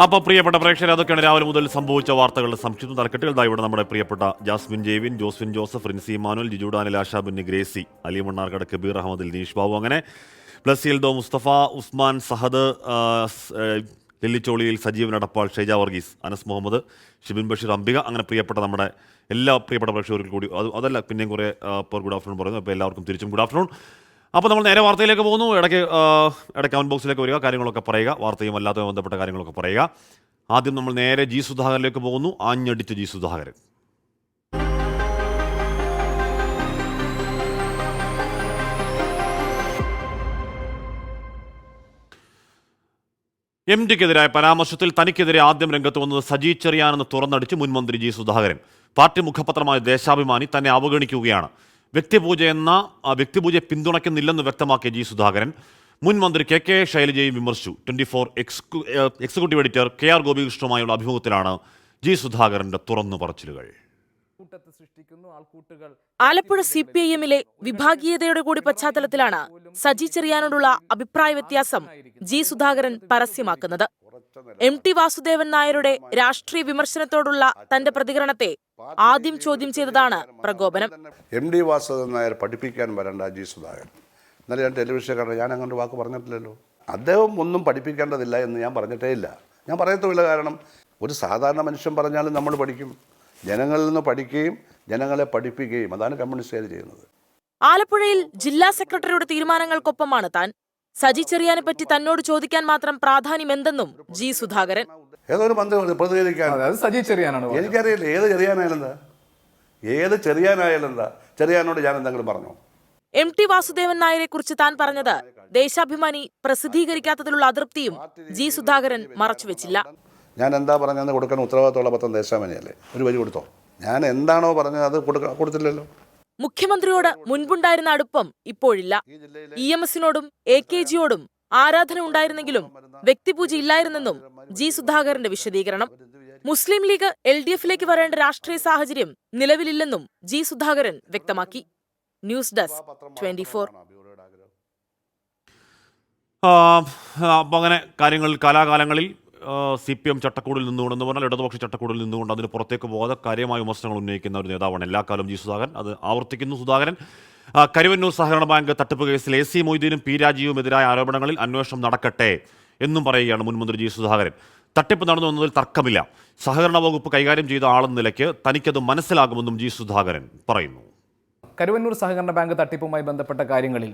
അപ്പോൾ പ്രിയപ്പെട്ട പ്രേക്ഷകർ, അതൊക്കെയാണ് രാവിലെ മുതൽ സംഭവിച്ച വാർത്തകളുടെ സംക്ഷിപ്ത തലക്കെട്ടുകൾ. ഇവിടെ നമ്മുടെ പ്രിയപ്പെട്ട ജാസ്മിൻ ജെയ്വിൻ, ജോസ്വിൻ ജോസഫ്, റിൻസി മാനുവൽ, ജിജു ഡാനിൽ, ആശാ ബിന്നി, ഗ്രേസി, അലി മണ്ണാർക്കാട്, കബീർ അഹമ്മദ്, ദിനീഷ് ബാബു, അങ്ങനെ ബ്ലസ്സിൽദോ, മുസ്തഫ, ഉസ്മാൻ, സഹദ്, ലില്ലിച്ചോളിയിൽ, സജീവൻ അടപ്പാൾ, ഷൈജ വർഗീസ്, അനസ് മുഹമ്മദ്, ഷിബിൻ ബഷീർ, അംബിക, അങ്ങനെ പ്രിയപ്പെട്ട നമ്മുടെ എല്ലാ പ്രിയപ്പെട്ട പ്രേക്ഷകർക്കും കൂടി അതല്ല പിന്നെയും കുറേ പേർ ഗുഡ് ആഫ്റ്റർനൂൺ പറയുന്നു. അപ്പോൾ എല്ലാവർക്കും തിരിച്ചും ഗുഡ് ആഫ്റ്റർനൂൺ. അപ്പോൾ നമ്മൾ നേരെ വാർത്തയിലേക്ക് പോകുന്നു. ഇടയ്ക്ക് കമൻറ്റ് ബോക്സിലേക്ക് വരിക, കാര്യങ്ങളൊക്കെ പറയുക, വാർത്തയും അല്ലാത്ത ബന്ധപ്പെട്ട കാര്യങ്ങളൊക്കെ പറയുക. ആദ്യം നമ്മൾ നേരെ ജി സുധാകരനിലേക്ക് പോകുന്നു. ആഞ്ഞടിച്ച് ജി സുധാകരൻ. എം ഡിക്കെതിരായ പരാമർശത്തിൽ തനിക്കെതിരെ ആദ്യം രംഗത്ത് വന്നത് സജി ചെറിയാനെന്ന് തുറന്നടിച്ച് മുൻ മന്ത്രി ജി സുധാകരൻ. പാർട്ടി മുഖപത്രമായ ദേശാഭിമാനി തന്നെ അവഗണിക്കുകയാണ്. വ്യക്തിപൂജയെ പിന്തുണയ്ക്കുന്നില്ലെന്ന് വ്യക്തമാക്കിയ ജി സുധാകരൻ മുൻ മന്ത്രി കെ ശൈലജയെയും വിമർശിച്ചു. 24 എക്സിക്യൂട്ടീവ് എഡിറ്റർ KR ഗോപികൃഷ്ണനുമായുള്ള അഭിമുഖത്തിലാണ് ജി സുധാകരന്റെ തുറന്നു പറച്ചിലുകൾ. ആലപ്പുഴ CPIM-ലെ വിഭാഗീയതയുടെ കൂടി പശ്ചാത്തലത്തിലാണ് സജി ചെറിയാനോടുള്ള അഭിപ്രായ വ്യത്യാസം ജി സുധാകരൻ പരസ്യമാക്കുന്നത്. MT വാസുദേവൻ നായരുടെ രാഷ്ട്രീയ വിമർശനത്തോടുള്ള തന്റെ പ്രതികരണത്തെ ആദ്യം ചോദ്യം ചെയ്തതാണ് പ്രകോപനം. MD വാസുദേവൻ നായർ പഠിപ്പിക്കാൻ വരണ്ട ജി സുധാകരൻ. എന്നാലും ഞാൻ ടെലിവിഷൻ കണ്ട ഞാൻ അങ്ങനെ വാക്ക് പറഞ്ഞിട്ടില്ലല്ലോ. അദ്ദേഹം ഒന്നും പഠിപ്പിക്കേണ്ടതില്ല എന്ന് ഞാൻ പറഞ്ഞിട്ടേ ഇല്ല. ഞാൻ പറയത്തുമില്ല. കാരണം ഒരു സാധാരണ മനുഷ്യൻ പറഞ്ഞാലും നമ്മൾ പഠിക്കും. ജനങ്ങളിൽ നിന്ന് പഠിക്കുകയും ജനങ്ങളെ പഠിപ്പിക്കുകയും അതാണ് കമ്മ്യൂണിസ്റ്റുകാർ ചെയ്യുന്നത്. ആലപ്പുഴയിൽ ജില്ലാ സെക്രട്ടറിയുടെ തീരുമാനങ്ങൾക്കൊപ്പമാണ് താൻ. സജി ചെറിയാനെ പറ്റി തന്നോട് ചോദിക്കാൻ മാത്രം പ്രാധാന്യം എന്തെന്നും ജി സുധാകരൻ. ഏതൊരു മന്ത്രി പ്രതികരിക്കാൻ എനിക്കറിയില്ല. ഏത് ചെറിയാനായാലെന്താ ചെറിയാനോട് ഞാൻ എന്തെങ്കിലും പറഞ്ഞോ? MT വാസുദേവൻ നായരെ കുറിച്ച് താൻ പറഞ്ഞത് ദേശാഭിമാനി പ്രസിദ്ധീകരിക്കാത്തതിലുള്ള അതൃപ്തിയും ജി സുധാകരൻ മറച്ചുവെച്ചില്ല. ഞാൻ എന്താ പറഞ്ഞതെന്ന് കൊടുക്കാൻ ഉത്തരവാദിത്തമുള്ള പത്രം ദേശാഭിമാനിയല്ലേ? ഒരു വരി കൊടുത്തോ? ഞാൻ എന്താണോ പറഞ്ഞത് അത് കൊടുത്തില്ലല്ലോ. മുഖ്യമന്ത്രിയോട് മുൻപുണ്ടായിരുന്ന അടുപ്പം ഇപ്പോഴില്ല. EMS-നോടും AKG-യോടും ആരാധന ഉണ്ടായിരുന്നെങ്കിലും വ്യക്തിപൂജ ഇല്ലായിരുന്നെന്നും ജി സുധാകരന്റെ വിശദീകരണം. മുസ്ലിം ലീഗ് LDF-ലേക്ക് വരേണ്ട രാഷ്ട്രീയ സാഹചര്യം നിലവിലില്ലെന്നും ജി സുധാകരൻ വ്യക്തമാക്കി. News desk 24. അപ്പോൾ അങ്ങനെ കാര്യങ്ങൾ കാലാകാലങ്ങളിൽ CPM ചട്ടക്കൂടിൽ നിന്നുകൊണ്ടെന്ന് പറഞ്ഞാൽ ഇടതുപക്ഷ ചട്ടക്കൂടിൽ നിന്നുകൊണ്ട് അതിന് പുറത്തേക്ക് പോകാതെ കാര്യമായ വിമർശനങ്ങൾ ഉന്നയിക്കുന്ന ഒരു നേതാവാണ് എല്ലാ കാലവും ജി സുധാകരൻ. അത് ആവർത്തിക്കുന്നു സുധാകരൻ. കരുവന്നൂർ സഹകരണ ബാങ്ക് തട്ടിപ്പ് കേസിൽ AC മൊയ്തീനും P രാജീവുമെതിരായ ആരോപണങ്ങളിൽ അന്വേഷണം നടക്കട്ടെ എന്നും പറയുകയാണ് മുൻമന്ത്രി ജി സുധാകരൻ. തട്ടിപ്പ് നടന്നു എന്നതിൽ തർക്കമില്ല. സഹകരണ വകുപ്പ് കൈകാര്യം ചെയ്ത ആളെന്ന നിലയ്ക്ക് തനിക്കത് മനസ്സിലാകുമെന്നും ജി സുധാകരൻ പറയുന്നു. കരുവന്നൂർ സഹകരണ ബാങ്ക് തട്ടിപ്പുമായി ബന്ധപ്പെട്ട കാര്യങ്ങളിൽ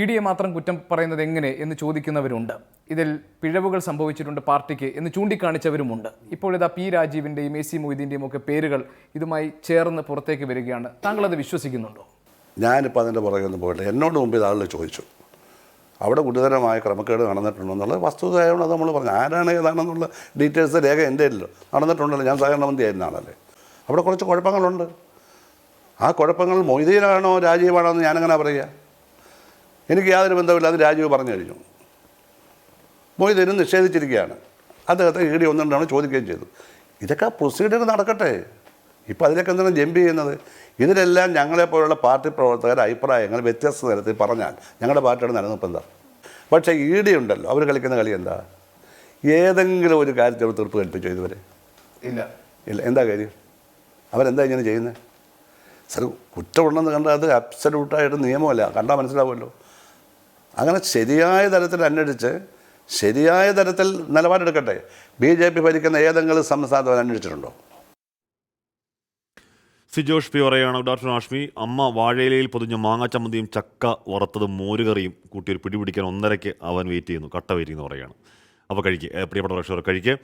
ED-യെ മാത്രം കുറ്റം പറയുന്നത് എങ്ങനെ എന്ന് ചോദിക്കുന്നവരുണ്ട്. ഇതിൽ പിഴവുകൾ സംഭവിച്ചിട്ടുണ്ട് പാർട്ടിക്ക് എന്ന് ചൂണ്ടിക്കാണിച്ചവരുമുണ്ട്. ഇപ്പോഴിതാ P രാജീവിൻ്റെയും AC മൊയ്തീൻ്റെയും ഒക്കെ പേരുകൾ ഇതുമായി ചേർന്ന് പുറത്തേക്ക് വരികയാണ്. താങ്കൾ അത് വിശ്വസിക്കുന്നുണ്ടോ? ഞാനിപ്പോൾ അതിൻ്റെ പുറകെ ഒന്നും പോയിട്ട് എന്നോട് മുമ്പ് ഇതാളുകൾ ചോദിച്ചു അവിടെ ഗുരുതരമായ ക്രമക്കേട് നടന്നിട്ടുണ്ടോ എന്നുള്ള വസ്തുതയായതുകൊണ്ട് അത് നമ്മൾ പറഞ്ഞു. ആരാണ് ഏതാണെന്നുള്ള ഡീറ്റെയിൽസ് രേഖ എൻ്റെ ഇല്ലല്ലോ. നടന്നിട്ടുണ്ടല്ലോ. ഞാൻ സഹകരണ മന്ത്രി ആയിരുന്ന ആളല്ലേ. അവിടെ കുറച്ച് കുഴപ്പങ്ങളുണ്ട്. ആ കുഴപ്പങ്ങൾ മൊയ്തീനാണോ രാജീവാണോ എന്ന് ഞാനങ്ങനെ പറയുക? എനിക്ക് യാതൊരു ബന്ധമില്ല. അത് രാജീവ് പറഞ്ഞു കഴിഞ്ഞു. മൊയ്തീനും നിഷേധിച്ചിരിക്കുകയാണ്. അദ്ദേഹത്തെ ED ഒന്നും രണ്ടാണ് ചോദിക്കുകയും ചെയ്തു. ഇതൊക്കെ പ്രൊസീഡിയർ നടക്കട്ടെ. ഇപ്പോൾ അതിലേക്ക് എന്താണ് ജമ്പ് ചെയ്യുന്നത്? ഇതിലെല്ലാം ഞങ്ങളെപ്പോലുള്ള പാർട്ടി പ്രവർത്തകരുടെ അഭിപ്രായങ്ങൾ വ്യത്യസ്ത തരത്തിൽ പറഞ്ഞാൽ ഞങ്ങളുടെ പാർട്ടിയുടെ നിലനിൽപ്പ് എന്താ? പക്ഷേ ED ഉണ്ടല്ലോ, അവർ കളിക്കുന്ന കളി എന്താ? ഏതെങ്കിലും ഒരു കാര്യത്തിൽ അവർ തീർപ്പ് കൽപ്പിച്ചോ ഇതുവരെ? ഇല്ല. എന്താ കാര്യം? അവരെന്താ ഇങ്ങനെ ചെയ്യുന്നത്? സർ, കുറ്റമുണ്ടെന്ന് കണ്ടാൽ അത് അബ്സല്യൂട്ടായിട്ട് നിയമമല്ല. കണ്ടാൽ മനസ്സിലാവുമല്ലോ. അങ്ങനെ ശരിയായ തരത്തിൽ അന്വേഷിച്ച് ശരിയായ തരത്തിൽ നിലപാടെടുക്കട്ടെ. BJP ഭരിക്കുന്ന ഏതെങ്കിലും സംസ്ഥാനത്ത് അന്വേഷിച്ചിട്ടുണ്ടോ? സിജോഷ് P പറയുകയാണ്. Good afternoon Ashmi. അമ്മ വാഴയിലയിൽ പൊതിഞ്ഞ മാങ്ങ ചമ്മന്തിയും ചക്ക വറുത്തതും മോരുകറിയും കൂട്ടി ഒരു പിടിപിടിക്കാൻ 1:30 അവൻ വെയിറ്റ് ചെയ്യുന്നു. കട്ട വെയിറ്റ് എന്ന് പറയുകയാണ്. അപ്പോൾ കഴിക്കുക പ്രിയപ്പെട്ട പ്രേക്ഷകർ, കഴിക്കുക.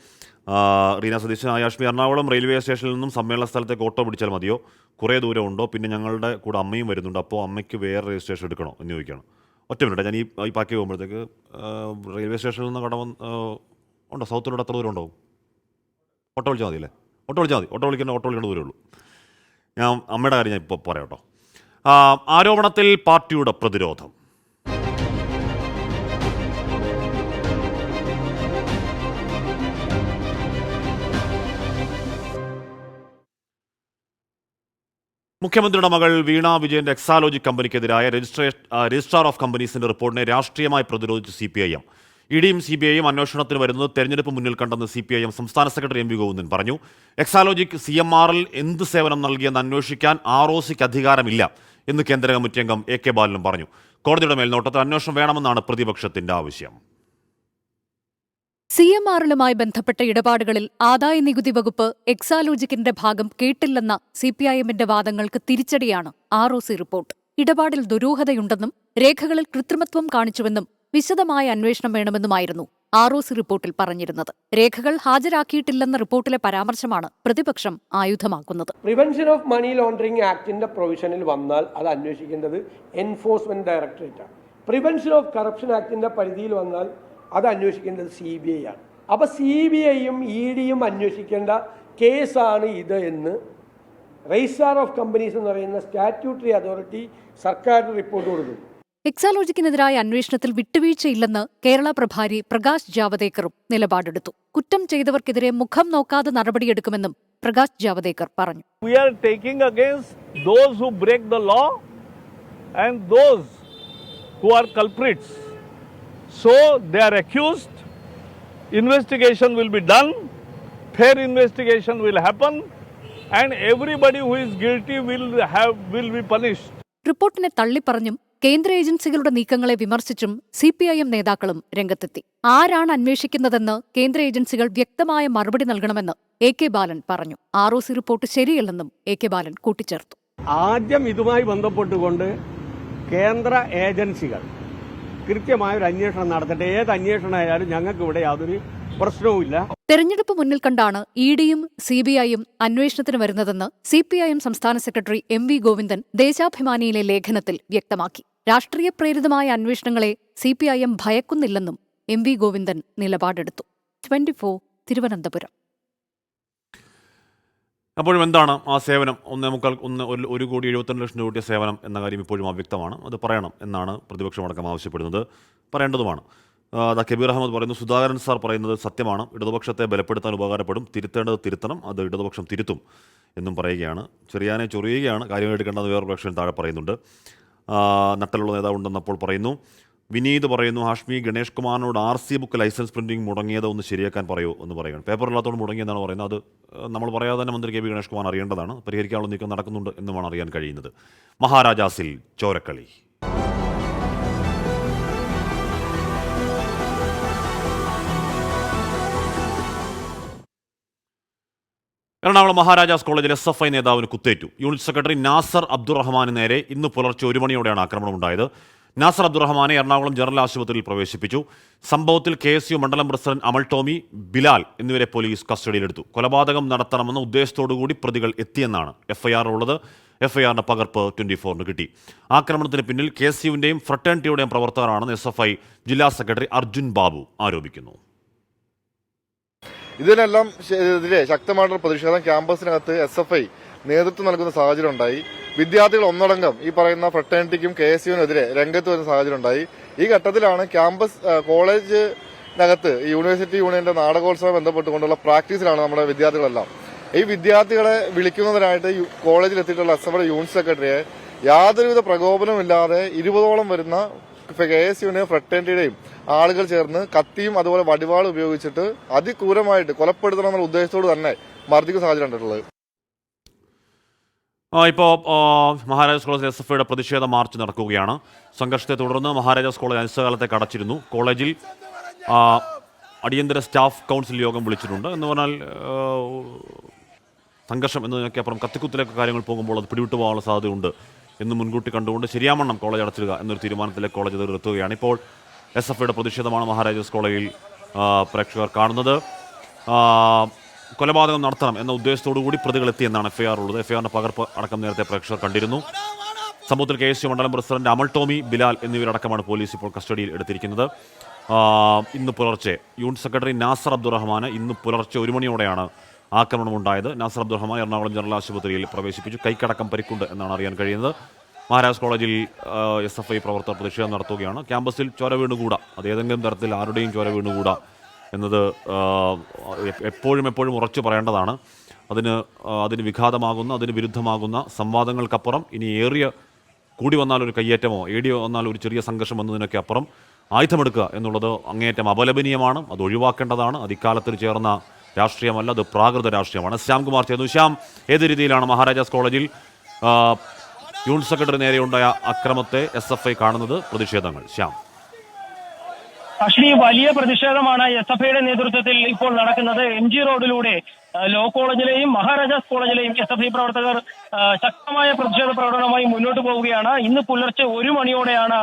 റീന സതീശൻ ആയാഷ്മി, എറണാകുളം റെയിൽവേ സ്റ്റേഷനിൽ നിന്നും സമ്മേളന സ്ഥലത്തേക്ക് ഓട്ടോ പിടിച്ചാൽ മതിയോ? കുറേ ദൂരം ഉണ്ടോ? പിന്നെ ഞങ്ങളുടെ കൂടെ അമ്മയും വരുന്നുണ്ട്. അപ്പോൾ അമ്മയ്ക്ക് വേറെ രജിസ്ട്രേഷൻ എടുക്കണോ എന്ന് ചോദിക്കുകയാണ്. ഒറ്റ മിനിറ്റ്, ഞാൻ ഈ പാക്കി പോകുമ്പോഴത്തേക്ക് റെയിൽവേ സ്റ്റേഷനിൽ നിന്ന് ഉണ്ടോ? സൗത്തിലൂടെ എത്ര ദൂരം ഉണ്ടാവും? ഓട്ടോ വിളിച്ചാൽ മതി അല്ലേ? ഓട്ടോ വിളിക്കേണ്ട ദൂരമേ ഉള്ളൂ. ഞാൻ അമ്മയുടെ കാര്യം ഞാൻ ഇപ്പോൾ പറയാം കേട്ടോ. ആരോപണത്തിൽ പാർട്ടിയുടെ പ്രതിരോധം. മുഖ്യമന്ത്രിയുടെ മകൾ വീണ വിജയന്റെ എക്സാലോജി കമ്പനിക്കെതിരായ രജിസ്ട്രാർ ഓഫ് കമ്പനീസിന്റെ റിപ്പോർട്ടിനെ രാഷ്ട്രീയമായി പ്രതിരോധിച്ച് CPIM. ഇഡിയും CBIയും അന്വേഷണത്തിന് വരുന്നത് തെരഞ്ഞെടുപ്പ് മുന്നിൽ കണ്ടെന്ന് CPIM സംസ്ഥാന സെക്രട്ടറി MV ഗോവിന്ദൻ പറഞ്ഞു. എക്സാലോജിക് CMRൽ എന്ത് സേവനം നൽകിയെന്ന് അന്വേഷിക്കാൻ ROCക്ക് അധികാരമില്ല എന്ന് കേന്ദ്ര കമ്മിറ്റി അംഗം AK ബാലനും പറഞ്ഞു. കോടതിയുടെ മേൽനോട്ടത്തിൽ അന്വേഷണം വേണമെന്നാണ് പ്രതിപക്ഷത്തിന്റെ ആവശ്യം. CMRലുമായി ബന്ധപ്പെട്ട ഇടപാടുകളിൽ ആദായനികുതി വകുപ്പ് എക്സാലോജിക്കിന്റെ ഭാഗം കേട്ടില്ലെന്ന CPIMന്റെ വാദങ്ങൾക്ക് തിരിച്ചടിയാണ് ROC റിപ്പോർട്ട്. ഇടപാടിൽ ദുരൂഹതയുണ്ടെന്നും രേഖകളിൽ കൃത്രിമത്വം കാണിച്ചുവെന്നും വിശദമായ അന്വേഷണം വേണമെന്നുമായിരുന്നു ROC റിപ്പോർട്ടിൽ പറഞ്ഞിരുന്നത്. രേഖകൾ ഹാജരാക്കിയിട്ടില്ലെന്ന റിപ്പോർട്ടിലെ പരാമർശമാണ് പ്രതിപക്ഷം ആയുധമാക്കുന്നത്. പ്രിവെൻഷൻ ഓഫ് മണി ലോണ്ടറിംഗ് ആക്ടിന്റെ പ്രൊവിഷനിൽ വന്നാൽ അത് അന്വേഷിക്കേണ്ടത് എൻഫോഴ്സ്മെന്റ് ഡയറക്ടറേറ്റാണ്. പ്രിവെൻഷൻ ഓഫ് കറപ്ഷൻ ആക്ടിന്റെ പരിധിയിൽ വന്നാൽ അത് അന്വേഷിക്കേണ്ടത് CBI ആണ്. അപ്പോൾ CBIയും EDയും അന്വേഷിക്കേണ്ട കേസാണ് ഇത് എന്ന് രജിസ്ട്രാർ ഓഫ് കമ്പനീസ് എന്ന് പറയുന്ന സ്റ്റാറ്റ്യൂട്ടറി അതോറിറ്റി സർക്കാരിന് റിപ്പോർട്ട് കൊടുത്തു. എക്സാലോജിക്കിനെതിരായ അന്വേഷണത്തിൽ വിട്ടുവീഴ്ചയില്ലെന്ന് കേരള പ്രഭാരി പ്രകാശ് ജാവദേക്കറും നിലപാടെടുത്തു. കുറ്റം ചെയ്തവർക്കെതിരെ മുഖം നോക്കാതെ നടപടിയെടുക്കുമെന്നും പ്രകാശ് ജാവദേക്കർ പറഞ്ഞു. We are taking against those who break the law and those who are culprits. So they are accused, investigation will be done, fair investigation will happen and everybody who is guilty will be punished. റിപ്പോർട്ടിനെ തള്ളിപ്പറഞ്ഞും കേന്ദ്ര ഏജൻസികളുടെ നീക്കങ്ങളെ വിമർശിച്ചും CPIM നേതാക്കളും രംഗത്തെത്തി. ആരാണ് അന്വേഷിക്കുന്നതെന്ന് കേന്ദ്ര ഏജൻസികൾ വ്യക്തമായ മറുപടി നൽകണമെന്ന് AK ബാലൻ പറഞ്ഞു. ROC റിപ്പോർട്ട് ശരിയല്ലെന്നും AK ബാലൻ കൂട്ടിച്ചേർത്തു. ആദ്യം ഇതുമായി ബന്ധപ്പെട്ടുകൊണ്ട് കേന്ദ്ര ഏജൻസികൾ കൃത്യമായൊരു അന്വേഷണം നടത്തട്ടെ. ഏത് അന്വേഷണമായാലും ഞങ്ങൾക്ക് ഇവിടെ യാതൊരു പ്രശ്നവുമില്ല. തെരഞ്ഞെടുപ്പ് മുന്നിൽ കണ്ടാണ് EDയും CBIയും അന്വേഷണത്തിന് വരുന്നതെന്ന് CPIM സംസ്ഥാന സെക്രട്ടറി MV ഗോവിന്ദൻ ദേശാഭിമാനിയിലെ ലേഖനത്തിൽ വ്യക്തമാക്കി. രാഷ്ട്രീയ പ്രേരിതമായ അന്വേഷണങ്ങളെ CPIM ഭയക്കുന്നില്ലെന്നും MV ഗോവിന്ദൻ നിലപാടെടുത്തു. 24 തിരുവനന്തപുരം. അപ്പോഴും എന്താണ് ആ സേവനം? 1,72,72,00,000 രൂപ സേവനം എന്ന കാര്യം ഇപ്പോഴും അവ്യക്തമാണ്. അത് പറയണം എന്നാണ് പ്രതിപക്ഷമടക്കം ആവശ്യപ്പെടുന്നത്. പറയേണ്ടതുമാണ്. കബീർ അഹമ്മദ് പറയുന്നു, സുധാകരൻ സാർ പറയുന്നത് സത്യമാണ്, ഇടതുപക്ഷത്തെ ബലപ്പെടുത്താൻ ഉപകാരപ്പെടും, തിരുത്തേണ്ടത് തിരുത്തണം, അത് ഇടതുപക്ഷം തിരുത്തും എന്നും പറയുകയാണ്. ചെറിയാനെ ചൊറിയുകയാണ്, കാര്യമായിട്ട് കണ്ടത് വേറൊരു പക്ഷം താഴെ പറയുന്നുണ്ട്. നട്ടലുള്ള നേതാവുണ്ടെന്നപ്പോൾ പറയുന്നു. വിനീത് പറയുന്നു, ഹാഷ്മി ഗണേഷ് കുമാറിനോട് RC ബുക്ക് ലൈസൻസ് പ്രിൻറ്റിംഗ് മുടങ്ങിയത് ഒന്ന് ശരിയാക്കാൻ പറയൂ എന്ന് പറയുകയാണ്. പേപ്പറില്ലാത്തതുകൊണ്ട് മുടങ്ങിയെന്നാണ് പറയുന്നത്. അത് നമ്മൾ പറയാതെ തന്നെ മന്ത്രി KB ഗണേഷ് കുമാർ അറിയേണ്ടതാണ്. പരിഹരിക്കാനുള്ള നീക്കം നടക്കുന്നുണ്ട് എന്നുമാണ് അറിയാൻ കഴിയുന്നത്. മഹാരാജാസിൽ ചോരക്കളി. എറണാകുളം മഹാരാജാസ് കോളേജിൽ SFI നേതാവിന് കുത്തേറ്റു. യൂണിറ്റ് സെക്രട്ടറി നാസർ അബ്ദുറഹ്മാന് നേരെ ഇന്ന് പുലർച്ചെ 1 മണിയോടെയാണ് ആക്രമണമുണ്ടായത്. നാസർ അബ്ദുറഹ്മാനെ എറണാകുളം ജനറൽ ആശുപത്രിയിൽ പ്രവേശിപ്പിച്ചു. സംഭവത്തിൽ KSU മണ്ഡലം പ്രസിഡന്റ് അമൽ ടോമി, ബിലാൽ എന്നിവരെ പോലീസ് കസ്റ്റഡിയിലെടുത്തു. കൊലപാതകം നടത്തണമെന്ന ഉദ്ദേശത്തോടുകൂടി പ്രതികൾ എത്തിയെന്നാണ് FIR ഉള്ളത്. FIRന്റെ പകർപ്പ് 24-ന് കിട്ടി. ആക്രമണത്തിന് പിന്നിൽ KSUവിൻ്റെയും ഫ്രട്ടേണിറ്റിയുടെയും പ്രവർത്തകരാണെന്ന് SFI ജില്ലാ സെക്രട്ടറി അർജുൻ ബാബു ആരോപിക്കുന്നു. ഇതിനെല്ലാം എതിരെ ശക്തമായിട്ടുള്ള പ്രതിഷേധം ക്യാമ്പസിനകത്ത് SFI നേതൃത്വം നൽകുന്ന സാഹചര്യം ഉണ്ടായി. വിദ്യാർത്ഥികൾ ഒന്നടങ്കം ഈ പറയുന്ന ഫ്രട്ടേണിറ്റിക്കും KSUവിനെതിരെ രംഗത്ത് വരുന്ന സാഹചര്യം ഉണ്ടായി. ഈ ഘട്ടത്തിലാണ് കോളേജിനകത്ത് യൂണിവേഴ്സിറ്റി യൂണിയന്റെ നാടകോത്സവം ബന്ധപ്പെട്ടുകൊണ്ടുള്ള പ്രാക്ടീസിലാണ് നമ്മുടെ വിദ്യാർത്ഥികളെല്ലാം. ഈ വിദ്യാർത്ഥികളെ വിളിക്കുന്നതിനായിട്ട് കോളേജിലെത്തിയിട്ടുള്ള SFI യൂണിറ്റ് സെക്രട്ടറിയെ യാതൊരുവിധ പ്രകോപനമില്ലാതെ 20ഓളം വരുന്ന KSUവിന്റെയും ഫ്രട്ടേണിറ്റിയുടെയും ആളുകൾ ചേർന്ന് കത്തിയും അതുപോലെ വടിവാളും ഉപയോഗിച്ചിട്ട് അതിക്രൂരമായിട്ട് കൊലപ്പെടുത്തണം എന്നുള്ള ഉദ്ദേശത്തോട് തന്നെ മർദ്ദിക്കുന്ന സാഹചര്യം ഉണ്ടായിട്ടുള്ളത്. ഇപ്പോൾ മഹാരാജാസ് കോളേജിൽ SFIയുടെ പ്രതിഷേധ മാർച്ച് നടക്കുകയാണ്. സംഘർഷത്തെ തുടർന്ന് മഹാരാജാസ് കോളേജ് അനിശ്ചിതകാലത്തേക്ക് അടച്ചിരുന്നു. കോളേജിൽ അടിയന്തര സ്റ്റാഫ് കൗൺസിൽ യോഗം വിളിച്ചിട്ടുണ്ട്. എന്ന് പറഞ്ഞാൽ സംഘർഷം എന്നതിനൊക്കെ അപ്പുറം കത്തിക്കുത്തിലേക്ക് കാര്യങ്ങൾ പോകുമ്പോൾ അത് പിടിവിട്ടു പോകാനുള്ള സാധ്യതയുണ്ട് എന്ന് മുൻകൂട്ടി കണ്ടുകൊണ്ട് ശരിയാമണ്ണം കോളേജ് അടച്ചിടുക എന്നൊരു തീരുമാനത്തിലേക്ക് കോളേജ് എത്തുകയാണ്. ഇപ്പോൾ SFIയുടെ പ്രതിഷേധമാണ് മഹാരാജാസ് കോളേജിൽ പ്രേക്ഷകർ കാണുന്നത്. കൊലപാതകം നടത്തണം എന്ന ഉദ്ദേശത്തോടു കൂടി പ്രതികൾ എത്തിയെന്നാണ് FIR ഉള്ളത്. FIRന്റെ പകർപ്പ് അടക്കം നേരത്തെ പ്രേക്ഷകർ കണ്ടിരുന്നു. സംഭവത്തിൽ KSU മണ്ഡലം പ്രസിഡന്റ് അമൽ ടോമി, ബിലാൽ എന്നിവരടക്കമാണ് പോലീസ് ഇപ്പോൾ കസ്റ്റഡിയിൽ എടുത്തിരിക്കുന്നത്. ഇന്ന് പുലർച്ചെ യൂണിറ്റ് സെക്രട്ടറി നാസർ അബ്ദുറഹ്മാന് ഇന്ന് പുലർച്ചെ 1 മണിയോടെയാണ് ആക്രമണമുണ്ടായത്. നാസർ അബ്ദുറഹ്മാൻ എറണാകുളം ജനറൽ ആശുപത്രിയിൽ പ്രവേശിപ്പിച്ചു. കൈക്കടക്കം പരിക്കുണ്ട് എന്നാണ് അറിയാൻ കഴിയുന്നത്. മഹാരാജാസ് കോളേജിൽ SFI പ്രവർത്തകർ പ്രതിഷേധം നടത്തുകയാണ്. ക്യാമ്പസിൽ ചോര വീണുകൂടാ, അത് ഏതെങ്കിലും തരത്തിൽ ആരുടെയും ചോര വീണുകൂടാ എന്നത് എപ്പോഴും ഉറച്ചു പറയേണ്ടതാണ്. അതിന് വിഘാതമാകുന്ന, അതിന് വിരുദ്ധമാകുന്ന സംവാദങ്ങൾക്കപ്പുറം ഇനി കൂടി വന്നാൽ ഒരു കയ്യേറ്റമോ AD വന്നാൽ ഒരു ചെറിയ സംഘർഷം എന്നതിനൊക്കെ അപ്പുറം ആയുധമെടുക്കുക എന്നുള്ളത് അങ്ങേയറ്റം അപലപനീയമാണ്. അത് ഒഴിവാക്കേണ്ടതാണ്. അത് ഇക്കാലത്തിൽ ചേർന്ന രാഷ്ട്രീയമല്ല, അത് പ്രാകൃത രാഷ്ട്രീയമാണ്. ശ്യാംകുമാർ ചേർന്നു. ശ്യാം, ഏത് രീതിയിലാണ് മഹാരാജാസ് കോളേജിൽ യൂണിറ്റ് സെക്രട്ടറി നേരെയുണ്ടായ അക്രമത്തെ SFI കാണുന്നത്? പ്രതിഷേധങ്ങൾ ശ്യാം. അശ്വിനി, വലിയ പ്രതിഷേധമാണ് SFIയുടെ നേതൃത്വത്തിൽ ഇപ്പോൾ നടക്കുന്നത്. MG റോഡിലൂടെ ലോ കോളേജിലെയും മഹാരാജാസ് കോളേജിലെയും SFI പ്രവർത്തകർ ശക്തമായ പ്രതിഷേധ പ്രകടനവുമായി മുന്നോട്ട് പോവുകയാണ്. ഇന്ന് പുലർച്ചെ 1 മണിയോടെയാണ്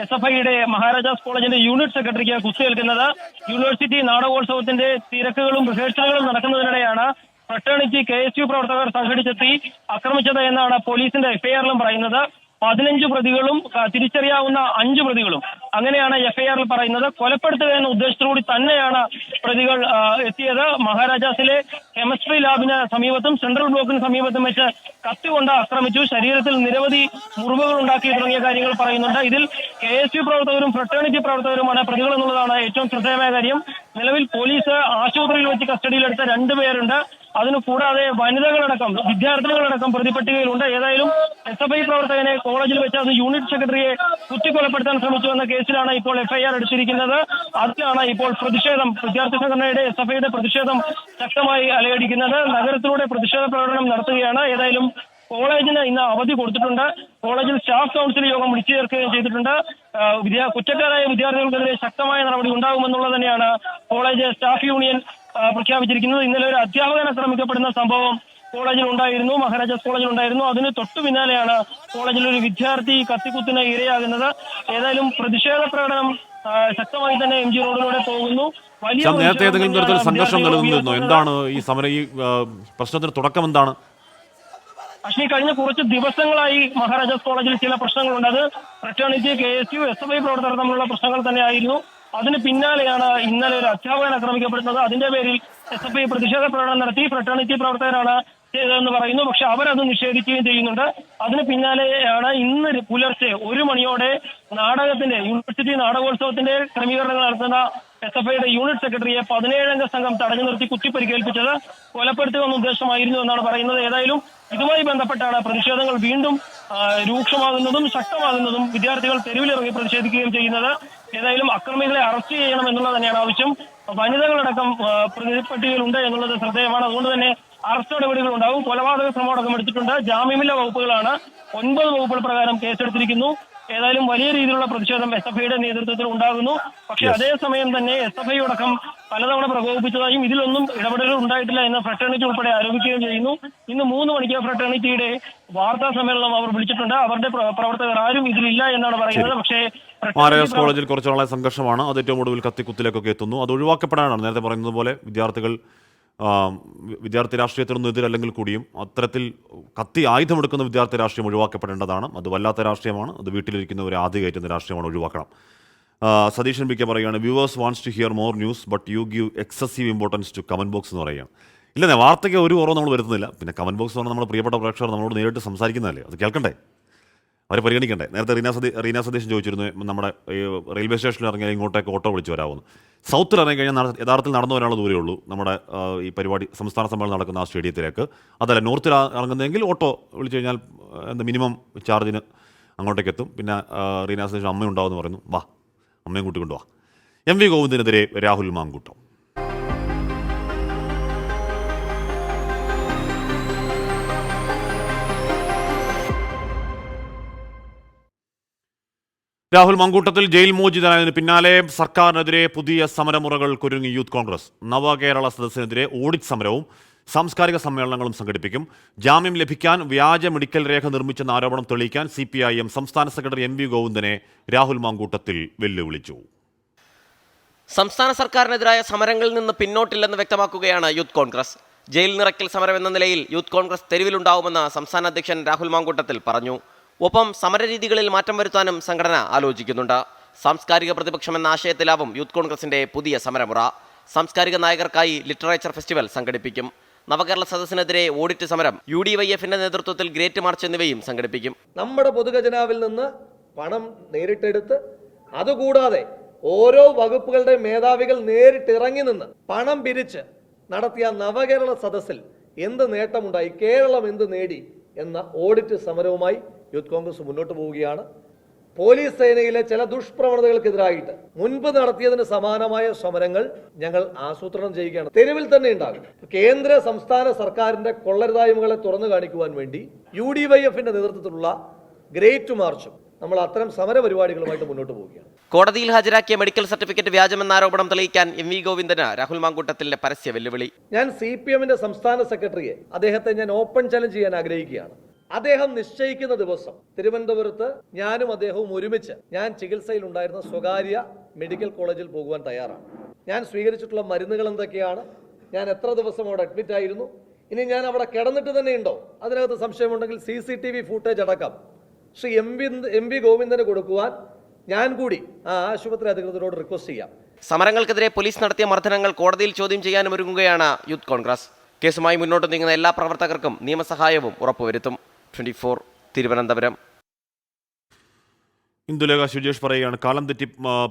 SFIയുടെ മഹാരാജാസ് കോളേജിന്റെ യൂണിറ്റ് സെക്രട്ടറിക്ക് കുത്തേൽക്കുന്നത്. യൂണിവേഴ്സിറ്റി നാടകോത്സവത്തിന്റെ തിരക്കുകളും റിഹേഴ്സലുകളും നടക്കുന്നതിനിടെയാണ് ഫ്രട്ടേണിറ്റി KSU പ്രവർത്തകർ സംഘടിച്ചെത്തി ആക്രമിച്ചത് എന്നാണ് പോലീസിന്റെ FIRലും പറയുന്നത്. 15 പ്രതികളും തിരിച്ചറിയാവുന്ന 5 പ്രതികളും, അങ്ങനെയാണ് FIRൽ പറയുന്നത്. കൊലപ്പെടുത്തുക എന്ന ഉദ്ദേശത്തോടുകൂടി തന്നെയാണ് പ്രതികൾ എത്തിയത്. മഹാരാജാസിലെ കെമിസ്ട്രി ലാബിന് സമീപത്തും സെൻട്രൽ ബ്ലോക്കിന് സമീപത്തും വെച്ച് കത്തികൊണ്ട് ആക്രമിച്ചു. ശരീരത്തിൽ നിരവധി മുറിവുകൾ ഉണ്ടാക്കി തുടങ്ങിയ കാര്യങ്ങൾ പറയുന്നുണ്ട്. ഇതിൽ KSU പ്രവർത്തകരും ഫ്രട്ടേണിറ്റി പ്രവർത്തകരുമാണ് പ്രതികൾ എന്നുള്ളതാണ് ഏറ്റവും ശ്രദ്ധേയമായ കാര്യം. നിലവിൽ പോലീസ് ആശുപത്രിയിൽ വെച്ച് കസ്റ്റഡിയിലെടുത്ത 2 പേരുണ്ട്. അതിനു കൂടാതെ വനിതകളടക്കം വിദ്യാർത്ഥികളടക്കം പ്രതിപട്ടികയിലുണ്ട്. ഏതായാലും SFI പ്രവർത്തകനെ കോളേജിൽ വെച്ച് അത് യൂണിറ്റ് സെക്രട്ടറിയെ കുത്തിക്കൊലപ്പെടുത്താൻ ശ്രമിച്ചു എന്ന കേസിലാണ് ഇപ്പോൾ FIR എടുത്തിരിക്കുന്നത്. അതിലാണ് ഇപ്പോൾ പ്രതിഷേധം, വിദ്യാർത്ഥി സംഘടനയുടെ SFIയുടെ പ്രതിഷേധം ശക്തമായി അലയടിക്കുന്നത്. നഗരത്തിലൂടെ പ്രതിഷേധ പ്രകടനം നടത്തുകയാണ്. ഏതായാലും കോളേജിന് ഇന്ന് അവധി കൊടുത്തിട്ടുണ്ട്. കോളേജിൽ സ്റ്റാഫ് കൗൺസിൽ യോഗം വിളിച്ചു ചേർക്കുകയും ചെയ്തിട്ടുണ്ട്. കുറ്റക്കാരായ വിദ്യാർത്ഥികൾക്കെതിരെ ശക്തമായ നടപടി ഉണ്ടാകുമെന്നുള്ളത് തന്നെയാണ് കോളേജ് സ്റ്റാഫ് യൂണിയൻ പ്രഖ്യാപിച്ചിരിക്കുന്നത്. ഇന്നലെ ഒരു അധ്യാപകൻ ആക്രമിക്കപ്പെടുന്ന സംഭവം കോളേജിൽ ഉണ്ടായിരുന്നു, മഹാരാജാസ് കോളേജിൽ ഉണ്ടായിരുന്നു. അതിന് തൊട്ടു പിന്നാലെയാണ് കോളേജിൽ ഒരു വിദ്യാർത്ഥി കത്തിക്കുത്തിന് ഇരയാകുന്നത്. ഏതായാലും പ്രതിഷേധ പ്രകടനം ശക്തമായി തന്നെ MG റോഡിലൂടെ പോകുന്നു. നേരത്തെ ഏതെങ്കിലും തരത്തിൽ സംഘർഷം നിലനിന്നിരുന്നോ? എന്താണ് ഈ സമരം, ഈ പ്രശ്നത്തിന് തുടക്കം എന്താണ്? അശ്വിനി, കഴിഞ്ഞ കുറച്ച് ദിവസങ്ങളായി മഹാരാജാസ് കോളേജിൽ ചില പ്രശ്നങ്ങളുണ്ട്. അത് ഫ്രട്ടേണിറ്റി KSU SFI പ്രവർത്തകർ തമ്മിലുള്ള പ്രശ്നങ്ങൾ തന്നെയായിരുന്നു. അതിന് പിന്നാലെയാണ് ഇന്നലെ ഒരു അധ്യാപകൻ ആക്രമിക്കപ്പെടുന്നത്. അതിന്റെ പേരിൽ SFI പ്രതിഷേധ പ്രകടനം നടത്തി. ഫ്രട്ടേണിറ്റി പ്രവർത്തകരാണ് ചെയ്തതെന്ന് പറയുന്നു. പക്ഷെ അവരത് നിഷേധിക്കുകയും ചെയ്യുന്നുണ്ട്. അതിന് പിന്നാലെയാണ് ഇന്ന് പുലർച്ചെ 1 മണിയോടെ യൂണിവേഴ്സിറ്റി നാടകോത്സവത്തിന്റെ ക്രമീകരണങ്ങൾ നടത്തുന്ന SFIയുടെ യൂണിറ്റ് സെക്രട്ടറിയെ 17-അംഗ സംഘം തടഞ്ഞു നിർത്തി കുത്തിപ്പരിക്കേൽപ്പിച്ചത് കൊലപ്പെടുത്തുക എന്ന ഉദ്ദേശമായിരുന്നു എന്നാണ് പറയുന്നത്. ഏതായാലും ഇതുമായി ബന്ധപ്പെട്ടാണ് പ്രതിഷേധങ്ങൾ വീണ്ടും രൂക്ഷമാകുന്നതും ശക്തമാകുന്നതും. വിദ്യാർത്ഥികൾ തെരുവിലിറങ്ങി പ്രതിഷേധിക്കുകയും ചെയ്യുന്നത്. ഏതായാലും അക്രമികളെ അറസ്റ്റ് ചെയ്യണം എന്നുള്ളത് തന്നെയാണ് ആവശ്യം. വനിതകളടക്കം പ്രതിപട്ടികയിലുണ്ട് എന്നുള്ളത് ശ്രദ്ധേയമാണ്. അതുകൊണ്ട് തന്നെ അറസ്റ്റ് നടപടികൾ ഉണ്ടാകും. കൊലപാതക ശ്രമമടക്കം എടുത്തിട്ടുണ്ട്. ജാമ്യമില്ലാ വകുപ്പുകളാണ്. 9 വകുപ്പുകൾ പ്രകാരം കേസെടുത്തിരിക്കുന്നു. ഏതായാലും വലിയ രീതിയിലുള്ള പ്രതിഷേധം SFIയുടെ നേതൃത്വത്തിൽ ഉണ്ടാകുന്നു. പക്ഷേ അതേസമയം തന്നെ SFI അടക്കം പലതവണ പ്രകോപിപ്പിച്ചതായും ഇതിലൊന്നും ഇടപെടലുകൾ ഉണ്ടായിട്ടില്ല എന്ന് ഫ്രട്ടേണിറ്റി ഉൾപ്പെടെ ആരോപിക്കുകയും ചെയ്യുന്നു. ഇന്ന് 3 മണിക്ക് ഫ്രട്ടേണിറ്റിയുടെ വാർത്താ സമ്മേളനം അവർ വിളിച്ചിട്ടുണ്ട്. അവരുടെ പ്രവർത്തകർ ആരും ഇതിലില്ല എന്നാണ് പറയുന്നത്. പക്ഷേ മഹാരാജാസ് കോളേജിൽ കുറച്ചുനാളെ സംഘർഷമാണ്. അത് ഏറ്റവും ഒടുവിൽ കത്തിക്കുത്തിലേക്കൊക്കെ എത്തുന്നു. അത് ഒഴിവാക്കപ്പെടാനാണ് നേരത്തെ പറയുന്നത് പോലെ വിദ്യാർത്ഥി രാഷ്ട്രീയത്തിനൊന്നും എതിരല്ലെങ്കിൽ കൂടിയും അത്തരത്തിൽ ആയുധമെടുക്കുന്ന വിദ്യാർത്ഥി രാഷ്ട്രീയം ഒഴിവാക്കപ്പെടേണ്ടതാണ്. അത് വല്ലാത്ത രാഷ്ട്രീയമാണ്. അത് വീട്ടിലിരിക്കുന്നവരെ ആദ്യ കയറ്റുന്ന രാഷ്ട്രീയമാണ്, ഒഴിവാക്കണം. സതീഷൻ BK പറയുകയാണ്, viewers wants to hear more news but you give excessive importance to comment box എന്ന് പറയുകയാണ്. ഇല്ലെന്നേ, വാർത്തയ്ക്ക് ഒരു കുറവ് നമ്മൾ വരുത്തുന്നില്ല. പിന്നെ കമന്റ് ബോക്സ് എന്ന് പറഞ്ഞാൽ നമ്മുടെ പ്രിയപ്പെട്ട പ്രേക്ഷകർ നമ്മളോട് നേരിട്ട് സംസാരിക്കുന്നതല്ലേ, അത് കേൾക്കണ്ടേ, അവരെ പരിഗണിക്കണ്ടേ. നേരത്തെ റീന സതീശൻ ചോദിച്ചിരുന്നു, നമ്മുടെ റെയിൽവേ സ്റ്റേഷനിൽ ഇറങ്ങിയാൽ ഇങ്ങോട്ടേക്ക് ഓട്ടോ വിളിച്ച് വരാമെന്ന്. സൗത്തിൽ ഇറങ്ങി കഴിഞ്ഞാൽ യഥാർത്ഥത്തിൽ നടന്നു വരാനുള്ള ദൂരമേ ഉള്ളൂ നമ്മുടെ ഈ പരിപാടി സംസ്ഥാന സമ്മേളനം നടക്കുന്ന ആ സ്റ്റേഡിയത്തിലേക്ക്. അതല്ല, നോർത്തിൽ ഇറങ്ങുന്നതെങ്കിൽ ഓട്ടോ വിളിച്ചു കഴിഞ്ഞാൽ മിനിമം ചാർജിന് അങ്ങോട്ടേക്ക് എത്തും. പിന്നെ റീന സതീശൻ അമ്മയുണ്ടാവുമെന്ന് പറയുന്നു. വാ, അമ്മയും കൂട്ടിക്കൊണ്ടു വാ. MV ഗോവിന്ദനെതിരെ രാഹുൽ മാങ്കൂട്ടം. രാഹുൽ മങ്കൂട്ടത്തിൽ ജയിൽ മോചിതനായതിന് പിന്നാലെ സർക്കാരിനെതിരെ പുതിയ സമരമുറകൾ കുരുങ്ങി യൂത്ത് കോൺഗ്രസ്. നവകേരള സദസ്സിനെതിരെ ഓഡിറ്റ് സമരവും സാംസ്കാരിക സമ്മേളനങ്ങളും സംഘടിപ്പിക്കും. ജാമ്യം ലഭിക്കാൻ വ്യാജ മെഡിക്കൽ രേഖ നിർമ്മിച്ചെന്ന ആരോപണം തെളിയിക്കാൻ CPIM സംസ്ഥാന സെക്രട്ടറി MV ഗോവിന്ദനെ രാഹുൽ മങ്കൂട്ടത്തിൽ വെല്ലുവിളിച്ചു. സംസ്ഥാന സർക്കാരിനെതിരായ സമരങ്ങളിൽ നിന്ന് പിന്നോട്ടില്ലെന്ന് വ്യക്തമാക്കുകയാണ് യൂത്ത് കോൺഗ്രസ്. ജയിൽ നിറയ്ക്കൽ സമരം എന്ന നിലയിൽ യൂത്ത് കോൺഗ്രസ് തെരുവിലുണ്ടാവുമെന്ന് സംസ്ഥാന അധ്യക്ഷൻ രാഹുൽ മാങ്കൂട്ടത്തിൽ പറഞ്ഞു. ഒപ്പം സമരരീതികളിൽ മാറ്റം വരുത്താനും സംഘടന ആലോചിക്കുന്നുണ്ട്. സാംസ്കാരിക പ്രതിപക്ഷം എന്ന ആശയത്തിലാവും യൂത്ത് കോൺഗ്രസിന്റെ പുതിയ സമരമുറ. സാംസ്കാരിക നായകർക്കായി ലിറ്ററേച്ചർ ഫെസ്റ്റിവൽ സംഘടിപ്പിക്കും. നവകേരള സദസ്സിനെതിരെ ഓഡിറ്റ് സമരം, UDYFന്റെ നേതൃത്വത്തിൽ ഗ്രേറ്റ് മാർച്ച് എന്നിവയും സംഘടിപ്പിക്കും. നമ്മുടെ പൊതുഖജനാവിൽ നിന്ന് പണം നേരിട്ടെടുത്ത്, അതുകൂടാതെ ഓരോ വകുപ്പുകളുടെ മേധാവികൾ നേരിട്ടിറങ്ങി നിന്ന് പണം പിരിച്ച് നടത്തിയ നവകേരള സദസ്സിൽ എന്ത് നേട്ടമുണ്ടായി, കേരളം എന്ത് നേടി എന്ന ഓഡിറ്റ് സമരവുമായി യൂത്ത് കോൺഗ്രസ് മുന്നോട്ട് പോവുകയാണ്. പോലീസ് സേനയിലെ ചില ദുഷ്പ്രവണതകൾക്കെതിരായിട്ട് മുൻപ് നടത്തിയതിന് സമാനമായ സമരങ്ങൾ ഞങ്ങൾ ആസൂത്രണം ചെയ്യുകയാണ്. തെരുവിൽ തന്നെ ഉണ്ടാകും. കേന്ദ്ര സംസ്ഥാന സർക്കാരിന്റെ കൊള്ളരുതായ്മകളെ തുറന്നു കാണിക്കുവാൻ വേണ്ടി UDYFന്റെ നേതൃത്വത്തിലുള്ള ഗ്രേറ്റ് മാർച്ചും നമ്മൾ അത്തരം സമര പരിപാടികളുമായിട്ട് മുന്നോട്ട് പോവുകയാണ്. കോടതിയിൽ ഹാജരാക്കിയ മെഡിക്കൽ സർട്ടിഫിക്കറ്റ് വ്യാജമെന്ന ആരോപണം തെളിയിക്കാൻ MV ഗോവിന്ദന് രാഹുൽ മാങ്കൂട്ടത്തിന്റെ പരസ്യ വെല്ലുവിളി. ഞാൻ CPMന്റെ സംസ്ഥാന സെക്രട്ടറിയെ, അദ്ദേഹത്തെ ഞാൻ ഓപ്പൺ ചലഞ്ച് ചെയ്യാൻ ആഗ്രഹിക്കുകയാണ്. അദ്ദേഹം നിശ്ചയിക്കുന്ന ദിവസം തിരുവനന്തപുരത്ത് ഞാനും അദ്ദേഹവും ഒരുമിച്ച് ഞാൻ ചികിത്സയിൽ ഉണ്ടായിരുന്ന സ്വകാര്യ മെഡിക്കൽ കോളേജിൽ പോകുവാൻ തയ്യാറാണ്. ഞാൻ സ്വീകരിച്ചിട്ടുള്ള മരുന്നുകൾ എന്തൊക്കെയാണ്, ഞാൻ എത്ര ദിവസം അവിടെ അഡ്മിറ്റ് ആയിരുന്നു, ഇനി ഞാൻ അവിടെ കിടന്നിട്ട് തന്നെ ഉണ്ടോ, അതിനകത്ത് സംശയമുണ്ടെങ്കിൽ CCTV ഫൂട്ടേജ് അടക്കം ശ്രീ MV ഗോവിന്ദന് കൊടുക്കുവാൻ ഞാൻ കൂടി ആ ആശുപത്രി അധികൃതരോട് റിക്വസ്റ്റ് ചെയ്യാം. സമരങ്ങൾക്കെതിരെ പോലീസ് നടത്തിയ മർദ്ദനങ്ങൾ കോടതിയിൽ ചോദ്യം ചെയ്യാനും ഒരുങ്ങുകയാണ് യൂത്ത് കോൺഗ്രസ്. കേസുമായി മുന്നോട്ട് നീങ്ങുന്ന എല്ലാ പ്രവർത്തകർക്കും നിയമസഹായവും ഉറപ്പുവരുത്തും. 24 തിരുവനന്തപുരം. ഇന്ദുലേഖ സുജേഷ് പറയുകയാണ്, കാലം തെറ്റി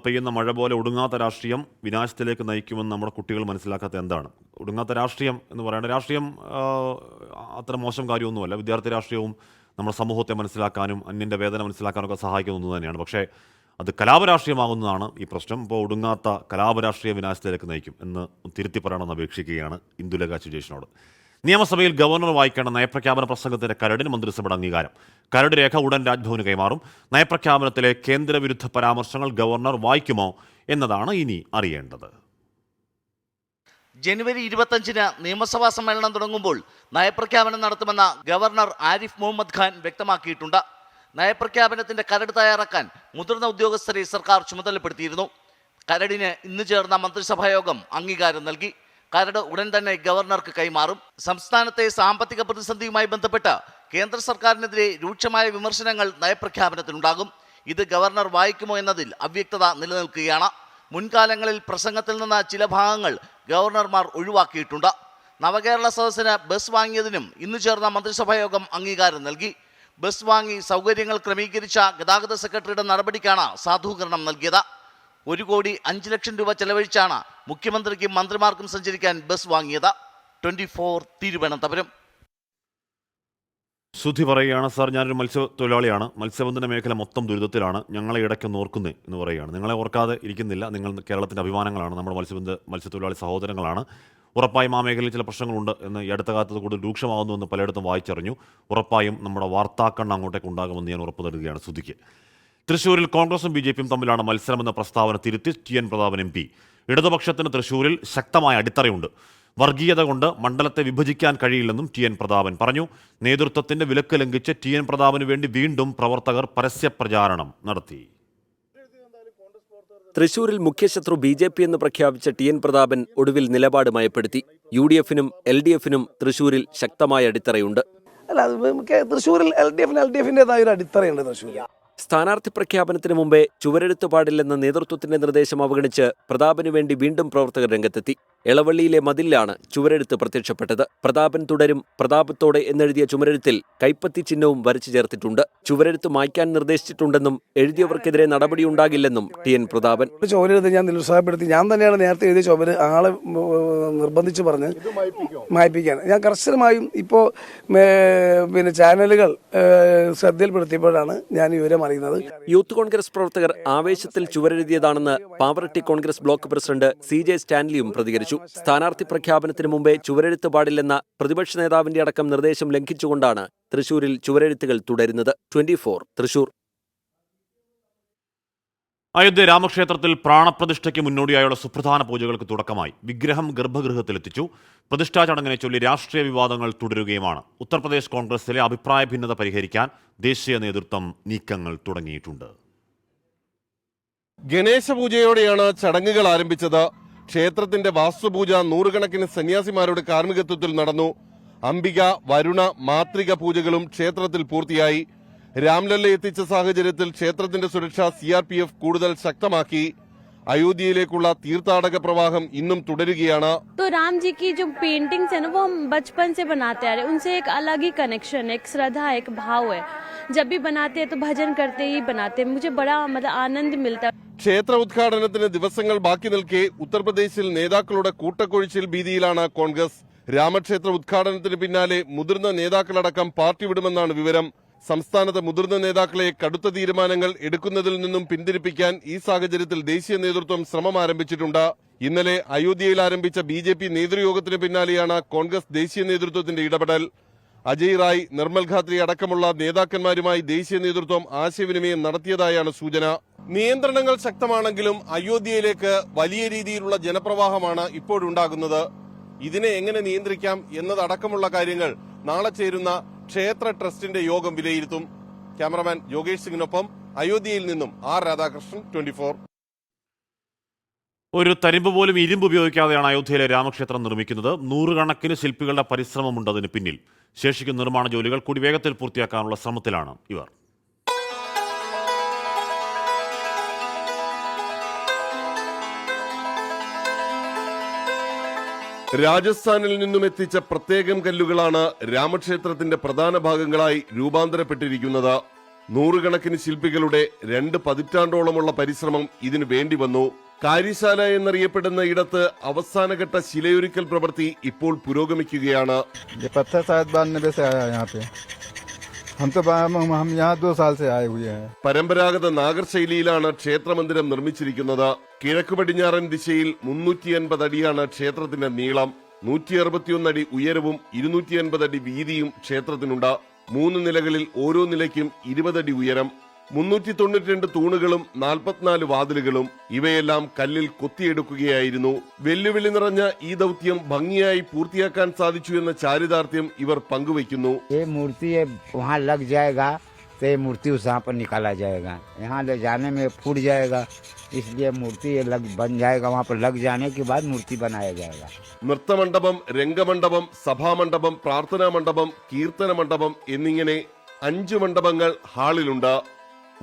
പെയ്യുന്ന മഴ പോലെ ഒടുങ്ങാത്ത രാഷ്ട്രീയം വിനാശത്തിലേക്ക് നയിക്കുമെന്ന് നമ്മുടെ കുട്ടികൾ മനസ്സിലാക്കാത്ത എന്താണ്? ഒടുങ്ങാത്ത രാഷ്ട്രീയം എന്ന് പറയുന്നത് രാഷ്ട്രീയം അത്ര മോശം കാര്യമൊന്നുമല്ല. വിദ്യാർത്ഥി രാഷ്ട്രീയവും നമ്മുടെ സമൂഹത്തെ മനസ്സിലാക്കാനും അന്യൻ്റെ വേദന മനസ്സിലാക്കാനൊക്കെ സഹായിക്കുന്ന ഒന്ന് തന്നെയാണ്. പക്ഷേ അത് കലാപരാഷ്ട്രീയമാകുന്നതാണ് ഈ പ്രശ്നം. ഇപ്പോൾ ഒടുങ്ങാത്ത കലാപരാഷ്ട്രീയ വിനാശത്തിലേക്ക് നയിക്കും എന്ന് തിരുത്തി പറയണമെന്ന് അപേക്ഷിക്കുകയാണ് ഇന്ദുലേഖ സുജേഷിനോട്. നിയമസഭയിൽ ഗവർണർ വായിക്കേണ്ട നയപ്രഖ്യാപന പ്രസംഗത്തിന്റെ കരടിന് മന്ത്രിസഭയുടെ അംഗീകാരം. കരട് രേഖ ഉടൻ രാജ്ഭവന് കൈമാറും. നയപ്രഖ്യാപനത്തിലെ കേന്ദ്രവിരുദ്ധ പരാമർശങ്ങൾ ഗവർണർ വായിക്കുമോ എന്നതാണ് ഇനി അറിയേണ്ടത്. ജനുവരി 25-ന് നിയമസഭാ സമ്മേളനം തുടങ്ങുമ്പോൾ നയപ്രഖ്യാപനം നടത്തുമെന്ന് ഗവർണർ ആരിഫ് മുഹമ്മദ് ഖാൻ വ്യക്തമാക്കിയിട്ടുണ്ട്. നയപ്രഖ്യാപനത്തിന്റെ കരട് തയ്യാറാക്കാൻ മുതിർന്ന ഉദ്യോഗസ്ഥരെ സർക്കാർ ചുമതലപ്പെടുത്തിയിരുന്നു. കരടിന് ഇന്ന് ചേർന്ന മന്ത്രിസഭായോഗം അംഗീകാരം നൽകി. കരട് ഉടൻ തന്നെ ഗവർണർക്ക് കൈമാറും. സംസ്ഥാനത്തെ സാമ്പത്തിക പ്രതിസന്ധിയുമായി ബന്ധപ്പെട്ട് കേന്ദ്ര സർക്കാരിനെതിരെ രൂക്ഷമായ വിമർശനങ്ങൾ നയപ്രഖ്യാപനത്തിനുണ്ടാകും. ഇത് ഗവർണർ വായിക്കുമോ എന്നതിൽ അവ്യക്തത നിലനിൽക്കുകയാണ്. മുൻകാലങ്ങളിൽ പ്രസംഗത്തിൽ നിന്ന് ചില ഭാഗങ്ങൾ ഗവർണർമാർ ഒഴിവാക്കിയിട്ടുണ്ട്. നവകേരള സദസ്സിന് ബസ് വാങ്ങിയതിനും ഇന്ന് ചേർന്ന മന്ത്രിസഭായോഗം അംഗീകാരം നൽകി. ബസ് വാങ്ങി സൗകര്യങ്ങൾ ക്രമീകരിച്ച ഗതാഗത സെക്രട്ടറിയുടെ നടപടിക്കാണ് സാധൂകരണം നൽകിയത്. 1,05,00,000 രൂപ ചെലവഴിച്ചാണ് മുഖ്യമന്ത്രിക്കും മന്ത്രിമാർക്കും സഞ്ചരിക്കാൻ ബസ് വാങ്ങിയത്. 24 തിരുവനന്തപുരം. സുധി പറയുകയാണ്, സാർ ഞാനൊരു മത്സ്യത്തൊഴിലാളിയാണ്, മത്സ്യബന്ധന മേഖല മൊത്തം ദുരിതത്തിലാണ്, ഞങ്ങളെ ഇടയ്ക്കൊന്ന് ഓർക്കുന്നേ എന്ന് പറയുകയാണ്. നിങ്ങളെ ഓർക്കാതെ ഇരിക്കുന്നില്ല, നിങ്ങൾ കേരളത്തിൻ്റെ അഭിമാനങ്ങളാണ്, നമ്മുടെ മത്സ്യത്തൊഴിലാളി സഹോദരങ്ങളാണ്. ഉറപ്പായും ആ മേഖലയിൽ ചില പ്രശ്നങ്ങളുണ്ട് എന്ന് ഈ അടുത്ത കാലത്ത് കൂടുതൽ രൂക്ഷമാകുന്നുവെന്ന് പലയിടത്തും വായിച്ചറിഞ്ഞു. ഉറപ്പായും നമ്മുടെ വാർത്താക്കണ്ണ് അങ്ങോട്ടേക്ക് ഉണ്ടാകുമെന്ന് ഞാൻ ഉറപ്പ് നൽകുകയാണ് സുധിക്ക്. തൃശ്ശൂരിൽ കോൺഗ്രസും BJPയും തമ്മിലാണ് മത്സരമെന്ന പ്രസ്താവന തിരുത്തി TN പ്രതാപൻ MP. ഇടതുപക്ഷത്തിന് തൃശ്ശൂരിൽ ശക്തമായ അടിത്തറയുണ്ട്. വർഗീയത കൊണ്ട് മണ്ഡലത്തെ വിഭജിക്കാൻ കഴിയില്ലെന്നും TN പ്രതാപൻ പറഞ്ഞു. നേതൃത്വത്തിന്റെ വിലക്ക് ലംഘിച്ച് TN പ്രതാപന് വേണ്ടി വീണ്ടും പ്രവർത്തകർ പരസ്യപ്രചാരണം നടത്തി. തൃശൂരിൽ മുഖ്യശത്രു BJP എന്ന് പ്രഖ്യാപിച്ച TN പ്രതാപൻ ഒടുവിൽ നിലപാട് മയപ്പെടുത്തി. UDFനും LDFനും തൃശൂരിൽ ശക്തമായ അടിത്തറയുണ്ട്. തൃശ്ശൂരിൽ LDFിൻ്റെതായ ഒരു അടിത്തറയുണ്ട്. തൃശ്ശൂർ സ്ഥാനാർത്ഥി പ്രഖ്യാപനത്തിന് മുമ്പേ ചുവരെഴുത്ത് പാടില്ലെന്ന നേതൃത്വത്തിന്റെ നിർദ്ദേശം അവഗണിച്ച് പ്രതാപനു വേണ്ടി വീണ്ടും പ്രവർത്തകർ രംഗത്തെത്തി. എളവള്ളിയിലെ മതിലിലാണ് ചുവരെഴുത്ത് പ്രത്യക്ഷപ്പെട്ടത്. പ്രതാപൻ തുടരും, പ്രതാപത്തോടെ എന്നെഴുതിയ ചുമരെഴുത്തിൽ കൈപ്പത്തി ചിഹ്നവും വരച്ചു ചേർത്തിട്ടുണ്ട്. ചുവരെഴുത്ത് മായ്ക്കാൻ നിർദ്ദേശിച്ചിട്ടുണ്ടെന്നും എഴുതിയവർക്കെതിരെ നടപടിയുണ്ടാകില്ലെന്നും TN പ്രതാപൻ. ചുവരെഴുത്ത് ഞാൻ നിരുത്സാഹപ്പെടുത്തി. ഞാൻ തന്നെയാണ് നേരത്തെ എഴുതിയ ചുവര് ആളെ നിർബന്ധിച്ച് പറഞ്ഞ് മായ്പ്പിക്കാൻ. ഞാൻ കർശനമായും ഇപ്പോൾ ചാനലുകൾ ശ്രദ്ധയിൽപ്പെടുത്തിയപ്പോഴാണ് ഞാൻ വിവരം അറിയുന്നത്. യൂത്ത് കോൺഗ്രസ് പ്രവർത്തകർ ആവേശത്തിൽ ചുവരെഴുതിയതാണെന്ന് Pavaratty Congress block president CJ സ്റ്റാൻലിയും പ്രതികരിച്ചു. സ്ഥാനാർത്ഥി പ്രഖ്യാപനത്തിന് മുമ്പേ ചുവരെഴുത്ത് പാടില്ലെന്ന പ്രതിപക്ഷ നേതാവിന്റെ അടക്കം നിർദ്ദേശം ലംഘിച്ചുകൊണ്ടാണ് തൃശൂരിൽ ചുവരെഴുത്തുകൾ തുടരുന്നത്. 24 തൃശൂർ. അയോധ്യ രാമക്ഷേത്രത്തിൽ പ്രാണപ്രതിഷ്ഠയ്ക്ക് മുന്നോടിയായുള്ള സുപ്രധാന പൂജകൾക്ക് തുടക്കമായി. വിഗ്രഹം ഗർഭഗൃഹത്തിലെത്തിച്ചു. പ്രതിഷ്ഠാ ചടങ്ങിനെ ചൊല്ലി രാഷ്ട്രീയ വിവാദങ്ങൾ തുടരുകയുമാണ്. ഉത്തർപ്രദേശ് കോൺഗ്രസിലെ അഭിപ്രായ ഭിന്നത പരിഹരിക്കാൻ ദേശീയ നേതൃത്വം നീക്കങ്ങൾ തുടങ്ങിയിട്ടുണ്ട്. ഗണേശ പൂജയോടെയാണ് ചടങ്ങുകൾ ആരംഭിച്ചത്. ക്ഷേത്രത്തിന്റെ വാസ്തുപൂജ നൂറുകണക്കിന് സന്യാസിമാരുടെ കാർമ്മികത്വത്തിൽ നടന്നു. അംബിക, വരുണ, മാതൃക പൂജകളും ക്ഷേത്രത്തിൽ പൂർത്തിയായി. രാംലല്ല എത്തിച്ച സാഹചര്യത്തിൽ ക്ഷേത്രത്തിന്റെ സുരക്ഷ CRPF കൂടുതൽ ശക്തമാക്കി. അയോധ്യയിലേക്കുള്ള തീർത്ഥാടക പ്രവാഹം ഇന്നും തുടരുകയാണ്. तो राम जी की जो पेंटिंग्स है ना वो हम बचपन से बनाते आ रहे हैं. उनसे एक अलग ही कनेक्शन है, एक श्रद्धा, एक भाव है. जब भी बनाते हैं तो भजन करते ही बनाते हैं. मुझे बड़ा आनंद मिलता है. ക്ഷേത്ര ഉദ്ഘാടനത്തിന് ദിവസങ്ങൾ ബാക്കി നിൽക്കെ ഉത്തർപ്രദേശിൽ നേതാക്കളുടെ കൂട്ടക്കൊഴിച്ചിൽ ഭീതിയിലാണ് കോൺഗ്രസ്. രാമക്ഷേത്ര ഉദ്ഘാടനത്തിന് പിന്നാലെ മുതിർന്ന നേതാക്കളടക്കം പാർട്ടി വിടുമെന്നാണ് വിവരം. സംസ്ഥാനത്തെ മുതിർന്ന നേതാക്കളെ കടുത്ത തീരുമാനങ്ങൾ എടുക്കുന്നതിൽ നിന്നും പിന്തിരിപ്പിക്കാൻ ഈ സാഹചര്യത്തിൽ ദേശീയ നേതൃത്വം ശ്രമം ആരംഭിച്ചിട്ടുണ്ട്. ഇന്നലെ അയോധ്യയിൽ ആരംഭിച്ച BJP നേതൃയോഗത്തിന് പിന്നാലെയാണ് കോൺഗ്രസ് ദേശീയ നേതൃത്വത്തിന്റെ ഇടപെടൽ. അജയ് റായ്, നിർമ്മൽ ഖാത്രി അടക്കമുള്ള നേതാക്കന്മാരുമായി ദേശീയ നേതൃത്വം ആശയവിനിമയം നടത്തിയതായാണ് സൂചന. നിയന്ത്രണങ്ങൾ ശക്തമാണെങ്കിലും അയോധ്യയിലേക്ക് വലിയ രീതിയിലുള്ള ജനപ്രവാഹമാണ് ഇപ്പോഴുണ്ടാകുന്നത്. ഇതിനെ എങ്ങനെ നിയന്ത്രിക്കാം എന്നതടക്കമുള്ള കാര്യങ്ങൾ നാളെ ചേരുന്ന ക്ഷേത്ര ട്രസ്റ്റിന്റെ യോഗം വിലയിരുത്തും. ക്യാമറമാൻ യോഗേഷ് സിംഗിനൊപ്പം അയോധ്യയിൽ നിന്നും R. രാധാകൃഷ്ണൻ, 24. ഒരു തരിമ്പ് പോലും ഇരുമ്പ് ഉപയോഗിക്കാതെയാണ് അയോധ്യയിലെ രാമക്ഷേത്രം നിർമ്മിക്കുന്നത്. നൂറുകണക്കിന് ശില്പികളുടെ പരിശ്രമമുണ്ട് അതിന് പിന്നിൽ. ശേഷിക്കുന്ന നിർമ്മാണ ജോലികൾ കൂടി വേഗത്തിൽ പൂർത്തിയാക്കാനുള്ള ശ്രമത്തിലാണ് ഇവർ. രാജസ്ഥാനിൽ നിന്നും എത്തിച്ച പ്രത്യേകം കല്ലുകളാണ് രാമക്ഷേത്രത്തിന്റെ പ്രധാന ഭാഗങ്ങളായി രൂപാന്തരപ്പെട്ടിരിക്കുന്നത്. നൂറുകണക്കിന് ശില്പികളുടെ 2 പതിറ്റാണ്ടോളമുള്ള പരിശ്രമം ഇതിനു വേണ്ടി വന്നു. കാര്യശാല എന്നറിയപ്പെടുന്ന ഇടത്ത് അവസാനഘട്ട ശിലയൊരുക്കൽ പ്രവൃത്തി ഇപ്പോൾ പുരോഗമിക്കുകയാണ്. പരമ്പരാഗത നാഗർ ശൈലിയിലാണ് ക്ഷേത്രമന്ദിരം നിർമ്മിച്ചിരിക്കുന്നത്. കിഴക്ക് പടിഞ്ഞാറൻ ദിശയിൽ 350 അടിയാണ് ക്ഷേത്രത്തിന്റെ നീളം. 161 അടി ഉയരവും 250 അടി വീതിയും ക്ഷേത്രത്തിനുണ്ട്. 3 നിലകളിൽ ഓരോ നിലയ്ക്കും 20 അടി ഉയരം, 392 തൂണുകളും 44 വാതിലുകളും. ഇവയെല്ലാം കല്ലിൽ കൊത്തിയെടുക്കുകയായിരുന്നു. വെല്ലുവിളി നിറഞ്ഞ ഈ ദൗത്യം ഭംഗിയായി പൂർത്തിയാക്കാൻ സാധിച്ചു എന്ന ചാരിതാർത്ഥ്യം ഇവർ പങ്കുവയ്ക്കുന്നു. मूर्ति उस यहाँ पर निकाला जाएगा, यहाँ ले जाने में फूट जाएगा, इसलिए मूर्ति बन जाएगा, वहाँ पर लग जाने के बाद मूर्ति बनाया जाएगा. നൃത്തമണ്ഡപം, രംഗമണ്ഡപം, സഭാമണ്ഡപം, പ്രാർത്ഥനാ മണ്ഡപം, കീർത്തന മണ്ഡപം എന്നിങ്ങനെ 5 മണ്ഡപങ്ങൾ ഹാളിലുണ്ട്.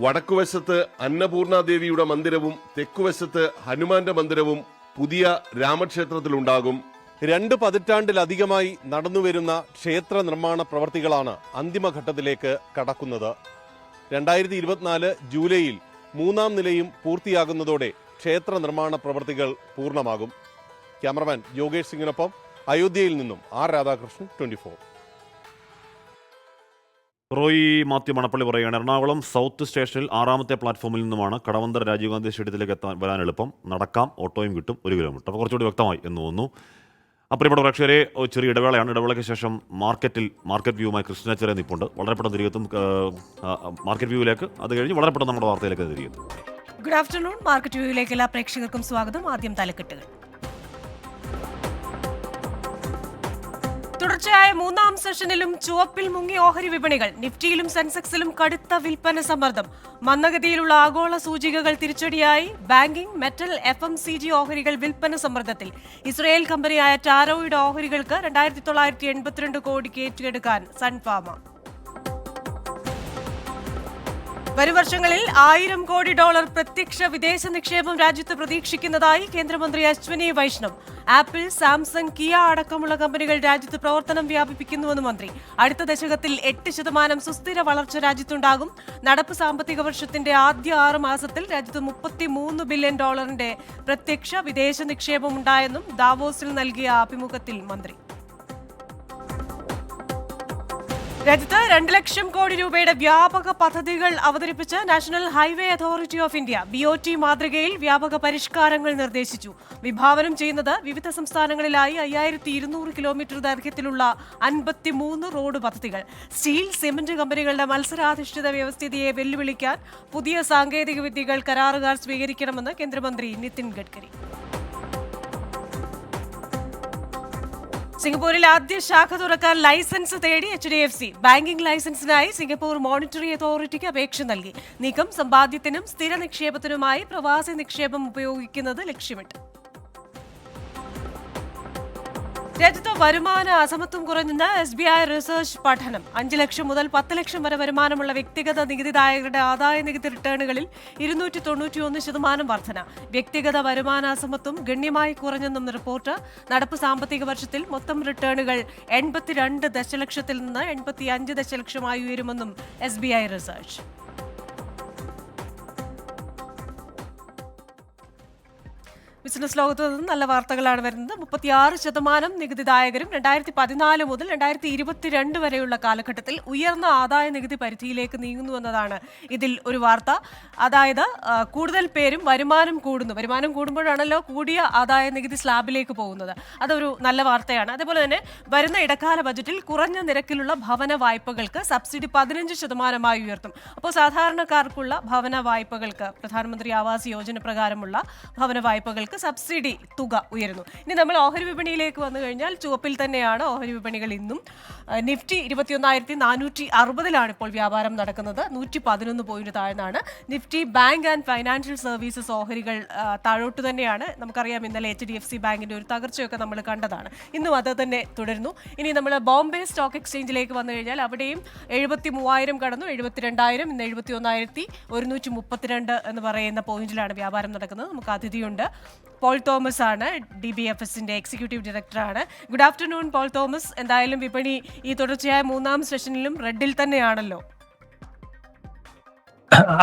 വടക്കുവശത്ത് അന്നപൂർണാദേവിയുടെ മന്ദിരവും തെക്കുവശത്ത് ഹനുമാന്റെ മന്ദിരവും പുതിയ രാമക്ഷേത്രത്തിലുണ്ടാകും. 2 പതിറ്റാണ്ടിലധികമായി നടന്നുവരുന്ന ക്ഷേത്ര നിർമ്മാണ പ്രവർത്തികളാണ് അന്തിമഘട്ടത്തിലേക്ക് കടക്കുന്നത്. 2024 ജൂലൈയിൽ 3ാം നിലയും പൂർത്തിയാകുന്നതോടെ ക്ഷേത്ര നിർമ്മാണ പ്രവർത്തികൾ പൂർണ്ണമാകും. ക്യാമറമാൻ യോഗേഷ് സിംഗിനൊപ്പം അയോധ്യയിൽ നിന്നും R. രാധാകൃഷ്ണൻ, 24. റോയി മാത്യു മണപ്പള്ളി പറയുകയാണ്, എറണാകുളം സൗത്ത് സ്റ്റേഷനിൽ 6ാമത്തെ പ്ലാറ്റ്ഫോമിൽ നിന്നുമാണ് കടവന്തര രാജീവ് ഗാന്ധി സ്റ്റേഡിയത്തിലേക്ക് വരാൻ എളുപ്പം. നടക്കാം, ഓട്ടോയും കിട്ടും, 1 കിലോമീറ്റർ. അപ്പോൾ കുറച്ചുകൂടി വ്യക്തമായി എന്ന് തോന്നുന്നു. പ്രിയപ്പെട്ട പ്രേക്ഷകരെ, ഒരു ചെറിയ ഇടവേളയാണ്. ഇടവേളയ്ക്ക് ശേഷം മാർക്കറ്റ് വ്യൂവുമായി ക്രിസ്റ്റിന ചെറിയ നിപ്പുണ്ട്. വളരെ പെട്ടെന്ന് തിരികെത്തും മാർക്കറ്റ് വ്യൂവിലേക്ക്. അത് കഴിഞ്ഞ് വളരെ പെട്ടെന്ന് നമ്മുടെ വാർത്തയിലേക്ക് തിരികെത്തും. Good afternoon. മാർക്കറ്റ് വ്യൂവിലേക്ക് എല്ലാ പ്രേക്ഷകർക്കും സ്വാഗതം. ആദ്യം തലക്കെട്ടുകൾ. തുടർച്ചയായ 3ാം സെഷനിലും ചുവപ്പിൽ മുങ്ങി ഓഹരി വിപണികൾ. നിഫ്റ്റിയിലും സെൻസെക്സിലും കടുത്ത വിൽപ്പന സമ്മർദ്ദം. മന്ദഗതിയിലുള്ള ആഗോള സൂചികകൾ തിരിച്ചടിയായി. ബാങ്കിംഗ്, മെറ്റൽ, FMCG ഓഹരികൾ വിൽപ്പന സമ്മർദ്ദത്തിൽ. ഇസ്രയേൽ കമ്പനിയായ ടാരോയുടെ ഓഹരികൾക്ക് 2982 കോടിക്ക് ഏറ്റെടുക്കാൻ സൺഫാർമ. വരും വർഷങ്ങളിൽ $1000 കോടി പ്രത്യക്ഷ വിദേശ നിക്ഷേപം രാജ്യത്ത് പ്രതീക്ഷിക്കുന്നതായി കേന്ദ്രമന്ത്രി Ashwini Vaishnav. Apple, Samsung, Kia അടക്കമുള്ള കമ്പനികൾ രാജ്യത്ത് പ്രവർത്തനം വ്യാപിപ്പിക്കുന്നുവെന്ന് മന്ത്രി. അടുത്ത ദശകത്തിൽ 8% സുസ്ഥിര വളർച്ച രാജ്യത്തുണ്ടാകും. നടപ്പ് സാമ്പത്തിക വർഷത്തിന്റെ ആദ്യ 6 മാസത്തിൽ രാജ്യത്ത് $33 ബില്യൺ പ്രത്യക്ഷ വിദേശ നിക്ഷേപമുണ്ടായെന്നും ദാവോസിൽ നൽകിയ അഭിമുഖത്തിൽ മന്ത്രി. രാജ്യത്ത് 2 ലക്ഷം കോടി രൂപയുടെ വ്യാപക പദ്ധതികൾ അവതരിപ്പിച്ച് national highway authority of India. BOT മാതൃകയിൽ വ്യാപക പരിഷ്കാരങ്ങൾ നിർദ്ദേശിച്ചു. വിഭാവനം ചെയ്യുന്നത് വിവിധ സംസ്ഥാനങ്ങളിലായി 5200 കിലോമീറ്റർ ദൈർഘ്യത്തിലുള്ള 53 റോഡ് പദ്ധതികൾ. സ്റ്റീൽ, സിമന്റ് കമ്പനികളുടെ മത്സരാധിഷ്ഠിത വ്യവസ്ഥിതിയെ വെല്ലുവിളിക്കാൻ പുതിയ സാങ്കേതിക വിദ്യകൾ കരാറുകാർ സ്വീകരിക്കണമെന്ന് കേന്ദ്രമന്ത്രി നിതിൻ ഗഡ്കരി. സിംഗപ്പൂരിൽ ആദ്യ ശാഖ തുറക്കാൻ ലൈസൻസ് തേടി HDFC. ബാങ്കിംഗ് ലൈസൻസിനായി സിംഗപ്പൂർ മോണിറ്ററി അതോറിറ്റിക്ക് അപേക്ഷ നൽകി. നീക്കം സമ്പാദ്യത്തിനും സ്ഥിര നിക്ഷേപത്തിനുമായി പ്രവാസി നിക്ഷേപം ഉപയോഗിക്കുന്നത് ലക്ഷ്യമിട്ട്. രാജ്യത്ത് വരുമാന അസമത്വം കുറഞ്ഞെന്ന് SBI റിസർച്ച് പഠനം. 5 ലക്ഷം മുതൽ 10 ലക്ഷം വരെ വരുമാനമുള്ള വ്യക്തിഗത നികുതിദായകരുടെ ആദായ നികുതി റിട്ടേണുകളിൽ 291% വർധന. വ്യക്തിഗത വരുമാന അസമത്വം ഗണ്യമായി കുറഞ്ഞെന്നും റിപ്പോർട്ട്. നടപ്പ് സാമ്പത്തിക വർഷത്തിൽ മൊത്തം റിട്ടേണുകൾ 82 ദശലക്ഷത്തിൽ നിന്ന് 85 ദശലക്ഷമായി ഉയരുമെന്നും SBI റിസർച്ച്. ബിസിനസ് ലോകത്ത് നിന്ന് നല്ല വാർത്തകളാണ് വരുന്നത്. 36% നികുതിദായകരും 2014 മുതൽ 2022 വരെയുള്ള കാലഘട്ടത്തിൽ ഉയർന്ന ആദായ നികുതി പരിധിയിലേക്ക് നീങ്ങുന്നുവെന്നതാണ് ഇതിൽ ഒരു വാർത്ത. അതായത് കൂടുതൽ പേരും വരുമാനം കൂടുമ്പോഴാണല്ലോ കൂടിയ ആദായ നികുതി സ്ലാബിലേക്ക് പോകുന്നത്. അതൊരു നല്ല വാർത്തയാണ്. അതേപോലെ തന്നെ വരുന്ന ഇടക്കാല ബജറ്റിൽ കുറഞ്ഞ നിരക്കിലുള്ള ഭവന വായ്പകൾക്ക് സബ്സിഡി 15% ഉയർത്തും. അപ്പോൾ സാധാരണക്കാർക്കുള്ള ഭവന വായ്പകൾക്ക് പ്രധാനമന്ത്രി ആവാസ് യോജന പ്രകാരമുള്ള ഭവന വായ്പകൾക്ക് സബ്സിഡി തുക ഉയരുന്നു. ഇനി നമ്മൾ ഓഹരി വിപണിയിലേക്ക് വന്നു കഴിഞ്ഞാൽ ചുവപ്പിൽ തന്നെയാണ് ഓഹരി വിപണികൾ ഇന്നും. നിഫ്റ്റി 21,460 ഇപ്പോൾ വ്യാപാരം നടക്കുന്നത്. 111 പോയിന്റ് താഴ്ന്നാണ്. Nifty bank and financial services ഓഹരികൾ താഴോട്ട് തന്നെയാണ്. നമുക്കറിയാം ഇന്നലെ HDFC ബാങ്കിന്റെ ഒരു തകർച്ചയൊക്കെ നമ്മൾ കണ്ടതാണ്. ഇന്നും അത് തന്നെ തുടരുന്നു. ഇനി നമ്മൾ ബോംബെ സ്റ്റോക്ക് എക്സ്ചേഞ്ചിലേക്ക് വന്നു കഴിഞ്ഞാൽ അവിടെയും 73,000 കടന്നു. 72,000, ഇന്ന് 71,132 എന്ന് പറയുന്ന പോയിന്റിലാണ് വ്യാപാരം നടക്കുന്നത്. നമുക്ക് അതിഥിയുണ്ട്. പോൾ തോമസ് ആണ്, DBFSന്റെ എക്സിക്യൂട്ടീവ് ഡയറക്ടറാണ്. Good afternoon Paul Thomas. എന്തായാലും വിപണി ഈ തുടർച്ചയായ 3ാം സെഷനിലും റെഡിൽ തന്നെയാണല്ലോ.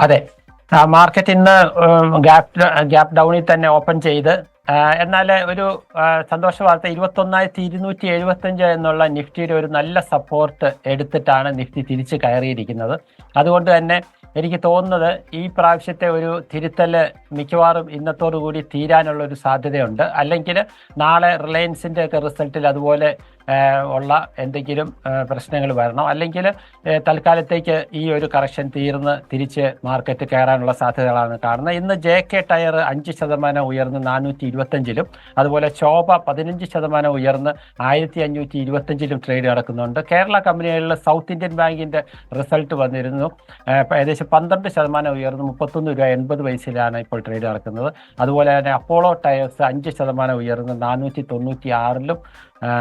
അതെ, മാർക്കറ്റ് ഇന്ന് ഗ്യാപ് ഡൗണിൽ തന്നെ ഓപ്പൺ ചെയ്ത്, എന്നാൽ ഒരു സന്തോഷ വാർത്ത 21,275 എന്നുള്ള നിഫ്റ്റിയുടെ ഒരു നല്ല സപ്പോർട്ട് എടുത്തിട്ടാണ് നിഫ്റ്റി തിരിച്ച് കയറിയിരിക്കുന്നത്. അതുകൊണ്ട് തന്നെ എനിക്ക് തോന്നുന്നത് ഈ പ്രാവശ്യത്തെ ഒരു തിരുത്തൽ മിക്കവാറും ഇന്നത്തോടു കൂടി തീരാനുള്ള ഒരു സാധ്യതയുണ്ട്. അല്ലെങ്കിൽ നാളെ റിലയൻസിൻ്റെ ഒക്കെ റിസൾട്ടിൽ അതുപോലെ ഉള്ള എന്തെങ്കിലും പ്രശ്നങ്ങൾ വരണം. അല്ലെങ്കിൽ തൽക്കാലത്തേക്ക് ഈ ഒരു കറക്ഷൻ തീർന്ന് തിരിച്ച് മാർക്കറ്റ് കയറാനുള്ള സാധ്യതകളാണ് കാണുന്നത്. ഇന്ന് JK ടയർ 5% ഉയർന്ന് 425-ലും അതുപോലെ ശോഭ 15% ഉയർന്ന് 1525-ലും ട്രേഡ് നടക്കുന്നുണ്ട്. കേരള കമ്പനികളിൽ സൗത്ത് ഇന്ത്യൻ ബാങ്കിൻ്റെ റിസൾട്ട് വന്നിരുന്നു. ഏകദേശം 12% ഉയർന്ന് 31.80 രൂപ ഇപ്പോൾ ട്രേഡ് നടക്കുന്നത്. അതുപോലെ തന്നെ അപ്പോളോ ടയേഴ്സ് 5% ഉയർന്ന് 496-ലും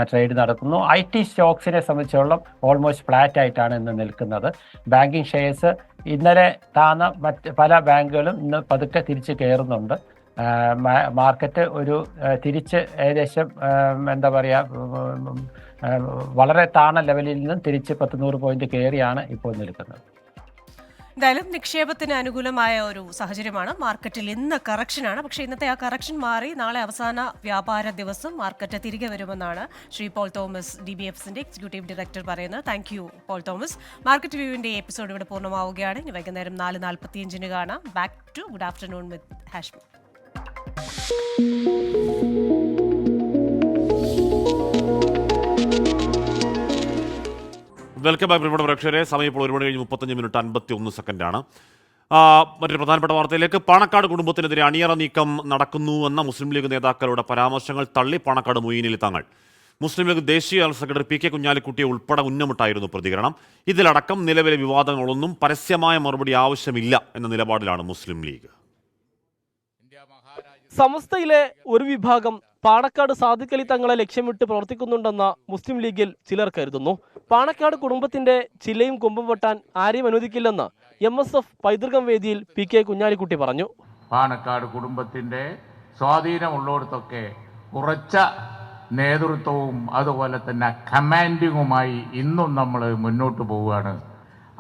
ട്രേഡ് നടക്കുന്നു. IT സ്റ്റോക്സിനെ സംബന്ധിച്ചോളം ഓൾമോസ്റ്റ് ഫ്ലാറ്റ് ആയിട്ടാണ് ഇന്ന് നിൽക്കുന്നത്. ബാങ്കിങ് ഷെയർസ് ഇന്നലെ താന്ന മറ്റ് പല ബാങ്കുകളും ഇന്ന് പതുക്കെ തിരിച്ച് കയറുന്നുണ്ട്. മാർക്കറ്റ് ഒരു തിരിച്ച് ഏകദേശം എന്താ പറയുക, വളരെ താണ ലെവലിൽ നിന്നും തിരിച്ച് 100 പോയിന്റ് കയറിയാണ് ഇപ്പോൾ നിൽക്കുന്നത്. എന്തായാലും നിക്ഷേപത്തിന് അനുകൂലമായ ഒരു സാഹചര്യമാണ്. മാർക്കറ്റിൽ ഇന്ന് കറക്ഷനാണ്. പക്ഷേ ഇന്നത്തെ ആ കറക്ഷൻ മാറി നാളെ അവസാന വ്യാപാര ദിവസം മാർക്കറ്റ് തിരികെ വരുമെന്നാണ് ശ്രീ പോൾ തോമസ്, DBFSന്റെ എക്സിക്യൂട്ടീവ് ഡയറക്ടർ പറയുന്നത്. Thank you Paul Thomas. Market വ്യൂവിന്റെ എപ്പിസോഡ് ഇവിടെ പൂർണ്ണമാവുകയാണ്. ഇനി വൈകുന്നേരം 4:45 കാണാം. Back to good afternoon with Hashmi. Welcome back പ്രിയപ്പെട്ട പ്രേക്ഷകരെ. സമയം ഇപ്പോൾ 1:35:51 മറ്റൊരു പ്രധാനപ്പെട്ട വാർത്തയിലേക്ക്. പാണക്കാട് കുടുംബത്തിനെതിരെ അണിയറ നീക്കം നടക്കുന്നുവെന്ന മുസ്ലിം ലീഗ് നേതാക്കളുടെ പരാമർശങ്ങൾ തള്ളി പാണക്കാട് മൊയ്നലി തങ്ങൾ. മുസ്ലിം ലീഗ് ദേശീയ ജനറൽ സെക്രട്ടറി PK കുഞ്ഞാലിക്കുട്ടിയെ ഉൾപ്പെടെ ഉന്നമിട്ടായിരുന്നു പ്രതികരണം. ഇതിലടക്കം നിലവിലെ വിവാദങ്ങളൊന്നും പരസ്യമായ മറുപടി ആവശ്യമില്ല എന്ന നിലപാടിലാണ് മുസ്ലിം ലീഗ്. സമസ്തയിലെ ഒരു വിഭാഗം പാണക്കാട് സാദിഖ് അലി തങ്ങളെ ലക്ഷ്യമിട്ട് പ്രവർത്തിക്കുന്നുണ്ടെന്ന മുസ്ലിം ലീഗിൽ ചിലർ കരുതുന്നു. പാണക്കാട് കുടുംബത്തിന്റെ ചില്ലയും കൊമ്പും വെട്ടാൻ ആരെയും അനുവദിക്കില്ലെന്ന് MSF പൈതൃകം വേദിയിൽ PK കുഞ്ഞാലിക്കുട്ടി പറഞ്ഞു. പാണക്കാട് കുടുംബത്തിന്റെ സ്വാധീനമുള്ളിടത്തൊക്കെ ഉറച്ച നേതൃത്വവും അതുപോലെ തന്നെ കമാൻഡിങ്ങുമായി ഇന്നും നമ്മൾ മുന്നോട്ട് പോവുകയാണ്.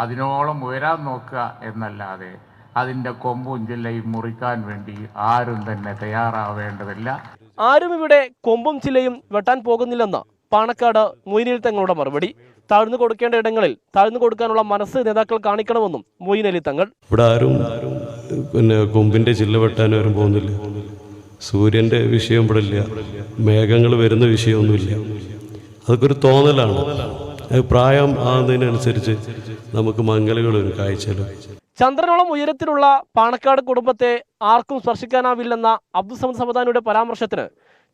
അതിനോളം ഉയരാൻ നോക്കുക എന്നല്ലാതെ അതിൻ്റെ കൊമ്പും ചില്ലയും മുറിക്കാൻ വേണ്ടി ആരും തന്നെ തയ്യാറാവേണ്ടതില്ല. ആരും ഇവിടെ കൊമ്പും ചില്ലയും വെട്ടാൻ പോകുന്നില്ലെന്ന് പാണക്കാട് മൊയ്നലി തങ്ങളുടെ മറുപടി. താഴ്ന്നു കൊടുക്കേണ്ട ഇടങ്ങളിൽ താഴ്ന്നു കൊടുക്കാനുള്ള മനസ്സ് നേതാക്കൾ കാണിക്കണമെന്നും മൊയ്നലി തങ്ങൾ. ഇവിടെ ആരും കൊമ്പിന്റെ ചില്ല വെട്ടാൻ ആരും പോകുന്നില്ല. സൂര്യന്റെ വിഷയം ഇവിടെ ഇല്ല, മേഘങ്ങൾ വരുന്ന വിഷയമൊന്നുമില്ല. അതൊക്കെ ഒരു തോന്നലാണ്. പ്രായം ആകുന്നതിനനുസരിച്ച് നമുക്ക് മംഗലുകളും കാഴ്ചയിലും. ചന്ദ്രനോളം ഉയരത്തിലുള്ള പാണക്കാട് കുടുംബത്തെ ആർക്കും സ്പർശിക്കാനാവില്ലെന്ന അബ്ദുസമദ് സമദാനിയുടെ പരാമർശത്തിന്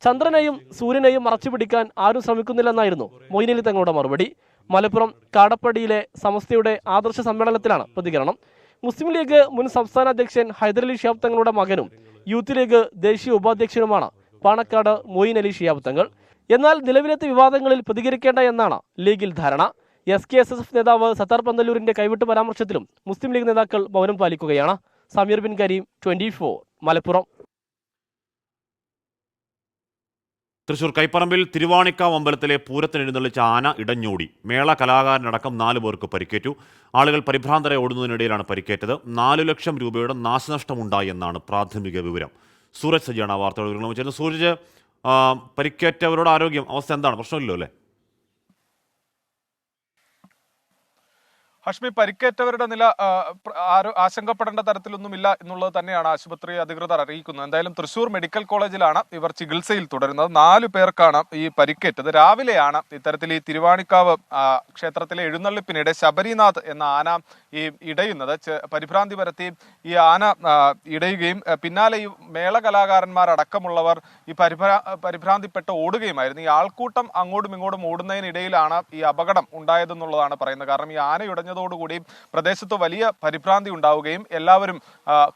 ചന്ദ്രനെയും സൂര്യനെയും മറച്ചുപിടിക്കാൻ ആരും ശ്രമിക്കുന്നില്ലെന്നായിരുന്നു മൊയ്നലി തങ്ങളുടെ മറുപടി. മലപ്പുറം കാടപ്പടിയിലെ സമസ്തയുടെ ആദർശ സമ്മേളനത്തിലാണ് പ്രതികരണം. മുസ്ലിം ലീഗ് മുൻ സംസ്ഥാന അധ്യക്ഷൻ ഹൈദരലി ശിഹാബ് തങ്ങളുടെ മകനും യൂത്ത് ലീഗ് ദേശീയ ഉപാധ്യക്ഷനുമാണ് പാണക്കാട് മൊയ്നലി ശിഹാബ് തങ്ങൾ. എന്നാൽ നിലവിലത്തെ വിവാദങ്ങളിൽ പ്രതികരിക്കേണ്ട എന്നാണ് ലീഗിൽ ധാരണ. SKSSF നേതാവ് സത്താർ പന്തല്ലൂരിന്റെ കൈവിട്ട് പരാമർശത്തിലും മുസ്ലിം ലീഗ് നേതാക്കൾ മൗനം പാലിക്കുകയാണ്. സമീർ ബിൻ കരീം, 24 മലപ്പുറം. തൃശൂർ കൈപ്പറമ്പിൽ തിരുവാണിക്കാവ് അമ്പലത്തിലെ പൂരത്തിനെഴുന്നള്ളിച്ച ആന ഇടഞ്ഞോടി. മേള കലാകാരനടക്കം 4 പേർക്ക് പരിക്കേറ്റു. ആളുകൾ പരിഭ്രാന്തരെ ഓടുന്നതിനിടയിലാണ് പരിക്കേറ്റത്. 4 ലക്ഷം രൂപയുടെ നാശനഷ്ടമുണ്ടായി എന്നാണ് പ്രാഥമിക വിവരം. സൂരജ് സജിയാണ് ആ വാർത്തകൾ വിവരങ്ങൾ ചേർന്ന്. സൂരജ്, പരിക്കേറ്റവരുടെ ആരോഗ്യം അവസ്ഥ എന്താണ്? പ്രശ്നമില്ലല്ലോ അല്ലേ? ഹഷ്മി, പരിക്കേറ്റവരുടെ നില ആശങ്കപ്പെടേണ്ട തരത്തിലൊന്നുമില്ല എന്നുള്ളത് തന്നെയാണ് ആശുപത്രി അധികൃതർ അറിയിക്കുന്നത്. എന്തായാലും തൃശൂർ മെഡിക്കൽ കോളേജിലാണ് ഇവർ ചികിത്സയിൽ തുടരുന്നത്. 4 പേർക്കാണ് ഈ പരിക്കേറ്റത്. രാവിലെയാണ് ഇത്തരത്തിൽ ഈ തിരുവാണിക്കാവ് ക്ഷേത്രത്തിലെ എഴുന്നള്ളിപ്പിനിടെ ശബരിനാഥ് എന്ന ആന ഈ ഇടയുന്നത്. പരിഭ്രാന്തി പരത്തി ഈ ആന ഇടയുകയും പിന്നാലെ ഈ മേളകലാകാരന്മാരടക്കമുള്ളവർ ഈ പരിഭ്രാന്തിപ്പെട്ട് ഓടുകയുമായിരുന്നു. ഈ ആൾക്കൂട്ടം അങ്ങോട്ടും ഇങ്ങോട്ടും ഓടുന്നതിനിടയിലാണ് ഈ അപകടം ഉണ്ടായതെന്നുള്ളതാണ് പറയുന്നത്. കാരണം ഈ ആന ഇടഞ്ഞതോടുകൂടി പ്രദേശത്ത് വലിയ പരിഭ്രാന്തി ഉണ്ടാവുകയും എല്ലാവരും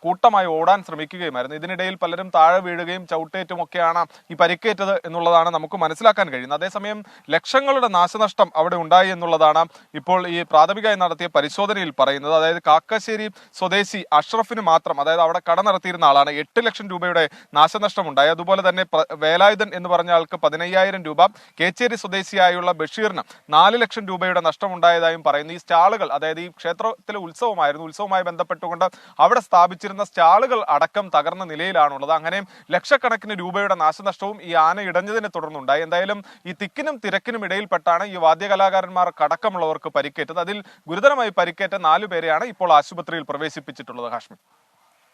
കൂട്ടമായി ഓടാൻ ശ്രമിക്കുകയുമായിരുന്നു. ഇതിനിടയിൽ പലരും താഴെ വീഴുകയും ചവിട്ടേറ്റും ഒക്കെയാണ് ഈ പരിക്കേറ്റത് എന്നുള്ളതാണ് നമുക്ക് മനസ്സിലാക്കാൻ കഴിയുന്നത്. അതേസമയം ലക്ഷങ്ങളുടെ നാശനഷ്ടം അവിടെ ഉണ്ടായി എന്നുള്ളതാണ് ഇപ്പോൾ ഈ പ്രാഥമികമായി നടത്തിയ പരിശോധനയിൽ പറയുന്നത്. അതായത് കാക്കശ്ശേരി സ്വദേശി അഷ്റഫിന് മാത്രം, അതായത് അവിടെ കട നടത്തിയിരുന്ന ആളാണ്, 8 ലക്ഷം രൂപയുടെ നാശനഷ്ടം ഉണ്ടായി. അതുപോലെ തന്നെ വേലായുധൻ എന്ന് പറഞ്ഞ ആൾക്ക് 15,000 രൂപ, കേച്ചേരി സ്വദേശിയായുള്ള ബഷീറിന് 4 ലക്ഷം രൂപയുടെ നഷ്ടമുണ്ടായതായും പറയുന്നു. ഈ സ്റ്റാളുകൾ, അതായത് ഈ ക്ഷേത്രത്തിലെ ഉത്സവമായിരുന്നു, ഉത്സവവുമായി ബന്ധപ്പെട്ടുകൊണ്ട് അവിടെ സ്ഥാപിച്ചിരുന്ന സ്റ്റാളുകൾ അടക്കം തകർന്ന നിലയിലാണുള്ളത്. അങ്ങനെ ലക്ഷക്കണക്കിന് രൂപയുടെ നാശനഷ്ടവും ഈ ആന ഇടഞ്ഞതിനെ തുടർന്നുണ്ടായി. എന്തായാലും ഈ തിക്കിനും തിരക്കിനും ഇടയിൽപ്പെട്ടാണ് ഈ വാദ്യകലാകാരന്മാർക്കടക്കമുള്ളവർക്ക് പരിക്കേറ്റത്. അതിൽ ഗുരുതരമായി പരിക്കേറ്റ 4 പേരെയാണ് ഇപ്പോൾ ആശുപത്രിയിൽ പ്രവേശിപ്പിച്ചിട്ടുള്ളത്. ഹാഷ്മി,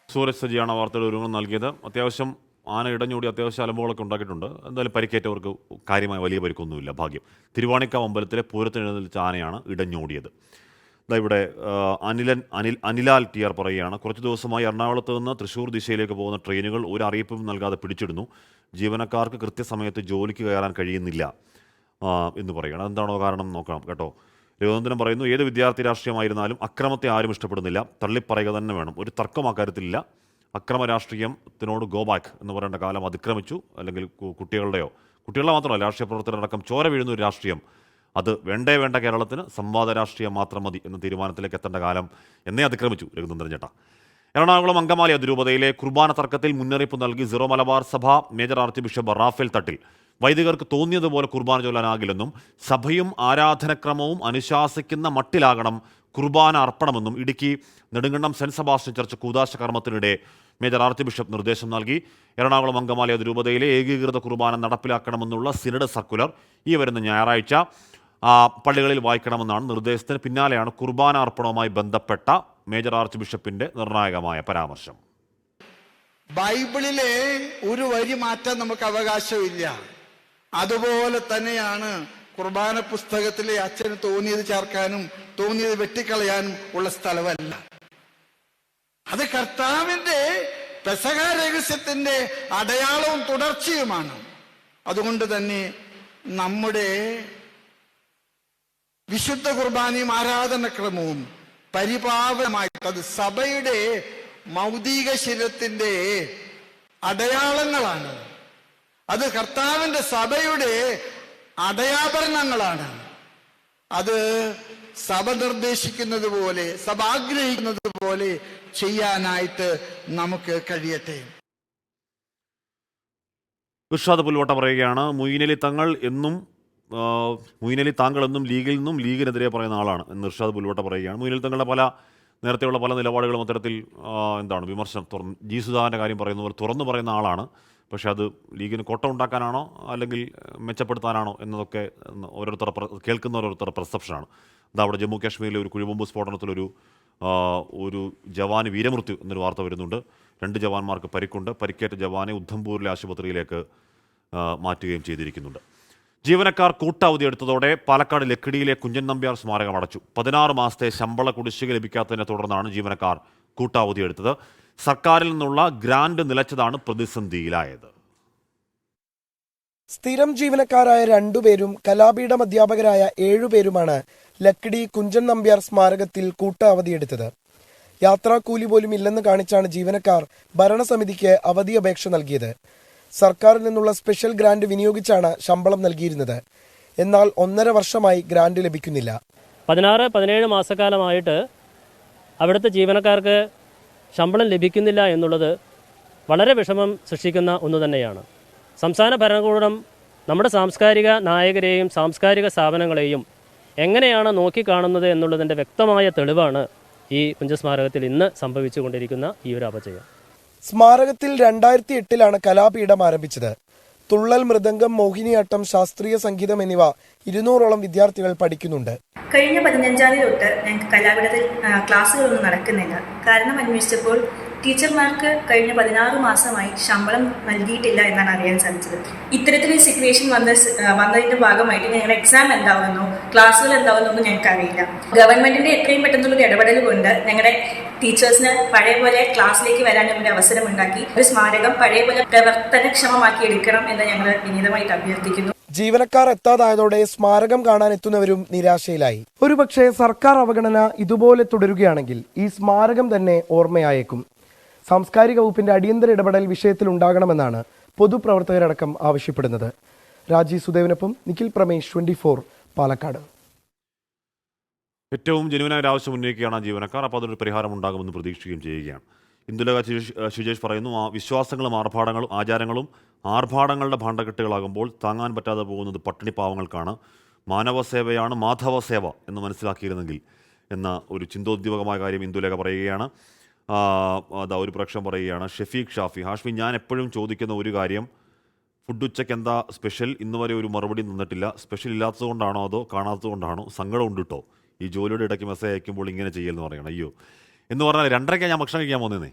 സൂരജ് സജിയാണ് വാർത്തയുടെ വിവരങ്ങൾ നൽകിയത്. അത്യാവശ്യം ആന ഇടഞ്ഞോടി അത്യാവശ്യം അലമ്പുകളൊക്കെ ഉണ്ടാക്കിയിട്ടുണ്ട്. എന്തായാലും പരിക്കേറ്റവർക്ക് കാര്യമായ വലിയ പരിക്കൊന്നുമില്ല, ഭാഗ്യം. തിരുവാണിക്കാവ് അമ്പലത്തിലെ പൂരത്തിന് എഴുന്നള്ളിച്ച ആനയാണ് ഇടഞ്ഞോടിയത്. ഇവിടെ അനിലാൽ TR പറയുകയാണ്, കുറച്ച് ദിവസമായി എറണാകുളത്ത് നിന്ന് തൃശ്ശൂർ ദിശയിലേക്ക് പോകുന്ന ട്രെയിനുകൾ ഒരു അറിയിപ്പും നൽകാതെ പിടിച്ചിടുന്നു. ജീവനക്കാർക്ക് കൃത്യസമയത്ത് ജോലിക്ക് കയറാൻ കഴിയുന്നില്ല എന്ന് പറയുകയാണ്. അതെന്താണോ കാരണം നോക്കണം കേട്ടോ. രഘുനന്ദനം പറയുന്നു, ഏത് വിദ്യാർത്ഥി രാഷ്ട്രീയമായിരുന്നാലും അക്രമത്തെ ആരും ഇഷ്ടപ്പെടുന്നില്ല, തള്ളിപ്പറയുക തന്നെ വേണം. ഒരു തർക്കം അക്കാര്യത്തിലില്ല. അക്രമ രാഷ്ട്രീയത്തിനോട് ഗോ ബാക്ക് എന്ന് പറയേണ്ട കാലം അതിക്രമിച്ചു. അല്ലെങ്കിൽ കുട്ടികളുടെ മാത്രമല്ല രാഷ്ട്രീയ പ്രവർത്തകരടക്കം ചോര വീഴുന്ന ഒരു രാഷ്ട്രീയം, അത് വേണ്ട കേരളത്തിന് സംവാദ രാഷ്ട്രീയം മാത്രം മതി എന്ന തീരുമാനത്തിലേക്ക് എത്തേണ്ട കാലം എന്നേ അതിക്രമിച്ചു രഘുനന്ദൻ ചേട്ടാ. എറണാകുളം അങ്കമാലി അതിരൂപതയിലെ കുർബാന തർക്കത്തിൽ മുന്നറിയിപ്പ് നൽകി സീറോ മലബാർ സഭ major archbishop Raphael Thattil വൈദികർക്ക് തോന്നിയതുപോലെ കുർബാന ചൊല്ലാനാകില്ലെന്നും സഭയും ആരാധനക്രമവും അനുശാസിക്കുന്ന മട്ടിലാകണം കുർബാന അർപ്പണമെന്നും Idukki Nedumkandam saint Sebastian church കൂദാശ കർമ്മത്തിനിടെ മേജർ ആർച്ച് ബിഷപ്പ് നിർദ്ദേശം നൽകി. എറണാകുളം അങ്കമാലി അതിരൂപതയിലെ ഏകീകൃത കുർബാന നടപ്പിലാക്കണമെന്നുള്ള സിനഡ് സർക്കുലർ ഈ വരുന്ന ഞായറാഴ്ച പള്ളികളിൽ വായിക്കണമെന്നാണ് നിർദ്ദേശത്തിന് പിന്നാലെയാണ് കുർബാന അർപ്പണവുമായി ബന്ധപ്പെട്ട മേജർ ആർച്ച് ബിഷപ്പിന്റെ നിർണായകമായ പരാമർശം. ബൈബിളിലെ ഒരു വരി മാറ്റാൻ നമുക്ക് അവകാശമില്ല. അതുപോലെ തന്നെയാണ് കുർബാന പുസ്തകത്തിലെ അച്ഛന് തോന്നിയത് ചേർക്കാനും തോന്നിയത് വെട്ടിക്കളയാനും ഉള്ള സ്ഥലമല്ല. അത് കർത്താവിന്റെ പെസഹ രഹസ്യത്തിന്റെ അടയാളവും തുടർച്ചയുമാണ്. അതുകൊണ്ട് തന്നെ നമ്മുടെ വിശുദ്ധ കുർബാനയും ആരാധനക്രമവും പരിപാവനമായിട്ട് അത് സഭയുടെ മൗതിക ശരീരത്തിന്റെ അടയാളങ്ങളാണ്. അത് കർത്താവിന്റെ സഭയുടെ അടയാഭരണങ്ങളാണ്. അത് സഭ നിർദ്ദേശിക്കുന്നത് പോലെ, സഭ ആഗ്രഹിക്കുന്നത് പോലെ ചെയ്യാനായിട്ട് നമുക്ക് കഴിയട്ടെ. ഇർഷാദ് പുൽവട്ട പറയുകയാണ്, മൊയ്നലി താങ്കൾ എന്നും ലീഗിൽ നിന്നും ലീഗിനെതിരെ പറയുന്ന ആളാണ് എന്ന് ഇർഷാദ് പുൽവട്ട പറയുകയാണ്. മൊയ്നലി തങ്ങളുടെ നേരത്തെയുള്ള പല നിലപാടുകളും അത്തരത്തിൽ വിമർശനം ജി സുധാകരൻ്റെ കാര്യം പറയുന്ന പോലെ തുറന്നു പറയുന്ന ആളാണ്. പക്ഷേ അത് ലീഗിന് കോട്ട ഉണ്ടാക്കാനാണോ അല്ലെങ്കിൽ മെച്ചപ്പെടുത്താനാണോ എന്നതൊക്കെ കേൾക്കുന്നവരോരുത്തരുടെ പെർസെപ്ഷനാണ്. അവിടെ ജമ്മു കാശ്മീരിലെ ഒരു കുഴിബോംബ് സ്ഫോടനത്തിലൊരു ജവാന് വീരമൃത്യു എന്നൊരു വാർത്ത വരുന്നുണ്ട്. 2 ജവാന്മാർക്ക് പരിക്കുണ്ട്. പരിക്കേറ്റ ജവാനെ ഉദ്ധംപൂരിലെ ആശുപത്രിയിലേക്ക് മാറ്റുകയും ചെയ്തിരിക്കുന്നുണ്ട്. ജീവനക്കാർ കൂട്ടവധി എടുത്തതോടെ പാലക്കാട് ലക്കിടിയിലെ കുഞ്ചൻ നമ്പ്യാർ സ്മാരകം അടച്ചു. 16 മാസത്തെ ശമ്പള കുടിശ്ശിക ലഭിക്കാത്തതിനെ തുടർന്നാണ് ജീവനക്കാർ കൂട്ടവധി എടുത്തത്. സർക്കാരിൽ നിന്നുള്ള ഗ്രാന്റ് നിലച്ചതാണ് പ്രതിസന്ധിയിലായത്. സ്ഥിരം ജീവനക്കാരായ 2 പേരും കലാപീഠം അധ്യാപകരായ 7 പേരുമാണ് ലക്കിടി കുഞ്ചൻ നമ്പ്യാർ സ്മാരകത്തിൽ കൂട്ടവധിയെടുത്തത്. യാത്രാക്കൂലി പോലും ഇല്ലെന്ന് കാണിച്ചാണ് ജീവനക്കാർ ഭരണസമിതിക്ക് അവധി അപേക്ഷ നൽകിയത്. സർക്കാരിൽ നിന്നുള്ള സ്പെഷ്യൽ ഗ്രാന്റ് വിനിയോഗിച്ചാണ് ശമ്പളം നൽകിയിരുന്നത്. എന്നാൽ 1.5 വർഷമായി ഗ്രാന്റ് ലഭിക്കുന്നില്ല. 16-17 മാസക്കാലമായിട്ട് അവിടുത്തെ ജീവനക്കാർക്ക് ശമ്പളം ലഭിക്കുന്നില്ല എന്നുള്ളത് വളരെ വിഷമം സൃഷ്ടിക്കുന്ന ഒന്ന് തന്നെയാണ്. സംസ്ഥാന ഭരണകൂടം നമ്മുടെ സാംസ്കാരിക നായകരെയും സാംസ്കാരിക സ്ഥാപനങ്ങളെയും എങ്ങനെയാണ് നോക്കിക്കാണുന്നത് എന്നുള്ളതിൻ്റെ വ്യക്തമായ തെളിവാണ് ഈ കുഞ്ചസ്മാരകത്തിൽ ഇന്ന് സംഭവിച്ചുകൊണ്ടിരിക്കുന്ന ഈ ഒരു അപചയം. സ്മാരകത്തിൽ 2008 കലാപീഠം ആരംഭിച്ചത്. തുള്ളൽ, മൃദംഗം, മോഹിനിയാട്ടം, ശാസ്ത്രീയ സംഗീതം എന്നിവ 200ഓളം വിദ്യാർത്ഥികൾ പഠിക്കുന്നുണ്ട്. കഴിഞ്ഞ 15-ാം തീയതി തൊട്ട് ഞങ്ങൾക്ക് കലാപീഠത്തിൽ ക്ലാസ്സുകളൊന്നും നടക്കുന്നില്ല. കാരണം അന്വേഷിച്ചപ്പോൾ ടീച്ചർമാർക്ക് കഴിഞ്ഞ 16 മാസമായി ശമ്പളം നൽകിയിട്ടില്ല എന്നാണ് അറിയാൻ സാധിച്ചത്. ഇത്തരത്തിലൊരു സിറ്റുവേഷൻ വന്നതിന്റെ ഭാഗമായിട്ട് ഞങ്ങളുടെ എക്സാം എന്താവുമെന്നോ ക്ലാസ്സുകൾ എന്താവുമെന്നൊന്നും ഞങ്ങൾക്ക് അറിയില്ല. ഗവൺമെന്റിന്റെ എത്രയും പെട്ടെന്നുള്ളൊരു ഇടപെടൽ കൊണ്ട് ഞങ്ങളുടെ ടീച്ചേഴ്സിന് പഴയ പോലെ ക്ലാസ്സിലേക്ക് വരാനുള്ള അവസരം ഉണ്ടാക്കി ഒരു സ്മാരകം പഴയ പോലെ പ്രവർത്തനക്ഷമമാക്കി എടുക്കണം എന്ന് ഞങ്ങൾ വിനീതമായിട്ട് അഭ്യർത്ഥിക്കുന്നു. ജീവനക്കാർ എത്താതായതോടെ സ്മാരകം കാണാൻ എത്തുന്നവരും നിരാശയിലായി. ഒരുപക്ഷെ സർക്കാർ അവഗണന ഇതുപോലെ തുടരുകയാണെങ്കിൽ ഈ സ്മാരകം തന്നെ ഓർമ്മയായേക്കും. സാംസ്കാരിക വകുപ്പിന്റെ അടിയന്തര ഇടപെടൽ വിഷയത്തിൽ ഉണ്ടാകണമെന്നാണ് പൊതുപ്രവർത്തകരടക്കം ആവശ്യപ്പെടുന്നത്. രാജീവ് സുദേവനൊപ്പം നിഖിൽ പ്രമേഷ്, 24 പാലക്കാട്. ഏറ്റവും ജനുവിനായ ഒരു ആവശ്യം ഉന്നയിക്കുകയാണ് ജീവനക്കാർ. അപ്പോൾ അതൊരു പരിഹാരം ഉണ്ടാകുമെന്ന് പ്രതീക്ഷിക്കുകയും ചെയ്യുകയാണ്. ഇന്ദുലേഖ ശുജേഷ് പറയുന്നു, ആ വിശ്വാസങ്ങളും ആചാരങ്ങളും ആർഭാടങ്ങളുടെ ഭാണ്ഡക്കെട്ടുകളാകുമ്പോൾ താങ്ങാൻ പറ്റാതെ പോകുന്നത് പട്ടിണി പാവങ്ങൾക്കാണ്. മാനവസേവയാണ് മാധവസേവ എന്ന് മനസ്സിലാക്കിയിരുന്നെങ്കിൽ എന്ന ഒരു ചിന്തോദ്ദീപകമായ കാര്യം ഇന്ദുലേഖ പറയുകയാണ്. അതാ ഒരു പ്രേക്ഷകൻ പറയുകയാണ്, ഷെഫീഖ് ഷാഫി, ഹാഷ്മി, ഞാൻ എപ്പോഴും ചോദിക്കുന്ന ഒരു കാര്യം, ഫുഡ് ഉച്ചയ്ക്ക് എന്താ സ്പെഷ്യൽ? ഇന്ന് വരെ ഒരു മറുപടി തന്നിട്ടില്ല. സ്പെഷ്യൽ ഇല്ലാത്തത് കൊണ്ടാണോ അതോ കാണാത്തത് കൊണ്ടാണോ? സങ്കടം ഉണ്ട് കേട്ടോ, ഈ ജോലിയുടെ ഇടയ്ക്ക് മെസ്സേജ് അയക്കുമ്പോൾ ഇങ്ങനെ ചെയ്യലെന്ന് പറയണം. അയ്യോ എന്ന് പറഞ്ഞാൽ 2:30 ഞാൻ ഭക്ഷണം കഴിക്കാൻ പോകുന്നതേ.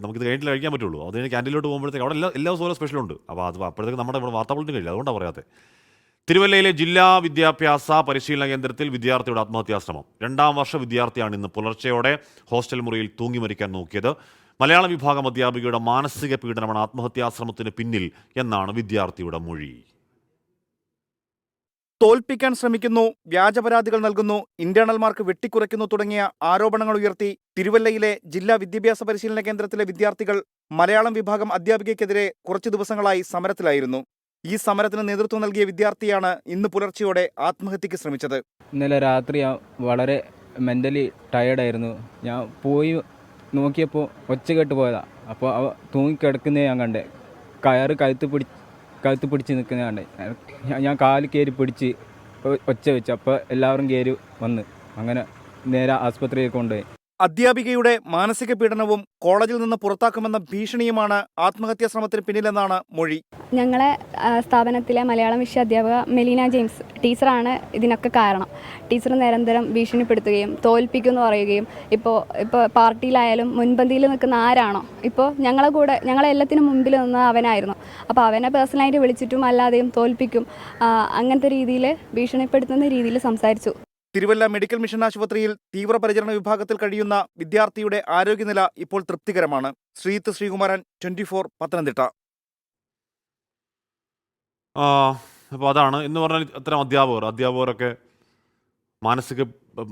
നമുക്കിത് കഴിഞ്ഞിട്ട് കഴിക്കാൻ പറ്റുള്ളൂ. അത് കഴിഞ്ഞ് ക്യാൻറ്റീനിലോട്ട് പോകുമ്പോഴത്തേക്ക് അവിടെ എല്ലാ ദിവസവും ഓരോ സ്പെഷ്യലുണ്ട്. അപ്പോൾ അപ്പോഴത്തേക്ക് നമ്മുടെ ഇവിടെ വാർത്താ ബുള്ളറ്റിൻ കഴിയില്ല, അതുകൊണ്ടാണ് പറയാത്തത്. തിരുവല്ലയിലെ ജില്ലാ വിദ്യാഭ്യാസ പരിശീലന കേന്ദ്രത്തിൽ വിദ്യാർത്ഥിയുടെ ആത്മഹത്യാശ്രമം. 2ാം വർഷ വിദ്യാർത്ഥിയാണ് ഇന്ന് പുലർച്ചെയോടെ ഹോസ്റ്റൽ മുറിയിൽ തൂങ്ങി മരിക്കാൻ നോക്കിയത്. മലയാളം വിഭാഗം അധ്യാപികയുടെ മാനസിക പീഡനമാണ് ആത്മഹത്യാശ്രമത്തിന് പിന്നിൽ എന്നാണ് വിദ്യാർത്ഥിയുടെ മൊഴി. തോൽപ്പിക്കാൻ ശ്രമിക്കുന്നു, വ്യാജപരാതികൾ നൽകുന്നു, ഇന്റേണൽ മാർക്ക് വെട്ടിക്കുറയ്ക്കുന്നു തുടങ്ങിയ ആരോപണങ്ങൾ ഉയർത്തി തിരുവല്ലയിലെ ജില്ലാ വിദ്യാഭ്യാസ പരിശീലന കേന്ദ്രത്തിലെ വിദ്യാർത്ഥികൾ മലയാളം വിഭാഗം അധ്യാപികയ്ക്കെതിരെ കുറച്ചു ദിവസങ്ങളായി സമരത്തിലായിരുന്നു. ഈ സമരത്തിന് നേതൃത്വം നൽകിയ വിദ്യാർത്ഥിയാണ് ഇന്ന് പുലർച്ചെയോടെ ആത്മഹത്യക്ക് ശ്രമിച്ചത്. ഇന്നലെ രാത്രി വളരെ മെൻ്റലി ടയേർഡായിരുന്നു. ഞാൻ പോയി നോക്കിയപ്പോൾ ഒച്ച കേട്ട് പോയതാണ്. അപ്പോൾ അവ തൂങ്ങിക്കിടക്കുന്നേ ഞാൻ കണ്ടേ. കയറ് കഴുത്ത് പിടിച്ച് നിൽക്കുന്ന കണ്ടേ. ഞാൻ കാല് കയറി പിടിച്ച് ഒച്ച വെച്ച്. അപ്പോൾ എല്ലാവരും കയറി വന്ന് അങ്ങനെ നേരെ ആസ്പത്രിയിൽ കൊണ്ടുപോയി. അധ്യാപികയുടെ മാനസിക പീഡനവും കോളേജിൽ നിന്ന് പുറത്താക്കുമെന്ന ഭീഷണിയുമാണ് ആത്മഹത്യാ ശ്രമത്തിന് പിന്നിലെന്നാണ് മൊഴി. ഞങ്ങളെ സ്ഥാപനത്തിലെ മലയാളം വിഷയ അധ്യാപക മെലീന ജെയിംസ് ടീച്ചറാണ് ഇതിനൊക്കെ കാരണം. ടീച്ചർ നിരന്തരം ഭീഷണിപ്പെടുത്തുകയും തോൽപ്പിക്കുമെന്ന് പറയുകയും ഇപ്പോൾ പാർട്ടിയിലായാലും മുൻപന്തിയിൽ നിൽക്കുന്ന ആരാണോ ഇപ്പോൾ ഞങ്ങളെല്ലാത്തിനും മുമ്പിൽ നിന്ന് അവനായിരുന്നു. അപ്പോൾ അവനെ പേഴ്സണലായിട്ട് വിളിച്ചിട്ടും അല്ലാതെയും തോൽപ്പിക്കും, അങ്ങനത്തെ രീതിയിൽ ഭീഷണിപ്പെടുത്തുന്ന രീതിയിൽ സംസാരിച്ചു. തിരുവല്ല മെഡിക്കൽ മിഷൻ ആശുപത്രിയിൽ തീവ്രപരിചരണ വിഭാഗത്തിൽ കഴിയുന്ന വിദ്യാർത്ഥിയുടെ ആരോഗ്യനില ഇപ്പോൾ തൃപ്തികരമാണ്. ശ്രീകുമാരൻ, 24 പത്തനംതിട്ട. അപ്പോൾ അതാണ് എന്ന് പറഞ്ഞാൽ അത്തരം അധ്യാപകരൊക്കെ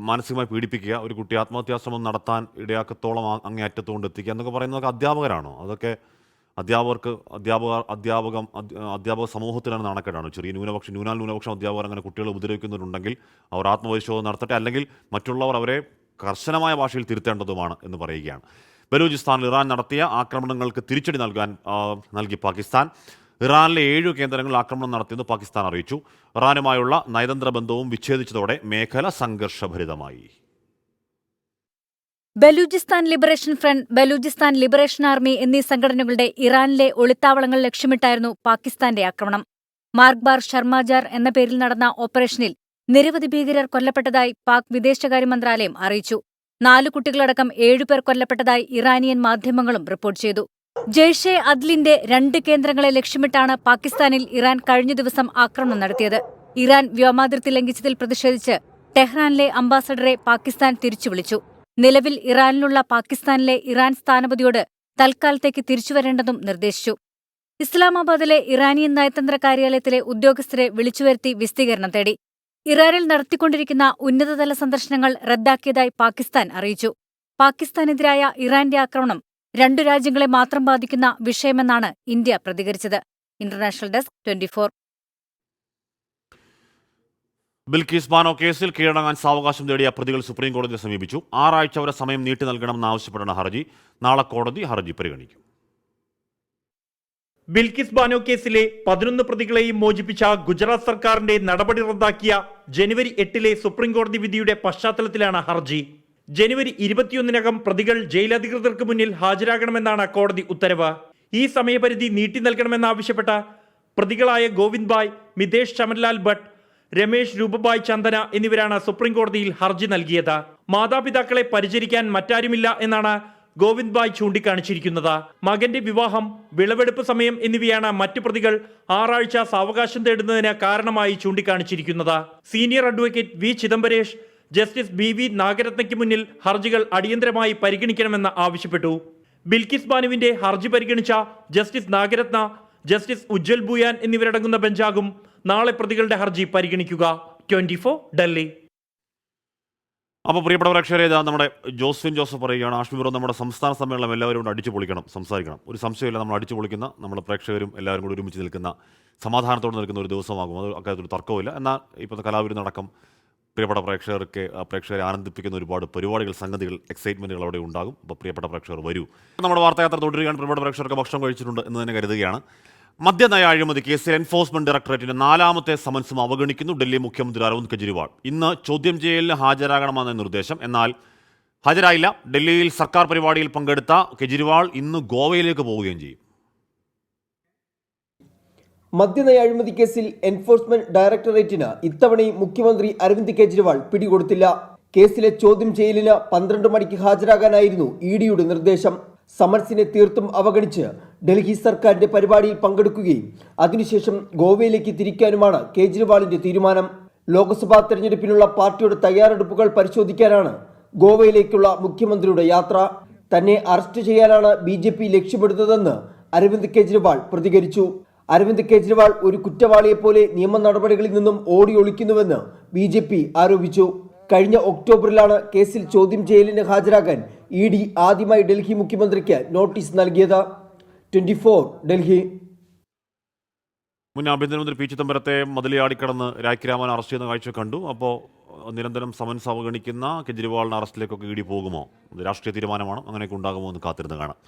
മാനസികമായി പീഡിപ്പിക്കുക, ഒരു കുട്ടി ആത്മഹത്യാശ്രമം നടത്താൻ ഇടയാക്കത്തോളം അങ്ങേയറ്റത്തുകൊണ്ട് എത്തിക്കുക എന്നൊക്കെ പറയുന്നതൊക്കെ അധ്യാപകരാണോ? അതൊക്കെ അധ്യാപക സമൂഹത്തിലാണ് നാണക്കേടാണ്. ചെറിയ ന്യൂനപക്ഷം അധ്യാപകർ അങ്ങനെ കുട്ടികളെ ഉപദ്രവിക്കുന്നവരുണ്ടെങ്കിൽ അവർ ആത്മപരിശോധന നടത്തട്ടെ, അല്ലെങ്കിൽ മറ്റുള്ളവർ അവരെ കർശനമായ ഭാഷയിൽ തിരുത്തേണ്ടതുമാണ് എന്ന് പറയുകയാണ്. ബലൂചിസ്ഥാനിൽ ഇറാൻ നടത്തിയ ആക്രമണങ്ങൾക്ക് തിരിച്ചടി നൽകി പാകിസ്ഥാൻ. ഇറാനിലെ 7 കേന്ദ്രങ്ങളിൽ ആക്രമണം നടത്തിയെന്ന് പാകിസ്ഥാൻ അറിയിച്ചു. ഇറാനുമായുള്ള നയതന്ത്ര ബന്ധവും വിച്ഛേദിച്ചതോടെ മേഖല സംഘർഷഭരിതമായി. Balochistan liberation front, Balochistan liberation army എന്നീ സംഘടനകളുടെ ഇറാനിലെ ഒളിത്താവളങ്ങൾ ലക്ഷ്യമിട്ടായിരുന്നു പാകിസ്ഥാന്റെ ആക്രമണം. മാർഗ്ബാർ ഷർമാജാർ എന്ന പേരിൽ നടന്ന ഓപ്പറേഷനിൽ നിരവധി ഭീകരർ കൊല്ലപ്പെട്ടതായി പാക് വിദേശകാര്യ മന്ത്രാലയം അറിയിച്ചു. 4 കുട്ടികളടക്കം 7 പേർ കൊല്ലപ്പെട്ടതായി ഇറാനിയൻ മാധ്യമങ്ങളും റിപ്പോർട്ട് ചെയ്തു. ജെയ്ഷെ അദ്ലിന്റെ 2 കേന്ദ്രങ്ങളെ ലക്ഷ്യമിട്ടാണ് പാകിസ്ഥാനിൽ ഇറാൻ കഴിഞ്ഞ ദിവസം ആക്രമണം നടത്തിയത്. ഇറാൻ വ്യോമാതിർത്തി ലംഘിച്ചതിൽ പ്രതിഷേധിച്ച് ടെഹ്റാനിലെ അംബാസഡറെ പാകിസ്ഥാൻ തിരിച്ചുവിളിച്ചു. നിലവിൽ ഇറാനിലുള്ള പാകിസ്ഥാനിലെ ഇറാൻ സ്ഥാനപതിയോട് തൽക്കാലത്തേക്ക് തിരിച്ചുവരേണ്ടതും നിർദ്ദേശിച്ചു. ഇസ്ലാമാബാദിലെ ഇറാനിയൻ നയതന്ത്ര കാര്യാലയത്തിലെ ഉദ്യോഗസ്ഥരെ വിളിച്ചുവരുത്തി വിശദീകരണം തേടി. ഇറാനിൽ നടത്തിക്കൊണ്ടിരിക്കുന്ന ഉന്നതതല സന്ദർശനങ്ങൾ റദ്ദാക്കിയതായി പാകിസ്ഥാൻ അറിയിച്ചു. പാകിസ്ഥാനെതിരായ ഇറാന്റെ ആക്രമണം 2 രാജ്യങ്ങളെ മാത്രം ബാധിക്കുന്ന വിഷയമെന്നാണ് ഇന്ത്യ പ്രതികരിച്ചത്. International desk, 24. ബിൽക്കിസ് ബാനോ കേസിൽ കീഴടങ്ങാൻ സാവകാശം തേടിയ പ്രതികൾ സുപ്രീം കോടതിയെ സമീപിച്ചു. 6 ആഴ്ച വരെ സമയം നീട്ടി നൽകണമെന്നാവശ്യപ്പെടുന്ന ഹർജി നാളെ കോടതി പരിഗണിക്കും. ബിൽക്കിസ് ബാനോ കേസിലെ 11 പ്രതികളെയും മോചിപ്പിച്ച ഗുജറാത്ത് സർക്കാരിന്റെ നടപടി റദ്ദാക്കിയ ജനുവരി 8 സുപ്രീം കോടതി വിധിയുടെ പശ്ചാത്തലത്തിലാണ് ഹർജി. ജനുവരി 21-നകം പ്രതികൾ ജയിലധികൃതർക്ക് മുന്നിൽ ഹാജരാകണമെന്നാണ് കോടതി ഉത്തരവ്. ഈ സമയപരിധി നീട്ടി നൽകണമെന്നാവശ്യപ്പെട്ട പ്രതികളായ ഗോവിന്ദ് ബായ്, മിതേഷ് ചമൻലാൽ ഭട്ട്, രമേശ് രൂപബായ് ചന്ദന എന്നിവരാണ് സുപ്രീം കോടതിയിൽ ഹർജി നൽകിയത്. മാതാപിതാക്കളെ പരിചരിക്കാൻ മറ്റാരുമില്ല എന്നാണ് ഗോവിന്ദ് ബായ് ചൂണ്ടിക്കാണിച്ചിരിക്കുന്നത്. മകന്റെ വിവാഹം, വിളവെടുപ്പ് സമയം എന്നിവയാണ് മറ്റു പ്രതികൾ 6 ആഴ്ച സാവകാശം തേടുന്നതിന് കാരണമായി ചൂണ്ടിക്കാണിച്ചിരിക്കുന്നത്. Senior advocate V Chidambaresh justice BV നാഗരത്നയ്ക്ക് മുന്നിൽ ഹർജികൾ അടിയന്തരമായി പരിഗണിക്കണമെന്ന് ആവശ്യപ്പെട്ടു. ബിൽക്കിസ് ബാനുവിന്റെ ഹർജി പരിഗണിച്ച ജസ്റ്റിസ് നാഗരത്ന, ജസ്റ്റിസ് ഉജ്ജൽ ബുയാൻ എന്നിവരടങ്ങുന്ന ബെഞ്ചാകും നാളെ പ്രതികളുടെ ഹർജി പരിഗണിക്കുക. 24 ഡൽഹി. അപ്പോൾ പ്രിയപ്പെട്ട പ്രേക്ഷകരെ, നമ്മുടെ ജോസ്ഫിൻ ജോസഫ് പറയുകയാണ്, ആഷ്മി നമ്മുടെ സംസ്ഥാന സമ്മേളനം എല്ലാവരും കൊണ്ട് അടിച്ചു പൊളിക്കണം, സംസാരിക്കണം. ഒരു സംശയമില്ല, നമ്മൾ അടിച്ചു പൊളിക്കുന്ന, നമ്മുടെ പ്രേക്ഷകരും എല്ലാവരും കൂടി ഒരുമിച്ച് നിൽക്കുന്ന, സമാധാനത്തോടെ നിൽക്കുന്ന ഒരു ദിവസമാകും. അത് അക്കാര്യത്തിൽ തർക്കമില്ല. എന്നാൽ ഇപ്പോൾ കലാവിരുന്നടക്കം പ്രിയപ്പെട്ട പ്രേക്ഷകരെ ആനന്ദിപ്പിക്കുന്ന ഒരുപാട് പരിപാടികൾ, സംഗതികൾ, എക്സൈറ്റ്മെൻറ്റുകൾ അവിടെ ഉണ്ടാകും. അപ്പോൾ പ്രിയപ്പെട്ട പ്രേക്ഷകർ വരൂ. നമ്മുടെ വാർത്തായാത്ര തുടരുകയാണ്. പ്രിയപ്പെട്ട പ്രേക്ഷകർക്ക് ഭക്ഷണം കഴിച്ചിട്ടുണ്ട് എന്ന് തന്നെ കരുതുകയാണ്. മദ്യനയ അഴിമതി കേസിൽ എൻഫോഴ്സ്മെന്റ് ഡയറക്ടറേറ്റിന്റെ 4ാമത്തെ സമൻസും അവഗണിക്കുന്നു ഡൽഹി മുഖ്യമന്ത്രി അരവിന്ദ് കെജ്രിവാൾ. ഇന്ന് ചോദ്യം ചെയ്യലിന് ഹാജരാകണമെന്ന നിർദ്ദേശം, എന്നാൽ ഹാജരായില്ല. ഡൽഹിയിൽ സർക്കാർ പരിപാടിയിൽ പങ്കെടുത്ത കെജ്രിവാൾ ഇന്ന് ഗോവയിലേക്ക് പോവുകയും ചെയ്യും. മദ്യനയ അഴിമതി കേസിൽ എൻഫോഴ്സ്മെന്റ് ഡയറക്ടറേറ്റിന് ഇത്തവണയും മുഖ്യമന്ത്രി അരവിന്ദ് കെജ്രിവാൾ പിടികൊടുത്തില്ല. കേസിലെ ചോദ്യം ചെയ്യലിന് 12 മണിക്ക് ഹാജരാകാനായിരുന്നു EDയുടെ നിർദ്ദേശം. സമൻസിനെ തീർത്തും അവഗണിച്ച് ഡൽഹി സർക്കാരിന്റെ പരിപാടിയിൽ പങ്കെടുക്കുകയും അതിനുശേഷം ഗോവയിലേക്ക് തിരിക്കാനുമാണ് കേജ്രിവാളിന്റെ തീരുമാനം. ലോക്സഭാ തെരഞ്ഞെടുപ്പിനുള്ള പാർട്ടിയുടെ തയ്യാറെടുപ്പുകൾ പരിശോധിക്കാനാണ് ഗോവയിലേക്കുള്ള മുഖ്യമന്ത്രിയുടെ യാത്ര. തന്നെ അറസ്റ്റ് ചെയ്യാനാണ് BJP ലക്ഷ്യമിടുന്നതെന്ന് അരവിന്ദ് കെജ്രിവാൾ പ്രതികരിച്ചു. അരവിന്ദ് കെജ്രിവാൾ ഒരു കുറ്റവാളിയെപ്പോലെ നിയമ നടപടികളിൽ നിന്നും ഓടി ഒളിക്കുന്നുവെന്ന് BJP ആരോപിച്ചു. കഴിഞ്ഞ ഒക്ടോബറിലാണ് കേസിൽ ചോദ്യം ചെയ്യലിന് ഹാജരാകാൻ ED ആദ്യമായി ഡൽഹി മുഖ്യമന്ത്രിക്ക് നോട്ടീസ് നൽകിയത്. 24 ഡൽഹി. മുൻ ആഭ്യന്തരമന്ത്രി പി ചിദംബരത്തെ മതിലയാടിക്കടന്ന് രാജ്രാമൻ അറസ്റ്റ് ചെയ്യുന്ന കാഴ്ച കണ്ടു. അപ്പോൾ നിരന്തരം സമൻസ് അവഗണിക്കുന്ന കെജ്രിവാളിന് അറസ്റ്റിലേക്കൊക്കെ ED പോകുമോ? രാഷ്ട്രീയ തീരുമാനമാണ്, അങ്ങനെയൊക്കെ ഉണ്ടാകുമോ എന്ന് കാത്തിരുന്ന് കാണാം.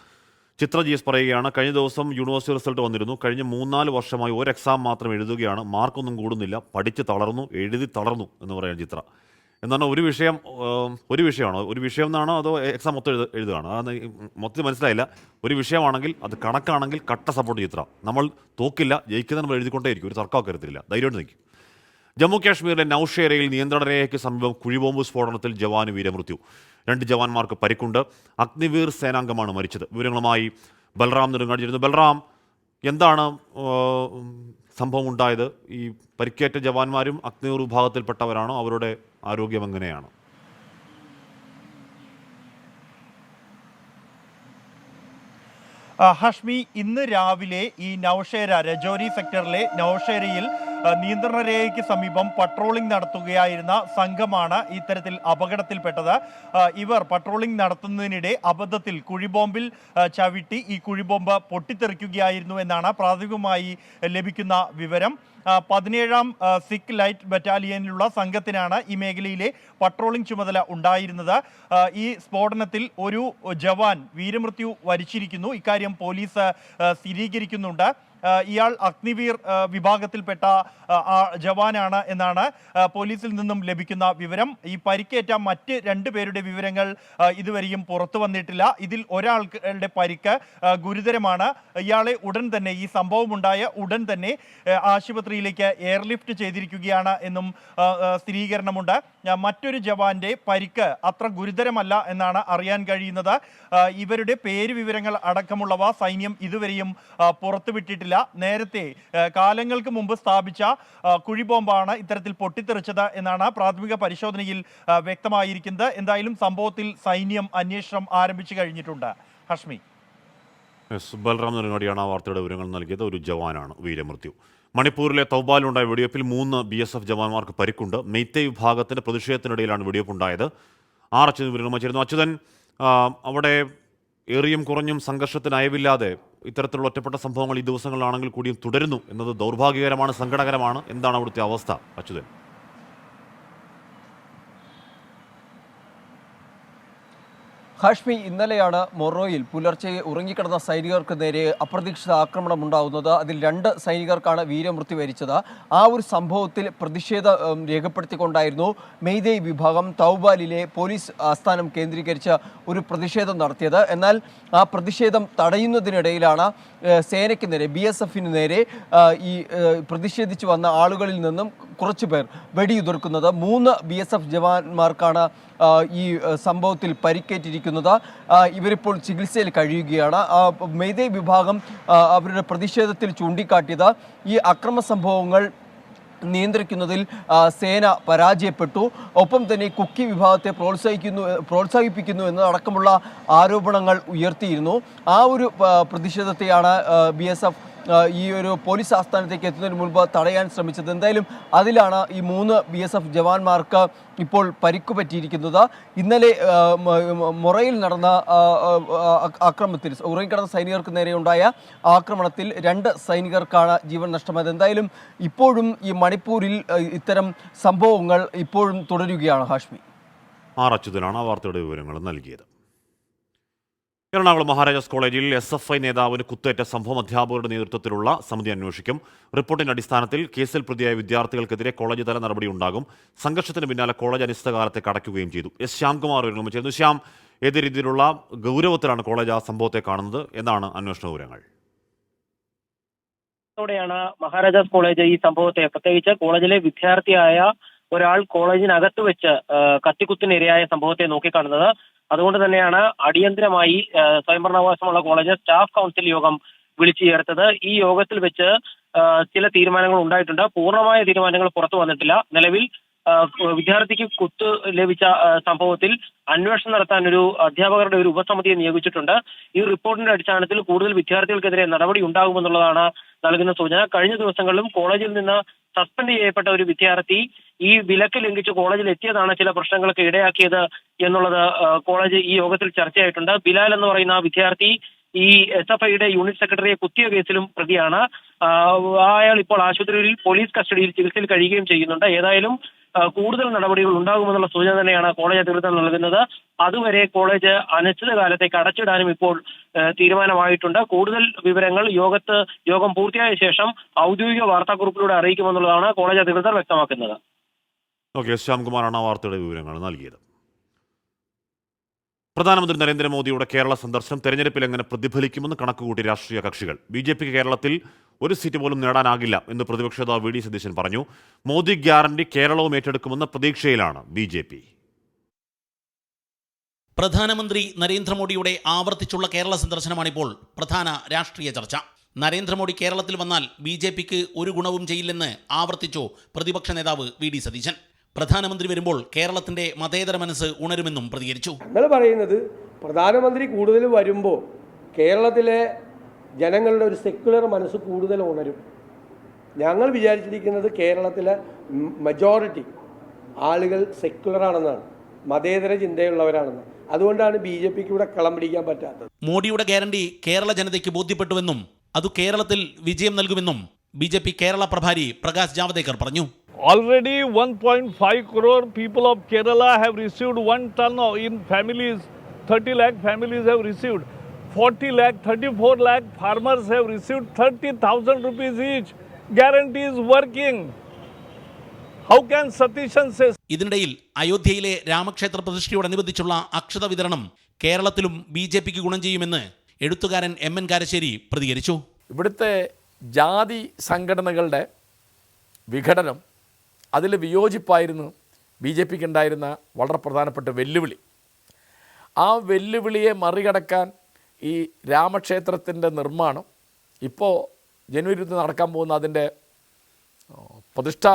ചിത്ര GS പറയുകയാണ്, കഴിഞ്ഞ ദിവസം യൂണിവേഴ്സിറ്റി റിസൾട്ട് വന്നിരുന്നു. കഴിഞ്ഞ 3-4 വർഷമായി ഒരു എക്സാം മാത്രം എഴുതുകയാണ്, മാർക്കൊന്നും കൂടുന്നില്ല, പഠിച്ച് തളർന്നു, എഴുതി തളർന്നു എന്ന് പറയാൻ ചിത്ര. എന്താണ് ഒരു വിഷയമാണോ? ഒരു വിഷയം എന്നാണോ അതോ എക്സാം മൊത്തം എഴുതുകയാണോ? അത് മൊത്തത്തിൽ മനസ്സിലായില്ല. ഒരു വിഷയമാണെങ്കിൽ അത് കണക്കാണെങ്കിൽ കട്ട സപ്പോർട്ട് ചിത്ര. നമ്മൾ തോക്കില്ല, ജയിക്കുന്ന നമ്മൾ എഴുതിക്കൊണ്ടേയിരിക്കും, ഒരു തർക്കമൊക്കെ വരുത്തില്ല, ധൈര്യമായിട്ട് നിൽക്കും. ജമ്മു കാശ്മീരിലെ നൌഷേരയിൽ നിയന്ത്രണ രേഖയ്ക്ക് സമീപം കുഴിബോംബ് സ്ഫോടനത്തിൽ ജവാന് വീരമൃത്യു. 2 ജവാന്മാർക്ക് പരിക്കുണ്ട്. അഗ്നിവീർ സേനാംഗമാണ് മരിച്ചത്. വിവരങ്ങളുമായി ബൽറാം നെടുങ്ങാടി ചേരുന്നു. ബൽറാം, എന്താണ് സംഭവം ഉണ്ടായത്? ഈ പരിക്കേറ്റ ജവാന്മാരും അഗ്നിവീർ വിഭാഗത്തിൽപ്പെട്ടവരാണോ? അവരുടെ ആരോഗ്യം എങ്ങനെയാണ്? ഹഷ്മി, ഇന്ന് രാവിലെ ഈ നൌഷേര, രജോരി സെക്ടറിലെ നൌഷേരയിൽ നിയന്ത്രണ രേഖയ്ക്ക് സമീപം പട്രോളിംഗ് നടത്തുകയായിരുന്ന സംഘമാണ് ഇത്തരത്തിൽ അപകടത്തിൽപ്പെട്ടത്. ഇവർ പട്രോളിംഗ് നടത്തുന്നതിനിടെ അബദ്ധത്തിൽ കുഴിബോംബിൽ ചവിട്ടി ഈ കുഴിബോംബ് പൊട്ടിത്തെറിക്കുകയായിരുന്നു എന്നാണ് പ്രാഥമികമായി ലഭിക്കുന്ന വിവരം. 17ാം സിഖ് ലൈറ്റ് ബറ്റാലിയനിലുള്ള സംഘത്തിനാണ് ഈ മേഖലയിലെ പട്രോളിംഗ് ചുമതല ഉണ്ടായിരുന്നത്. ഈ സ്ഫോടനത്തിൽ ഒരു ജവാൻ വീരമൃത്യു വരിച്ചിരിക്കുന്നു. ഇക്കാര്യം പോലീസ് സ്ഥിരീകരിക്കുന്നുണ്ട്. ഇയാൾ അഗ്നിവീർ വിഭാഗത്തിൽപ്പെട്ട ജവാനാണ് എന്നാണ് പോലീസിൽ നിന്നും ലഭിക്കുന്ന വിവരം. ഈ പരിക്കേറ്റ മറ്റ് 2 പേരുടെ വിവരങ്ങൾ ഇതുവരെയും പുറത്തു വന്നിട്ടില്ല. ഇതിൽ ഒരാളുടെ പരിക്ക് ഗുരുതരമാണ്. ഇയാളെ ഉടൻ തന്നെ, ഈ സംഭവമുണ്ടായ ഉടൻ തന്നെ ആശുപത്രിയിലേക്ക് എയർലിഫ്റ്റ് ചെയ്തിരിക്കുകയാണ് എന്നും സ്ഥിരീകരണമുണ്ട്. മറ്റൊരു ജവാന്റെ പരിക്ക് അത്ര ഗുരുതരമല്ല എന്നാണ് അറിയാൻ കഴിയുന്നത്. ഇവരുടെ പേര് വിവരങ്ങൾ അടക്കമുള്ളവ സൈന്യം ഇതുവരെയും പുറത്തുവിട്ടിട്ടില്ല. നേരത്തെ കാലങ്ങൾക്ക് മുമ്പ് സ്ഥാപിച്ച കുഴിബോംബാണ് ഇത്തരത്തിൽ പൊട്ടിത്തെറിച്ചത് എന്നാണ് പ്രാഥമിക പരിശോധനയിൽ വ്യക്തമായിരിക്കുന്നത്. എന്തായാലും സംഭവത്തിൽ സൈന്യം അന്വേഷണം ആരംഭിച്ചു കഴിഞ്ഞിട്ടുണ്ട്. ഹഷ്മി. ബൽറാം നെടുങ്ങാടിയാണ് ആ വാർത്തയുടെ വിവരങ്ങൾ നൽകിയത്. ഒരു ജവാനാണ് വീരമൃത്യു. മണിപ്പൂരിലെ തൗബാലുണ്ടായ വെടിവയ്പിൽ 3 BSF ജവാന്മാർക്ക് പരിക്കുണ്ട്. മെയ്തേയ് വിഭാഗത്തിന്റെ പ്രതിഷേധത്തിനിടയിലാണ് വെടിവയ്പുണ്ടായത്. അച്യുതൻ വിവരങ്ങളുമായി ചേരുന്നു. അച്യുതൻ, അവിടെ ഏറിയും കുറഞ്ഞും സംഘർഷത്തിന് അയവില്ലാതെ ഇത്തരത്തിലുള്ള ഒറ്റപ്പെട്ട സംഭവങ്ങൾ ഈ ദിവസങ്ങളിലാണെങ്കിൽ കൂടിയും തുടരുന്നു എന്നത് ദൗർഭാഗ്യകരമാണ്, സങ്കടകരമാണ്. എന്താണ് അവിടുത്തെ അവസ്ഥ, അച്യുതൻ? ഹാഷ്മി, ഇന്നലെയാണ് മൊറോയിൽ പുലർച്ചെ ഉറങ്ങിക്കിടന്ന സൈനികർക്ക് നേരെ അപ്രതീക്ഷിത ആക്രമണം ഉണ്ടാകുന്നത്. അതിൽ 2 സൈനികർക്കാണ് വീരമൃത്യു വരിച്ചത്. ആ ഒരു സംഭവത്തിൽ പ്രതിഷേധം രേഖപ്പെടുത്തിക്കൊണ്ടായിരുന്നു മെയ്തേയ് വിഭാഗം തൗബാലിലെ പോലീസ് ആസ്ഥാനം കേന്ദ്രീകരിച്ച് ഒരു പ്രതിഷേധം നടത്തിയത്. എന്നാൽ ആ പ്രതിഷേധം തടയുന്നതിനിടയിലാണ് സേനയ്ക്ക് നേരെ, BSFന് നേരെ ഈ പ്രതിഷേധിച്ചു വന്ന ആളുകളിൽ നിന്നും കുറച്ചു പേർ വെടിയുതിർക്കുന്നത്. 3 BSF ജവാന്മാർക്കാണ് ഈ സംഭവത്തിൽ പരിക്കേറ്റിരിക്കുന്നത്. ഇവരിപ്പോൾ ചികിത്സയിൽ കഴിയുകയാണ്. മെയ്തേയ് വിഭാഗം അവരുടെ പ്രതിഷേധത്തിൽ ചൂണ്ടിക്കാട്ടിയത് ഈ അക്രമ സംഭവങ്ങൾ നിയന്ത്രിക്കുന്നതിൽ സേന പരാജയപ്പെട്ടു, ഒപ്പം തന്നെ കുക്കി വിഭാഗത്തെ പ്രോത്സാഹിപ്പിക്കുന്നു എന്നതടക്കമുള്ള ആരോപണങ്ങൾ ഉയർത്തിയിരുന്നു. ആ ഒരു പ്രതിഷേധത്തെയാണ് BSF ഈ ഒരു പോലീസ് ആസ്ഥാനത്തേക്ക് എത്തുന്നതിന് മുൻപ് തടയാൻ ശ്രമിച്ചത്. എന്തായാലും അതിലാണ് ഈ 3 BSF ജവാന്മാർക്ക് ഇപ്പോൾ പരിക്കു പറ്റിയിരിക്കുന്നത്. ഇന്നലെ മൊറയിൽ നടന്ന ആക്രമണത്തിൽ ഉറങ്ങിക്കിടന്ന സൈനികർക്ക് നേരെയുണ്ടായ ആക്രമണത്തിൽ 2 സൈനികർക്കാണ് ജീവൻ നഷ്ടമായത്. എന്തായാലും ഇപ്പോഴും ഈ മണിപ്പൂരിൽ ഇത്തരം സംഭവങ്ങൾ ഇപ്പോഴും തുടരുകയാണ്. ഹാഷ്മി, അച്യുതനാണ് ആ വാർത്തയുടെ വിവരങ്ങൾ നൽകിയത്. എറണാകുളം മഹാരാജാസ് കോളേജിൽ SFI നേതാവിന് കുത്തേറ്റ സംഭവം അധ്യാപകരുടെ നേതൃത്വത്തിലുള്ള സമിതി അന്വേഷിക്കും. റിപ്പോർട്ടിന്റെ അടിസ്ഥാനത്തിൽ കേസിൽ പ്രതിയായ വിദ്യാർത്ഥികൾക്കെതിരെ കോളേജ് തല നടപടി ഉണ്ടാകും. സംഘർഷത്തിന് പിന്നാലെ കോളേജ് അനിശ്ചിതകാലത്തേക്ക് അടയ്ക്കുകയും ചെയ്തു. ശ്യാംകുമാർ വിവരങ്ങൾ ചേർന്നു. ശ്യാം, ഏത് രീതിയിലുള്ള ഗൗരവത്തിലാണ് കോളേജ് ആ സംഭവത്തെ കാണുന്നത്? എന്നാണ് അന്വേഷണ വിവരങ്ങൾ? ോടെയാണ് മഹാരാജാസ് കോളേജ് ഈ സംഭവത്തെ, പ്രത്യേകിച്ച് കോളേജിലെ വിദ്യാർത്ഥിയായ ഒരാൾ കോളേജിനകത്ത് വെച്ച് കത്തിക്കുത്തിനിരയായ സംഭവത്തെ നോക്കിക്കാണുന്നത്. അതുകൊണ്ട് തന്നെയാണ് അടിയന്തരമായി സ്വയംഭരണാവകാശമുള്ള കോളേജ് സ്റ്റാഫ് കൗൺസിൽ യോഗം വിളിച്ചു ചേർത്തത്. ഈ യോഗത്തിൽ വെച്ച് ചില തീരുമാനങ്ങൾ ഉണ്ടായിട്ടുണ്ട്. പൂർണ്ണമായ തീരുമാനങ്ങൾ പുറത്തു വന്നിട്ടില്ല. നിലവിൽ വിദ്യാർത്ഥിക്ക് കുത്ത് ലഭിച്ച സംഭവത്തിൽ അന്വേഷണം നടത്താൻ ഒരു അധ്യാപകരുടെ ഒരു ഉപസമിതിയെ നിയോഗിച്ചിട്ടുണ്ട്. ഈ റിപ്പോർട്ടിന്റെ അടിസ്ഥാനത്തിൽ കൂടുതൽ വിദ്യാർത്ഥികൾക്കെതിരെ നടപടി ഉണ്ടാകുമെന്നുള്ളതാണ് നൽകുന്ന സൂചന. കഴിഞ്ഞ ദിവസങ്ങളിലും കോളേജിൽ നിന്ന് സസ്പെൻഡ് ചെയ്യപ്പെട്ട ഒരു വിദ്യാർത്ഥി ഈ വിലക്ക് ലംഘിച്ച് കോളേജിൽ എത്തിയതാണ് ചില പ്രശ്നങ്ങൾക്ക് ഇടയാക്കിയത് എന്നുള്ളത് കോളേജ് ഈ യോഗത്തിൽ ചർച്ചയായിട്ടുണ്ട്. ബിലാൽ എന്ന് പറയുന്ന വിദ്യാർത്ഥി ഈ SFIയുടെ യൂണിറ്റ് സെക്രട്ടറിയെ കുത്തിയ കേസിലും പ്രതിയാണ്. അയാൾ ഇപ്പോൾ ആശുപത്രിയിൽ പോലീസ് കസ്റ്റഡിയിൽ ചികിത്സയിൽ കഴിയുകയും ചെയ്യുന്നുണ്ട്. ഏതായാലും കൂടുതൽ നടപടികൾ ഉണ്ടാകുമെന്നുള്ള സൂചന തന്നെയാണ് കോളേജ് അധികൃതർ നൽകുന്നത്. അതുവരെ കോളേജ് അനിശ്ചിതകാലത്തേക്ക് അടച്ചിടാനും ഇപ്പോൾ തീരുമാനമായിട്ടുണ്ട്. കൂടുതൽ വിവരങ്ങൾ യോഗം പൂർത്തിയായ ശേഷം ഔദ്യോഗിക വാർത്താക്കുറിപ്പിലൂടെ അറിയിക്കുമെന്നുള്ളതാണ് കോളേജ് അധികൃതർ വ്യക്തമാക്കുന്നത്. ശ്യാംകുമാറാണ് ആ വാർത്തയുടെ വിവരങ്ങൾ നൽകിയത്. പ്രധാനമന്ത്രി നരേന്ദ്രമോദിയുടെ കേരള സന്ദർശനം തെരഞ്ഞെടുപ്പിൽ എങ്ങനെ പ്രതിഫലിക്കുമെന്ന് കണക്കുകൂട്ടി രാഷ്ട്രീയ കക്ഷികൾ. BJPക്ക് കേരളത്തിൽ ഒരു സീറ്റ് പോലും നേടാനാകില്ല എന്ന് പ്രതിപക്ഷ നേതാവ് VD സതീശൻ പറഞ്ഞു. മോദി ഗ്യാരണ്ടി കേരളവും ഏറ്റെടുക്കുമെന്ന പ്രതീക്ഷയിലാണ് BJP. പ്രധാനമന്ത്രി നരേന്ദ്രമോദിയുടെ ആവർത്തിച്ചുള്ള കേരള സന്ദർശനമാണിപ്പോൾ പ്രധാന രാഷ്ട്രീയ ചർച്ച. നരേന്ദ്രമോദി കേരളത്തിൽ വന്നാൽ BJPക്ക് ഒരു ഗുണവും ചെയ്യില്ലെന്ന് ആവർത്തിച്ചു പ്രതിപക്ഷ നേതാവ് VD സതീശൻ. പ്രധാനമന്ത്രി വരുമ്പോൾ കേരളത്തിന്റെ മതേതര മനസ്സ് ഉണരുമെന്നും പ്രതികരിച്ചു. ഞങ്ങൾ പറയുന്നത് പ്രധാനമന്ത്രി കൂടുതൽ വരുമ്പോൾ കേരളത്തിലെ ജനങ്ങളുടെ ഒരു സെക്യുലർ മനസ്സ് കൂടുതൽ ഉണരും. ഞങ്ങൾ വിചാരിച്ചിരിക്കുന്നത് കേരളത്തിലെ മജോറിറ്റി ആളുകൾ സെക്യുലറാണെന്നാണ്, മതേതര ചിന്തയുള്ളവരാണെന്ന്. അതുകൊണ്ടാണ് BJPക്ക് ഇവിടെ കളം പിടിക്കാൻ പറ്റാത്തത്. മോഡിയുടെ ഗ്യാരണ്ടി കേരള ജനതയ്ക്ക് ബോധ്യപ്പെട്ടുവെന്നും അത് കേരളത്തിൽ വിജയം നൽകുമെന്നും BJP കേരള പ്രഭാരി പ്രകാശ് ജാവദേക്കർ പറഞ്ഞു. Already 1.5 crore people of Kerala have received 1 ton in families. 30 lakh families have received. 40 lakh, 34 lakh farmers have received 30,000 rupees each. Guarantee is working. How can Satishan say? ഇതിനിടയിൽ അയോധ്യയിലെ രാമക്ഷേത്ര പ്രതിഷ്ഠയോടനുബന്ധിച്ചുള്ള അക്ഷത വിതരണം കേരളത്തിലും BJPക്ക് ഗുണം ചെയ്യുമെന്ന് എഴുത്തുകാരൻ MN കാരശ്ശേരി പ്രതികരിച്ചു. ഇവിടുത്തെ ജാതി സംഘടനകളുടെ വിഘടനം, അതിൽ വിയോജിപ്പായിരുന്നു BJPക്ക് ഉണ്ടായിരുന്ന വളരെ പ്രധാനപ്പെട്ട വെല്ലുവിളി. ആ വെല്ലുവിളിയെ മറികടക്കാൻ ഈ രാമക്ഷേത്രത്തിൻ്റെ നിർമ്മാണം ഇപ്പോൾ ജനുവരി നടക്കാൻ പോകുന്ന അതിൻ്റെ പ്രതിഷ്ഠാ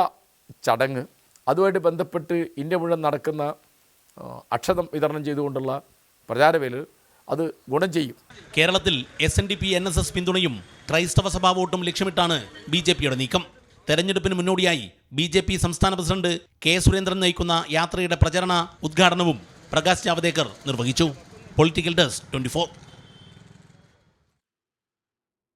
ചടങ്ങ്, അതുമായിട്ട് ബന്ധപ്പെട്ട് ഇന്ത്യ മുഴുവൻ നടക്കുന്ന അക്ഷതം വിതരണം ചെയ്തുകൊണ്ടുള്ള പ്രചാരവേല അത് ഗുണം ചെയ്യും. കേരളത്തിൽ SNDP NSS പിന്തുണയും ക്രൈസ്തവ സഭാ വോട്ടും ലക്ഷ്യമിട്ടാണ് BJPയുടെ നീക്കം. തെരഞ്ഞെടുപ്പിന് മുന്നോടിയായി BJP സംസ്ഥാന പ്രസിഡന്റ് K സുരേന്ദ്രൻ നയിക്കുന്ന യാത്രയുടെ പ്രചരണ ഉദ്ഘാടനവും പ്രകാശ് ജാവദേക്കർ നിർവഹിച്ചു. Political desk 24.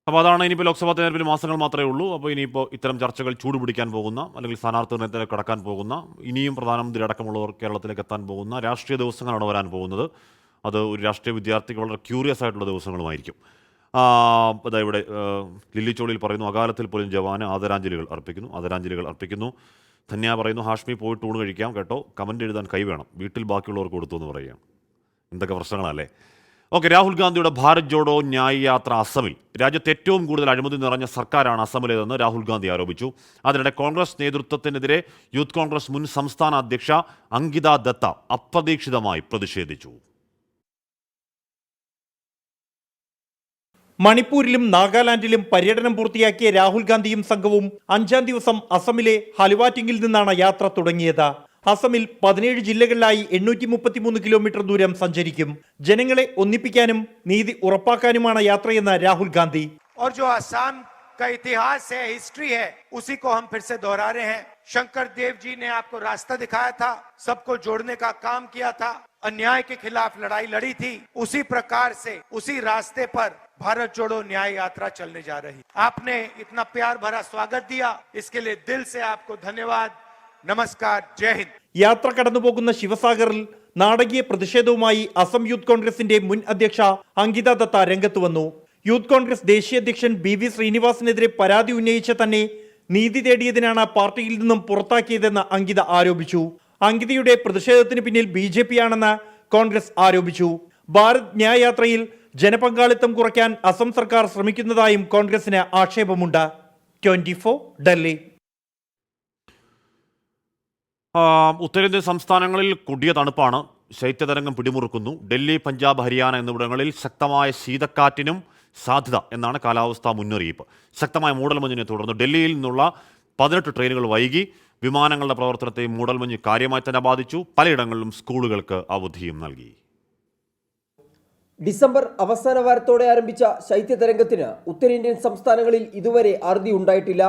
അപ്പോൾ അതാണ് ഇനിയിപ്പോൾ ലോക്സഭാ തെരഞ്ഞെടുപ്പിന് മാസങ്ങൾ മാത്രമേ ഉള്ളൂ. അപ്പോൾ ഇനിയിപ്പോൾ ഇത്തരം ചർച്ചകൾ ചൂടുപിടിക്കാൻ പോകുന്ന, അല്ലെങ്കിൽ സ്ഥാനാർത്ഥി നിർണ്ണയത്തിലേക്ക് കടക്കാൻ പോകുന്ന, ഇനിയും പ്രധാനമന്ത്രി അടക്കമുള്ളവർ കേരളത്തിലേക്ക് എത്താൻ പോകുന്ന രാഷ്ട്രീയ ദിവസങ്ങളാണ് വരാൻ പോകുന്നത്. അത് ഒരു രാഷ്ട്രീയ വിദ്യാർത്ഥിക്ക് വളരെ ക്യൂറിയസ് ആയിട്ടുള്ള ദിവസങ്ങളുമായിരിക്കും. അതാ ഇവിടെ ലില്ലിച്ചോളിയിൽ പറയുന്നു, അകാലത്തിൽ പോലും ജവാന് ആദരാഞ്ജലികൾ അർപ്പിക്കുന്നു. ധന്യ പറയുന്നു, ഹാഷ്മി പോയിട്ട് ഊണ് കഴിക്കാം കേട്ടോ, കമൻ്റ് എഴുതാൻ കൈ വേണം, വീട്ടിൽ ബാക്കിയുള്ളവർക്ക് കൊടുത്തു എന്ന് പറയുകയാണ്. എന്തൊക്കെ പ്രശ്നങ്ങളല്ലേ. ഓക്കെ, രാഹുൽ ഗാന്ധിയുടെ ഭാരത് ജോഡോ ന്യായ് യാത്ര അസമിൽ. രാജ്യത്ത് ഏറ്റവും കൂടുതൽ അഴിമതി നിറഞ്ഞ സർക്കാരാണ് അസമിലേതെന്ന് രാഹുൽ ഗാന്ധി ആരോപിച്ചു. അതിനിടെ കോൺഗ്രസ് നേതൃത്വത്തിനെതിരെ യൂത്ത് കോൺഗ്രസ് മുൻ സംസ്ഥാന അധ്യക്ഷ അങ്കിത ദത്ത അപ്രതീക്ഷിതമായി പ്രതിഷേധിച്ചു. മണിപ്പൂരിലും നാഗാലാൻഡിലും പര്യടനം പൂർത്തിയാക്കിയ രാഹുൽ ഗാന്ധിയും സംഘവും 5-ാം ദിവസം അസമിലെ ഹലുവാറ്റിങ്ങിൽ നിന്നാണ് യാത്ര തുടങ്ങിയത്. അസമിൽ 17 ജില്ലകളിലായി 833 കിലോമീറ്റർ ദൂരം സഞ്ചരിക്കും. ജനങ്ങളെ ഒന്നിപ്പിക്കാനും നീതി ഉറപ്പാക്കാനുമാണ് യാത്രയെന്ന് രാഹുൽ ഗാന്ധി. और जो असम का इतिहास है, हिस्ट्री है, उसी को हम फिर से दोहरा रहे हैं. शंकर देव जी ने आपको रास्ता दिखाया था, सबको जोड़ने का काम किया था, अन्याय के खिलाफ लड़ाई लड़ी थी. उसी प्रकार से उसी रास्ते पर भारत जोड़ो न्याय यात्रा चलने जा रही. आपने इतना प्यार भरा स्वागत दिया, इसके लिए दिल से आपको धन्यवाद. നമസ്കാർ, ജയ് ഹിന്ദ്. യാത്ര കടന്നുപോകുന്ന ശിവസാഗറിൽ നാടകീയ പ്രതിഷേധവുമായി അസം യൂത്ത് കോൺഗ്രസിന്റെ മുൻ അധ്യക്ഷ അങ്കിത ദത്ത രംഗത്ത് വന്നു. യൂത്ത് കോൺഗ്രസ് ദേശീയ അധ്യക്ഷൻ BV ശ്രീനിവാസിനെതിരെ പരാതി ഉന്നയിച്ച തന്നെ നീതി തേടിയതിനാണ് പാർട്ടിയിൽ നിന്നും പുറത്താക്കിയതെന്ന് അങ്കിത ആരോപിച്ചു. അങ്കിതയുടെ പ്രതിഷേധത്തിന് പിന്നിൽ BJP ആണെന്ന് കോൺഗ്രസ് ആരോപിച്ചു. ഭാരത് ന്യായ് യാത്രയിൽ ജനപങ്കാളിത്തം കുറയ്ക്കാൻ അസം സർക്കാർ ശ്രമിക്കുന്നതായും കോൺഗ്രസിന് ആക്ഷേപമുണ്ട്. 24 ഡൽഹി. ഉത്തരേന്ത്യൻ സംസ്ഥാനങ്ങളിൽ കൊടിയ തണുപ്പാണ്. ശൈത്യതരംഗം പിടിമുറുക്കുന്നു. ഡൽഹി, പഞ്ചാബ്, ഹരിയാന എന്നിവിടങ്ങളിൽ ശക്തമായ ശീതക്കാറ്റിനും സാധ്യത എന്നാണ് കാലാവസ്ഥാ മുന്നറിയിപ്പ്. ശക്തമായ മൂടൽമഞ്ഞിനെ തുടർന്ന് ഡൽഹിയിൽ നിന്നുള്ള 18 ട്രെയിനുകൾ വൈകി. വിമാനങ്ങളുടെ പ്രവർത്തനത്തെ മൂടൽമഞ്ഞ് കാര്യമായി തന്നെ ബാധിച്ചു. പലയിടങ്ങളിലും സ്കൂളുകൾക്ക് അവധിയും നൽകി. ഡിസംബർ അവസാന വാരത്തോടെ ആരംഭിച്ച ശൈത്യതരംഗത്തിന് ഉത്തരേന്ത്യൻ സംസ്ഥാനങ്ങളിൽ ഇതുവരെ അറുതി ഉണ്ടായിട്ടില്ല.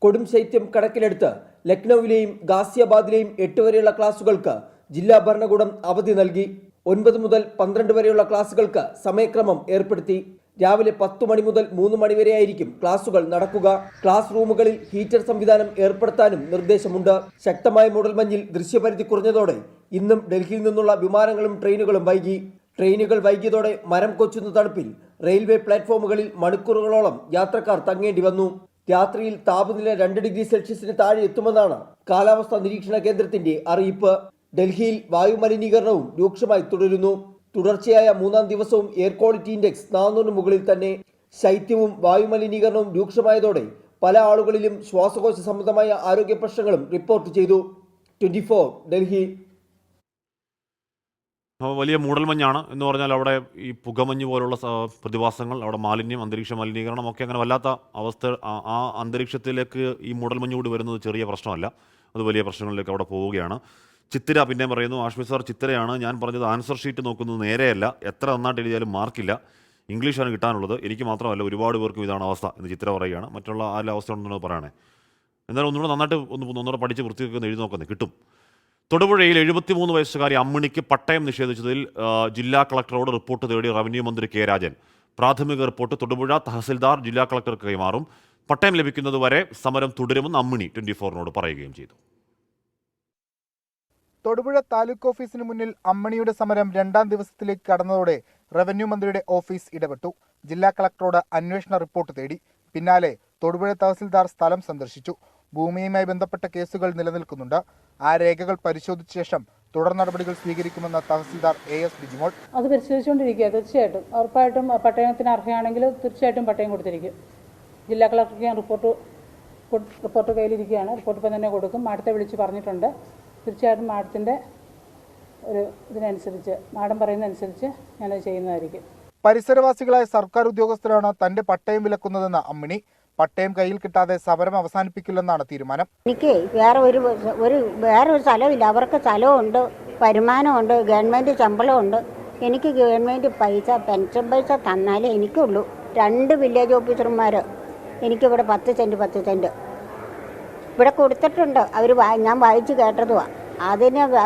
കൊടും ശൈത്യം കണക്കിലെടുത്ത് ലക്നൌവിലെയും ഗാസിയാബാദിലെയും 8 വരെയുള്ള ക്ലാസുകൾക്ക് ജില്ലാ ഭരണകൂടം അവധി നൽകി. 9 മുതൽ 12 വരെയുള്ള ക്ലാസുകൾക്ക് സമയക്രമം ഏർപ്പെടുത്തി. രാവിലെ 10 മണി മുതൽ 3 മണി വരെയായിരിക്കും ക്ലാസുകൾ നടക്കുക. ക്ലാസ് റൂമുകളിൽ ഹീറ്റർ സംവിധാനം ഏർപ്പെടുത്താനും നിർദ്ദേശമുണ്ട്. ശക്തമായ മൂടൽമഞ്ഞിൽ ദൃശ്യപരിധി കുറഞ്ഞതോടെ ഇന്നും ഡൽഹിയിൽ നിന്നുള്ള വിമാനങ്ങളും ട്രെയിനുകളും വൈകി. ട്രെയിനുകൾ വൈകിയതോടെ മരം കൊച്ചുന്ന തണുപ്പിൽ റെയിൽവേ പ്ലാറ്റ്ഫോമുകളിൽ മണിക്കൂറുകളോളം യാത്രക്കാർ തങ്ങേണ്ടി വന്നു. രാത്രിയിൽ താപനില 2 ഡിഗ്രി സെൽഷ്യസിന് താഴെ എത്തുമെന്നാണ് കാലാവസ്ഥാ നിരീക്ഷണ കേന്ദ്രത്തിന്റെ അറിയിപ്പ്. ഡൽഹിയിൽ വായുമലിനീകരണവും രൂക്ഷമായി തുടരുന്നു. തുടർച്ചയായ 3-ാം ദിവസവും എയർ ക്വാളിറ്റി ഇൻഡെക്സ് 400 മുകളിൽ തന്നെ. ശൈത്യവും വായുമലിനീകരണവും രൂക്ഷമായതോടെ പല ആളുകളിലും ശ്വാസകോശ സംബന്ധമായ ആരോഗ്യ പ്രശ്നങ്ങളും റിപ്പോർട്ട് ചെയ്തു. 24 ഡൽഹി. വലിയ മൂടൽമഞ്ഞാണ് എന്ന് പറഞ്ഞാൽ അവിടെ ഈ പുകമഞ്ഞ് പോലുള്ള പ്രതിഭാസങ്ങൾ, അവിടെ മാലിന്യം, അന്തരീക്ഷ മലിനീകരണം ഒക്കെ അങ്ങനെ വല്ലാത്ത അവസ്ഥ. ആ അന്തരീക്ഷത്തിലേക്ക് ഈ മൂടൽമഞ്ഞ് കൂടി വരുന്നത് ചെറിയ പ്രശ്നമല്ല, അത് വലിയ പ്രശ്നങ്ങളിലേക്ക് അവിടെ പോവുകയാണ്. ചിത്തിര പിന്നെ പറയുന്നു, ആഷ്മി സാർ ചിത്തിരയാണ്, ഞാൻ പറഞ്ഞത് ആൻസർ ഷീറ്റ് നോക്കുന്നത് നേരെയല്ല, എത്ര നന്നായിട്ട് എഴുതിയാലും മാർക്കില്ല, ഇംഗ്ലീഷാണ് കിട്ടാനുള്ളത്, എനിക്ക് മാത്രമല്ല ഒരുപാട് പേർക്കും ഇതാണ് അവസ്ഥ എന്ന് ചിത്തിര പറയുകയാണ്. മറ്റുള്ള ആരുടെ അവസ്ഥ ഉണ്ടെന്ന് പറയണേ. എന്നാലും ഒന്നുകൂടെ നന്നായിട്ട് ഒന്നുകൂടെ പഠിച്ച് വൃത്തിയൊക്കെ എഴുതി നോക്കുന്നത് കിട്ടും. തൊടുപുഴയിൽ 73 വയസ്സുകാരി അമ്മിണിക്ക് പട്ടയം നിഷേധിച്ചതിൽ ജില്ലാ കളക്ടറോട് റിപ്പോർട്ട് തേടി റവന്യൂ മന്ത്രി കെ രാജൻ. പ്രാഥമിക റിപ്പോർട്ട് തൊടുപുഴ തഹസിൽദാർ ജില്ലാ കളക്ടർക്ക് കൈമാറും. പട്ടയം ലഭിക്കുന്നതുവരെ സമരം തുടരുമെന്ന് അമ്മിണി 24 പറയുകയും ചെയ്തു. തൊടുപുഴ താലൂക്ക് ഓഫീസിന് മുന്നിൽ അമ്മിണിയുടെ സമരം 2-ാം ദിവസത്തിലേക്ക് കടന്നതോടെ റവന്യൂ മന്ത്രിയുടെ ഓഫീസ് ഇടപെട്ടു. ജില്ലാ കളക്ടറോട് അന്വേഷണ റിപ്പോർട്ട് തേടി. പിന്നാലെ തൊടുപുഴ തഹസിൽദാർ സ്ഥലം സന്ദർശിച്ചു. ഭൂമിയുമായി ബന്ധപ്പെട്ട കേസുകൾ നിലനിൽക്കുന്നുണ്ട്. ആ രേഖകൾ പരിശോധിച്ച ശേഷം തുടർ നടപടികൾ സ്വീകരിക്കുമെന്ന് തഹസിൽദാർ AS ബിജിമോൾ. അത് പരിശോധിച്ചുകൊണ്ടിരിക്കുക. തീർച്ചയായിട്ടും ഉറപ്പായിട്ടും പട്ടയത്തിന് അർഹയാണെങ്കിൽ തീർച്ചയായിട്ടും പട്ടയം കൊടുത്തിരിക്കും. ജില്ലാ കളക്ടർക്ക് ഞാൻ റിപ്പോർട്ട് കയ്യിലിരിക്കുകയാണ്. റിപ്പോർട്ട് ഇപ്പം തന്നെ കൊടുക്കും. മാഡത്തെ വിളിച്ച് പറഞ്ഞിട്ടുണ്ട്. തീർച്ചയായിട്ടും മാഡത്തിൻ്റെ ഒരു ഇതിനനുസരിച്ച്, മാഡം പറയുന്നതനുസരിച്ച് ഞാനത് ചെയ്യുന്നതായിരിക്കും. പരിസരവാസികളായ സർക്കാർ ഉദ്യോഗസ്ഥരാണ് തന്റെ പട്ടയം വിലക്കുന്നതെന്ന് അമ്മിണി. പട്ടയം കയ്യിൽ കിട്ടാതെ സമരം അവസാനിപ്പിക്കില്ലെന്നാണ് തീരുമാനം. എനിക്ക് വേറൊരു സ്ഥലമില്ല. അവർക്ക് സ്ഥലമുണ്ട്, വരുമാനമുണ്ട്, ഗവൺമെൻറ് ശമ്പളമുണ്ട്. എനിക്ക് ഗവൺമെൻറ് പെൻഷൻ പൈസ തന്നാലേ എനിക്കുള്ളൂ. 2 വില്ലേജ് ഓഫീസർമാർ എനിക്കിവിടെ 10 സെൻറ്റ് ഇവിടെ കൊടുത്തിട്ടുണ്ട്. ഞാൻ വായിച്ച് കേട്ടതുമാണ്.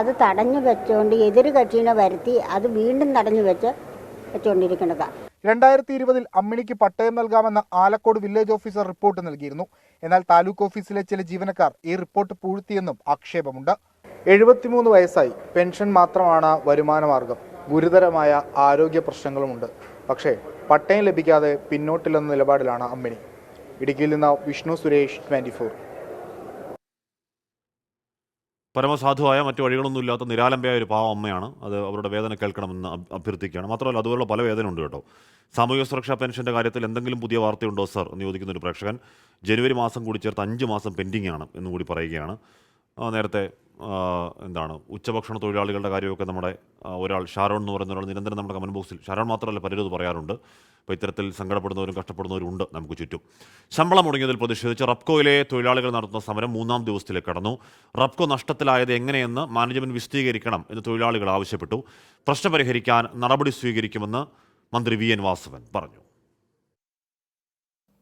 അത് തടഞ്ഞു വെച്ചുകൊണ്ട് എതിര് കക്ഷീനെ വരുത്തി അത് വീണ്ടും തടഞ്ഞു വെച്ചുകൊണ്ടിരിക്കുന്നതാണ്. 2020 അമ്മിണിക്ക് പട്ടയം നൽകാമെന്ന് ആലക്കോട് വില്ലേജ് ഓഫീസർ റിപ്പോർട്ട് നൽകിയിരുന്നു. എന്നാൽ താലൂക്ക് ഓഫീസിലെ ചില ജീവനക്കാർ ഈ റിപ്പോർട്ട് പൂഴ്ത്തിയെന്നും ആക്ഷേപമുണ്ട്. 73 വയസ്സായി, പെൻഷൻ മാത്രമാണ് വരുമാന മാർഗം. ഗുരുതരമായ ആരോഗ്യ പ്രശ്നങ്ങളുമുണ്ട്. പക്ഷേ പട്ടയം ലഭിക്കാതെ പിന്നോട്ടില്ലെന്ന നിലപാടിലാണ് അമ്മിണി. ഇടുക്കിയിൽ നിന്ന് വിഷ്ണു സുരേഷ്, 24. പരമസാധുവായ മറ്റു വഴികളൊന്നുമില്ലാത്ത നിരാലംബയായ ഒരു പാവം അമ്മയാണ്. അത് അവരുടെ വേദന കേൾക്കണമെന്ന് അഭ്യർത്ഥിക്കുകയാണ്. മാത്രമല്ല അതുപോലുള്ള പല വേദനയുണ്ട് കേട്ടോ. സാമൂഹ്യ സുരക്ഷാ പെൻഷൻ്റെ കാര്യത്തിൽ എന്തെങ്കിലും പുതിയ വാർത്തയുണ്ടോ സർ എന്ന് ചോദിക്കുന്ന ഒരു പ്രേക്ഷകൻ. ജനുവരി മാസം കൂടി ചേർത്ത് 5 മാസം പെൻഡിംഗ് ആണ് എന്ന് കൂടി പറയുകയാണ്. നേരത്തെ ഉച്ചഭക്ഷണ തൊഴിലാളികളുടെ കാര്യമൊക്കെ നമ്മുടെ ഒരാൾ ഷാരോൺ എന്ന് പറയുന്ന ഒരാൾ നിരന്തരം നമ്മുടെ കമൻറ്റ് ബോക്സിൽ, ഷാരോൺ മാത്രമല്ല പലരും അത് പറയാറുണ്ട്. അപ്പോൾ ഇത്തരത്തിൽ സങ്കടപ്പെടുന്നവരും കഷ്ടപ്പെടുന്നവരും ഉണ്ട് നമുക്ക് ചുറ്റും. ശമ്പളം മുടങ്ങിയതിൽ പ്രതിഷേധിച്ച് റബ്കോയിലെ തൊഴിലാളികൾ നടത്തുന്ന സമരം 3-ാം ദിവസത്തിലേക്ക് കടന്നു. റബ്കോ നഷ്ടത്തിലായത് എങ്ങനെയെന്ന് മാനേജ്മെന്റ് വിശദീകരിക്കണം എന്ന് തൊഴിലാളികൾ ആവശ്യപ്പെട്ടു. പ്രശ്നം പരിഹരിക്കാൻ നടപടി സ്വീകരിക്കുമെന്ന് മന്ത്രി VN വാസവൻ പറഞ്ഞു.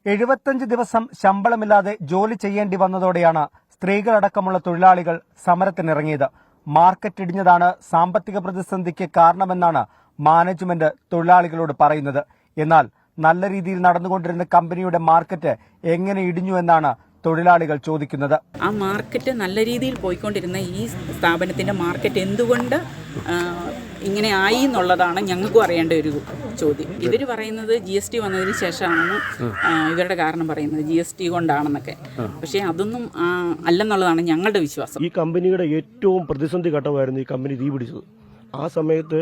75 ദിവസം ശമ്പളമില്ലാതെ ജോലി ചെയ്യേണ്ടി വന്നതോടെയാണ് സ്ത്രീകളടക്കമുള്ള തൊഴിലാളികൾ സമരത്തിനിറങ്ങിയത്. മാർക്കറ്റ് ഇടിഞ്ഞതാണ് സാമ്പത്തിക പ്രതിസന്ധിക്ക് കാരണമെന്നാണ് മാനേജ്മെന്റ് തൊഴിലാളികളോട് പറയുന്നത്. എന്നാൽ നല്ല രീതിയിൽ നടന്നുകൊണ്ടിരുന്ന കമ്പനിയുടെ മാർക്കറ്റ് എങ്ങനെ ഇടിഞ്ഞു എന്നാണ് തൊഴിലാളികൾ ചോദിക്കുന്നത്. ആ മാർക്കറ്റ് നല്ല രീതിയിൽ പോയിക്കൊണ്ടിരുന്ന ഈ സ്ഥാപനത്തിന്റെ മാർക്കറ്റ് എന്തുകൊണ്ട് ഇങ്ങനെ ആയി എന്നുള്ളതാണ് ഞങ്ങൾക്കും അറിയേണ്ട ഒരു ചോദ്യം. ഇവർ പറയുന്നത് GST വന്നതിന് ശേഷമാണ് ഇവരുടെ കാരണം പറയുന്നത്, GST കൊണ്ടാണെന്നൊക്കെ. പക്ഷേ അതൊന്നും അല്ലെന്നുള്ളതാണ് ഞങ്ങളുടെ വിശ്വാസം. ഈ കമ്പനിയുടെ ഏറ്റവും പ്രതിസന്ധി ഘട്ടമായിരുന്നു ഈ കമ്പനി തീ പിടിച്ചത്. ആ സമയത്ത്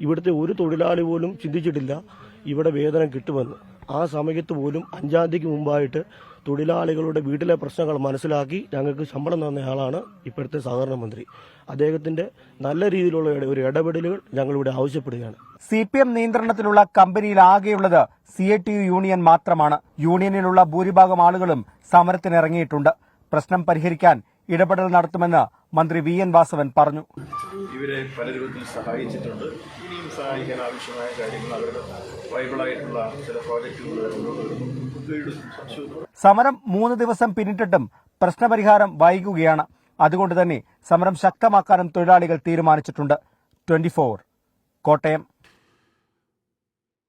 ഇവിടുത്തെ ഒരു തൊഴിലാളി പോലും ചിന്തിച്ചിട്ടില്ല ഇവിടെ വേതനം കിട്ടുമെന്ന്. ആ സമയത്ത് പോലും 5-ാം തീയതിക്ക് മുമ്പായിട്ട് തൊഴിലാളികളുടെ വീട്ടിലെ പ്രശ്നങ്ങൾ മനസ്സിലാക്കി ഞങ്ങൾക്ക് ശമ്പളം തന്നയാളാണ് ഇപ്പോഴത്തെ സഹകരണ മന്ത്രി. അദ്ദേഹത്തിന്റെ നല്ല രീതിയിലുള്ള ഒരു ഇടപെടലുകൾ ഞങ്ങളിവിടെ ആവശ്യപ്പെടുകയാണ്. CPM നിയന്ത്രണത്തിലുള്ള കമ്പനിയിൽ ആകെയുള്ളത് CITU യൂണിയൻ മാത്രമാണ്. യൂണിയനിലുള്ള ഭൂരിഭാഗം ആളുകളും സമരത്തിനിറങ്ങിയിട്ടുണ്ട്. പ്രശ്നം പരിഹരിക്കാൻ ഇടപെടൽ നടത്തുമെന്ന് മന്ത്രി VN വാസവൻ പറഞ്ഞു. ഇവരെ പല രൂപത്തിൽ സഹായിച്ചിട്ടുണ്ട്. ഇനിയും സഹായിക്കാൻ ആവശ്യമായ കാര്യങ്ങൾ അവരുടെ വൈബിളായിട്ടുള്ള ചില പ്രോജക്റ്റുകൾ സമരം 3 ദിവസം പിന്നിട്ടിട്ടും പ്രശ്നപരിഹാരം വൈകുകയാണ്. അതുകൊണ്ട് തന്നെ സമരം ശക്തമാക്കാനും തൊഴിലാളികൾ തീരുമാനിച്ചിട്ടുണ്ട്. 24 കോട്ടയം.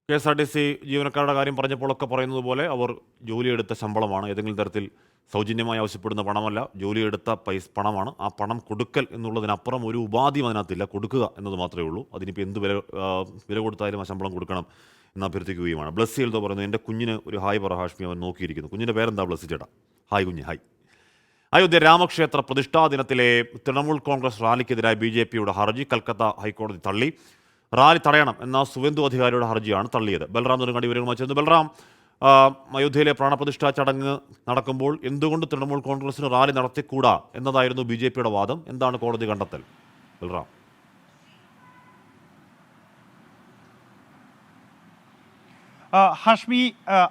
KSRTC ജീവനക്കാരുടെ കാര്യം പറഞ്ഞപ്പോഴൊക്കെ പറയുന്നത് പോലെ അവർ ജോലിയെടുത്ത ശമ്പളമാണ്. ഏതെങ്കിലും തരത്തിൽ സൗജന്യമായി ആവശ്യപ്പെടുന്ന പണമല്ല, ജോലിയെടുത്ത പണമാണ്. ആ പണം കൊടുക്കൽ എന്നുള്ളതിനപ്പുറം ഒരു ഉപാധിയും അതിനകത്തില്ല. കൊടുക്കുക എന്നത് മാത്രമേ ഉള്ളൂ. അതിനിപ്പോൾ എന്ത് വില കൊടുത്താലും ആ ശമ്പളം കൊടുക്കണം എന്ന് അഭ്യർത്ഥിക്കുകയുമാണ്. ബ്ലസ്സി എൽദോ പറയുന്നു, എൻ്റെ കുഞ്ഞിന് ഒരു ഹായ് പറ ഹാഷ്മി, അവൻ നോക്കിയിരിക്കുന്നു. കുഞ്ഞിൻ്റെ പേരെന്താ ബ്ലസ്സി ചേട്ടാ? ഹായ് കുഞ്ഞ്, ഹായ്. അയോധ്യ രാമക്ഷേത്ര പ്രതിഷ്ഠാ ദിനത്തിലെ തൃണമൂൽ കോൺഗ്രസ് റാലിക്കെതിരായ BJPയുടെ ഹർജി കൽക്കത്ത ഹൈക്കോടതി തള്ളി. റാലി തടയണം എന്ന സുവേന്ദു അധികാരിയുടെ ഹർജിയാണ് തള്ളിയത്. ബൽറാം നെടുങ്ങാടി വിവരങ്ങളുമായി ചേർന്നു. ബൽറാം, അയോധ്യയിലെ പ്രാണപ്രതിഷ്ഠാ ചടങ്ങ് നടക്കുമ്പോൾ എന്തുകൊണ്ട് തൃണമൂൽ കോൺഗ്രസിന് റാലി നടത്തിക്കൂടാ എന്നതായിരുന്നു BJPയുടെ വാദം. എന്താണ് കോടതി കണ്ടെത്തൽ? ബൽറാം. ഹാഷ്മി,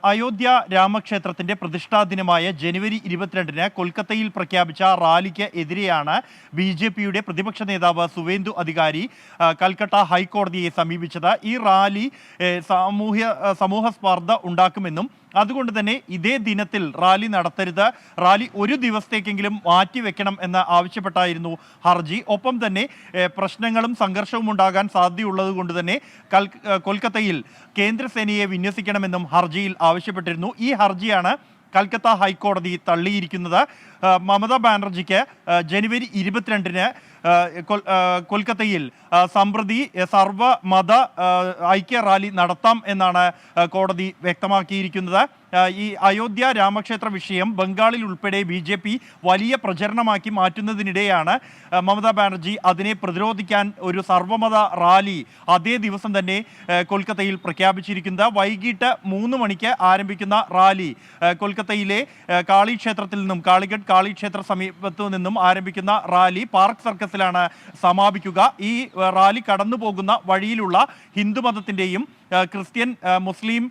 അയോധ്യ രാമക്ഷേത്രത്തിന്റെ പ്രതിഷ്ഠാ ദിനമായ ജനുവരി 22-ന് കൊൽക്കത്തയിൽ പ്രഖ്യാപിച്ച റാലിക്ക് എതിരെയാണ് BJPയുടെ പ്രതിപക്ഷ നേതാവ് സുവേന്ദു അധികാരി കൽക്കട്ട ഹൈക്കോടതിയെ സമീപിച്ചത്. ഈ റാലി സമൂഹ സ്പർദ്ധ ഉണ്ടാക്കുമെന്നും അതുകൊണ്ട് തന്നെ ഇതേ ദിനത്തിൽ റാലി നടത്തരുത്, റാലി ഒരു ദിവസത്തേക്കെങ്കിലും മാറ്റിവെക്കണം എന്ന് ആവശ്യപ്പെട്ടായിരുന്നു ഹർജി. ഒപ്പം തന്നെ പ്രശ്നങ്ങളും സംഘർഷവും ഉണ്ടാകാൻ സാധ്യതയുള്ളത് കൊണ്ട് തന്നെ കൊൽക്കത്തയിൽ കേന്ദ്രസേനയെ വിന്യസിക്കണമെന്നും ഹർജിയിൽ ആവശ്യപ്പെട്ടിരുന്നു. ഈ ഹർജിയാണ് കൽക്കത്ത ഹൈക്കോടതി തള്ളിയിരിക്കുന്നത്. മമതാ ബാനർജിക്ക് ജനുവരി 22-ന് കൊൽക്കത്തയിൽ സംപ്രതി സർവമത ഐക്യ റാലി നടത്താം എന്നാണ് കോടതി വ്യക്തമാക്കിയിരിക്കുന്നത്. ഈ അയോധ്യ രാമക്ഷേത്ര വിഷയം ബംഗാളിൽ ഉൾപ്പെടെ BJP വലിയ പ്രചരണമാക്കി മാറ്റുന്നതിനിടെയാണ് മമതാ ബാനർജി അതിനെ പ്രതിരോധിക്കാൻ ഒരു സർവമത റാലി അതേ ദിവസം തന്നെ കൊൽക്കത്തയിൽ പ്രഖ്യാപിച്ചിരിക്കുന്നത്. വൈകിട്ട് 3 മണിക്ക് ആരംഭിക്കുന്ന റാലി കൊൽക്കത്തയിലെ കാളി ക്ഷേത്രത്തിൽ നിന്നും, കാളിഘട്ട് കാളി ക്ഷേത്ര സമീപത്തു നിന്നും ആരംഭിക്കുന്ന റാലി പാർക്ക് സർക്കസിലാണ് സമാപിക്കുക. ഈ റാലി കടന്നു പോകുന്ന വഴിയിലുള്ള ഹിന്ദു മതത്തിൻ്റെയും ക്രിസ്ത്യൻ, മുസ്ലിം,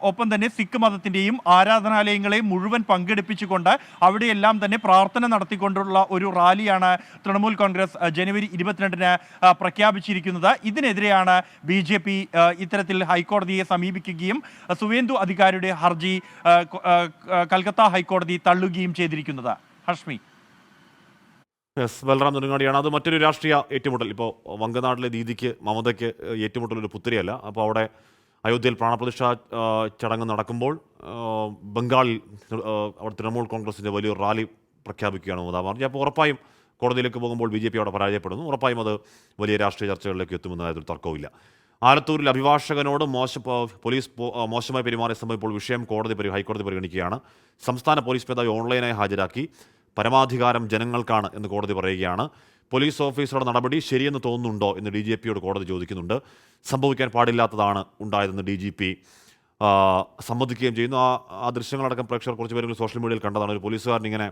ഒപ്പം തന്നെ സിഖ് മതത്തിൻ്റെയും ആരാധനാലയങ്ങളെ മുഴുവൻ പങ്കെടുപ്പിച്ചുകൊണ്ട് അവിടെയെല്ലാം തന്നെ പ്രാർത്ഥന നടത്തിക്കൊണ്ടുള്ള ഒരു റാലിയാണ് തൃണമൂൽ കോൺഗ്രസ് ജനുവരി 22-ന് പ്രഖ്യാപിച്ചിരിക്കുന്നത്. ഇതിനെതിരെയാണ് BJP ഇത്തരത്തിൽ ഹൈക്കോടതിയെ സമീപിക്കുകയും സുവേന്ദു അധികാരിയുടെ ഹർജി കൽക്കത്ത ഹൈക്കോടതി തള്ളുകയും ചെയ്തിരിക്കുന്നത്. ഹഷ്മി. ബൽറാം നെടുങ്ങാടിയാണ്. അത് മറ്റൊരു രാഷ്ട്രീയ ഏറ്റുമുട്ടൽ. ഇപ്പോൾ വങ്കനാട്ടിലെ ദീദിക്ക് മമതയ്ക്ക് ഏറ്റുമുട്ടൽ ഒരു പുത്തിരിയല്ല. അപ്പോൾ അവിടെ അയോധ്യയിൽ പ്രാണപ്രതിഷ്ഠാ ചടങ്ങ് നടക്കുമ്പോൾ ബംഗാളിൽ അവിടെ തൃണമൂൽ കോൺഗ്രസിൻ്റെ വലിയൊരു റാലി പ്രഖ്യാപിക്കുകയാണ് മമതാ ബാനർജി. അപ്പോൾ ഉറപ്പായും കോടതിയിലേക്ക് പോകുമ്പോൾ BJP അവിടെ പരാജയപ്പെടുന്നു. ഉറപ്പായും അത് വലിയ രാഷ്ട്രീയ ചർച്ചകളിലേക്ക് എത്തുമെന്ന കാര്യത്തിൽ തർക്കവുമില്ല. ആലത്തൂരിൽ അഭിഭാഷകനോട് പോലീസ് മോശമായി പെരുമാറിയ സംഭവം ഇപ്പോൾ വിഷയം ഹൈക്കോടതി പരിഗണിക്കുകയാണ്. സംസ്ഥാന പോലീസ് മേധാവി ഓൺലൈനായി ഹാജരാക്കി. പരമാധികാരം ജനങ്ങൾക്കാണ് എന്ന് കോടതി പറയുകയാണ്. പോലീസ് ഓഫീസറുടെ നടപടി ശരിയെന്ന് തോന്നുന്നുണ്ടോ എന്ന് DGPയോട് കോടതി ചോദിക്കുന്നുണ്ട്. സംഭവിക്കാൻ പാടില്ലാത്തതാണ് ഉണ്ടായതെന്ന് DGP സമ്മതിക്കുകയും ചെയ്യുന്നു. ആ ദൃശ്യങ്ങളടക്കം പ്രേക്ഷകർ കുറച്ച് പേരെങ്കിലും സോഷ്യൽ മീഡിയയിൽ കണ്ടതാണ്. ഒരു പോലീസുകാരൻ ഇങ്ങനെ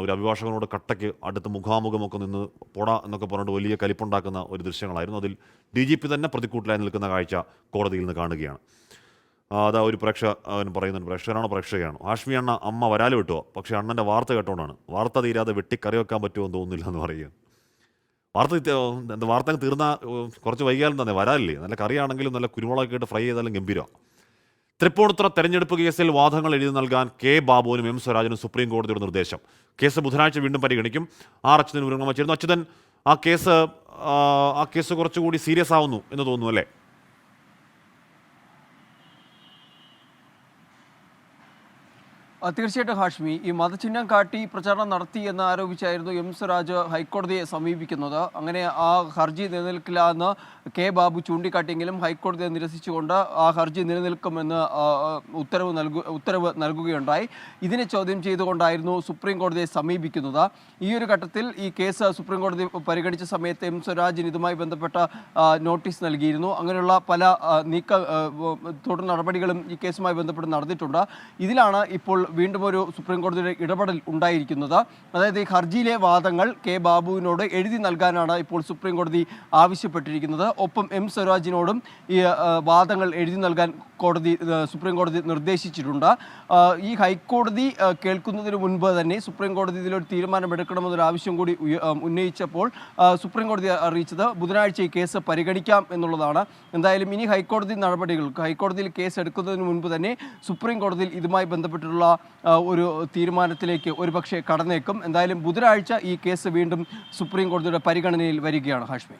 ഒരു അഭിഭാഷകനോട് കട്ടയ്ക്ക് അടുത്ത് മുഖാമുഖമൊക്കെ നിന്ന് പോടാ എന്നൊക്കെ പറഞ്ഞിട്ട് വലിയ കലിപ്പുണ്ടാക്കുന്ന ഒരു ദൃശ്യങ്ങളായിരുന്നു. അതിൽ DGP തന്നെ പ്രതിക്കൂട്ടിലായി നിൽക്കുന്ന കാഴ്ച കോടതിയിൽ നിന്ന് കാണുകയാണ്. അതാ ഒരു പ്രേക്ഷകൻ പറയുന്നുണ്ട്, പ്രേക്ഷകയാണോ ഹാഷ്മി അണ്ണ അമ്മ വരാല് വിട്ടുവോ? പക്ഷേ അണ്ണൻ്റെ വാർത്ത കേട്ടോണ്ടാണ്. വാർത്ത തീരാതെ വെട്ടിക്കറി വെക്കാൻ പറ്റുമോ എന്ന് തോന്നുന്നില്ല എന്ന് പറയുക. വാർത്ത തീർന്നാൽ കുറച്ച് വൈകിയാലും തന്നെ വരാലില്ലേ, നല്ല കറിയാണെങ്കിലും നല്ല കുരുമുളകൊക്കെ ഇട്ട് ഫ്രൈ ചെയ്താലും ഗംഭീരമാണ്. തൃപ്പൂണിത്തുറ തെരഞ്ഞെടുപ്പ് കേസിൽ വാദങ്ങൾ എഴുതി നൽകാൻ K. ബാബുവിനും M. സ്വരാജിനും സുപ്രീം കോടതിയുടെ നിർദ്ദേശം. കേസ് ബുധനാഴ്ച വീണ്ടും പരിഗണിക്കും. അച്യുതൻ വിവരങ്ങൾ വച്ചിരുന്നു. അച്യുതൻ, ആ കേസ് കുറച്ചുകൂടി സീരിയസ് ആവുന്നു എന്ന് തോന്നുന്നു അല്ലേ? തീർച്ചയായിട്ടും ഹാഷ്മി, ഈ മതചിഹ്നം കാട്ടി പ്രചാരണം നടത്തി എന്ന് ആരോപിച്ചായിരുന്നു M. സ്വരാജ് ഹൈക്കോടതിയെ സമീപിക്കുന്നത്. അങ്ങനെ ആ ഹർജി നിലനിൽക്കില്ല എന്ന് K. ബാബു ചൂണ്ടിക്കാട്ടിയെങ്കിലും ഹൈക്കോടതിയെ നിരസിച്ചുകൊണ്ട് ആ ഹർജി നിലനിൽക്കുമെന്ന് ഉത്തരവ് നൽകുകയുണ്ടായി. ഇതിനെ ചോദ്യം ചെയ്തുകൊണ്ടായിരുന്നു സുപ്രീം കോടതിയെ സമീപിക്കുന്നത്. ഈ ഒരു ഘട്ടത്തിൽ ഈ കേസ് സുപ്രീം കോടതി പരിഗണിച്ച സമയത്ത് M. സ്വരാജിന് ഇതുമായി ബന്ധപ്പെട്ട നോട്ടീസ് നൽകിയിരുന്നു. അങ്ങനെയുള്ള പല തുടർ നടപടികളും ഈ കേസുമായി ബന്ധപ്പെട്ട് നടന്നിട്ടുണ്ട്. ഇതിലാണ് ഇപ്പോൾ വീണ്ടും ഒരു സുപ്രീം കോടതിയുടെ ഇടപെടൽ ഉണ്ടായിരിക്കുന്നത്. അതായത് ഈ ഹർജിയിലെ വാദങ്ങൾ K. ബാബുവിനോട് എഴുതി നൽകാനാണ് ഇപ്പോൾ സുപ്രീം കോടതി ആവശ്യപ്പെട്ടിരിക്കുന്നത്. ഒപ്പം M. സ്വരാജിനോടും ഈ വാദങ്ങൾ എഴുതി നൽകാൻ സുപ്രീം കോടതി നിർദ്ദേശിച്ചിട്ടുണ്ട്. ഈ ഹൈക്കോടതി കേൾക്കുന്നതിന് മുൻപ് തന്നെ സുപ്രീം കോടതി ഇതിലൊരു തീരുമാനമെടുക്കണമെന്നൊരു ആവശ്യം കൂടി ഉന്നയിച്ചപ്പോൾ സുപ്രീം കോടതി അറിയിച്ചത് ബുധനാഴ്ച ഈ കേസ് പരിഗണിക്കാം എന്നുള്ളതാണ്. എന്തായാലും ഇനി ഹൈക്കോടതിയിൽ കേസ് എടുക്കുന്നതിന് മുൻപ് തന്നെ സുപ്രീം കോടതിയിൽ ഇതുമായി ബന്ധപ്പെട്ടുള്ള ഒരു തീരുമാനത്തിലേക്ക് ഒരുപക്ഷെ കടന്നേക്കും. എന്തായാലും ബുധനാഴ്ച ഈ കേസ് വീണ്ടും സുപ്രീം കോടതിയുടെ പരിഗണനയിൽ വരികയാണ് ഹാഷ്മി.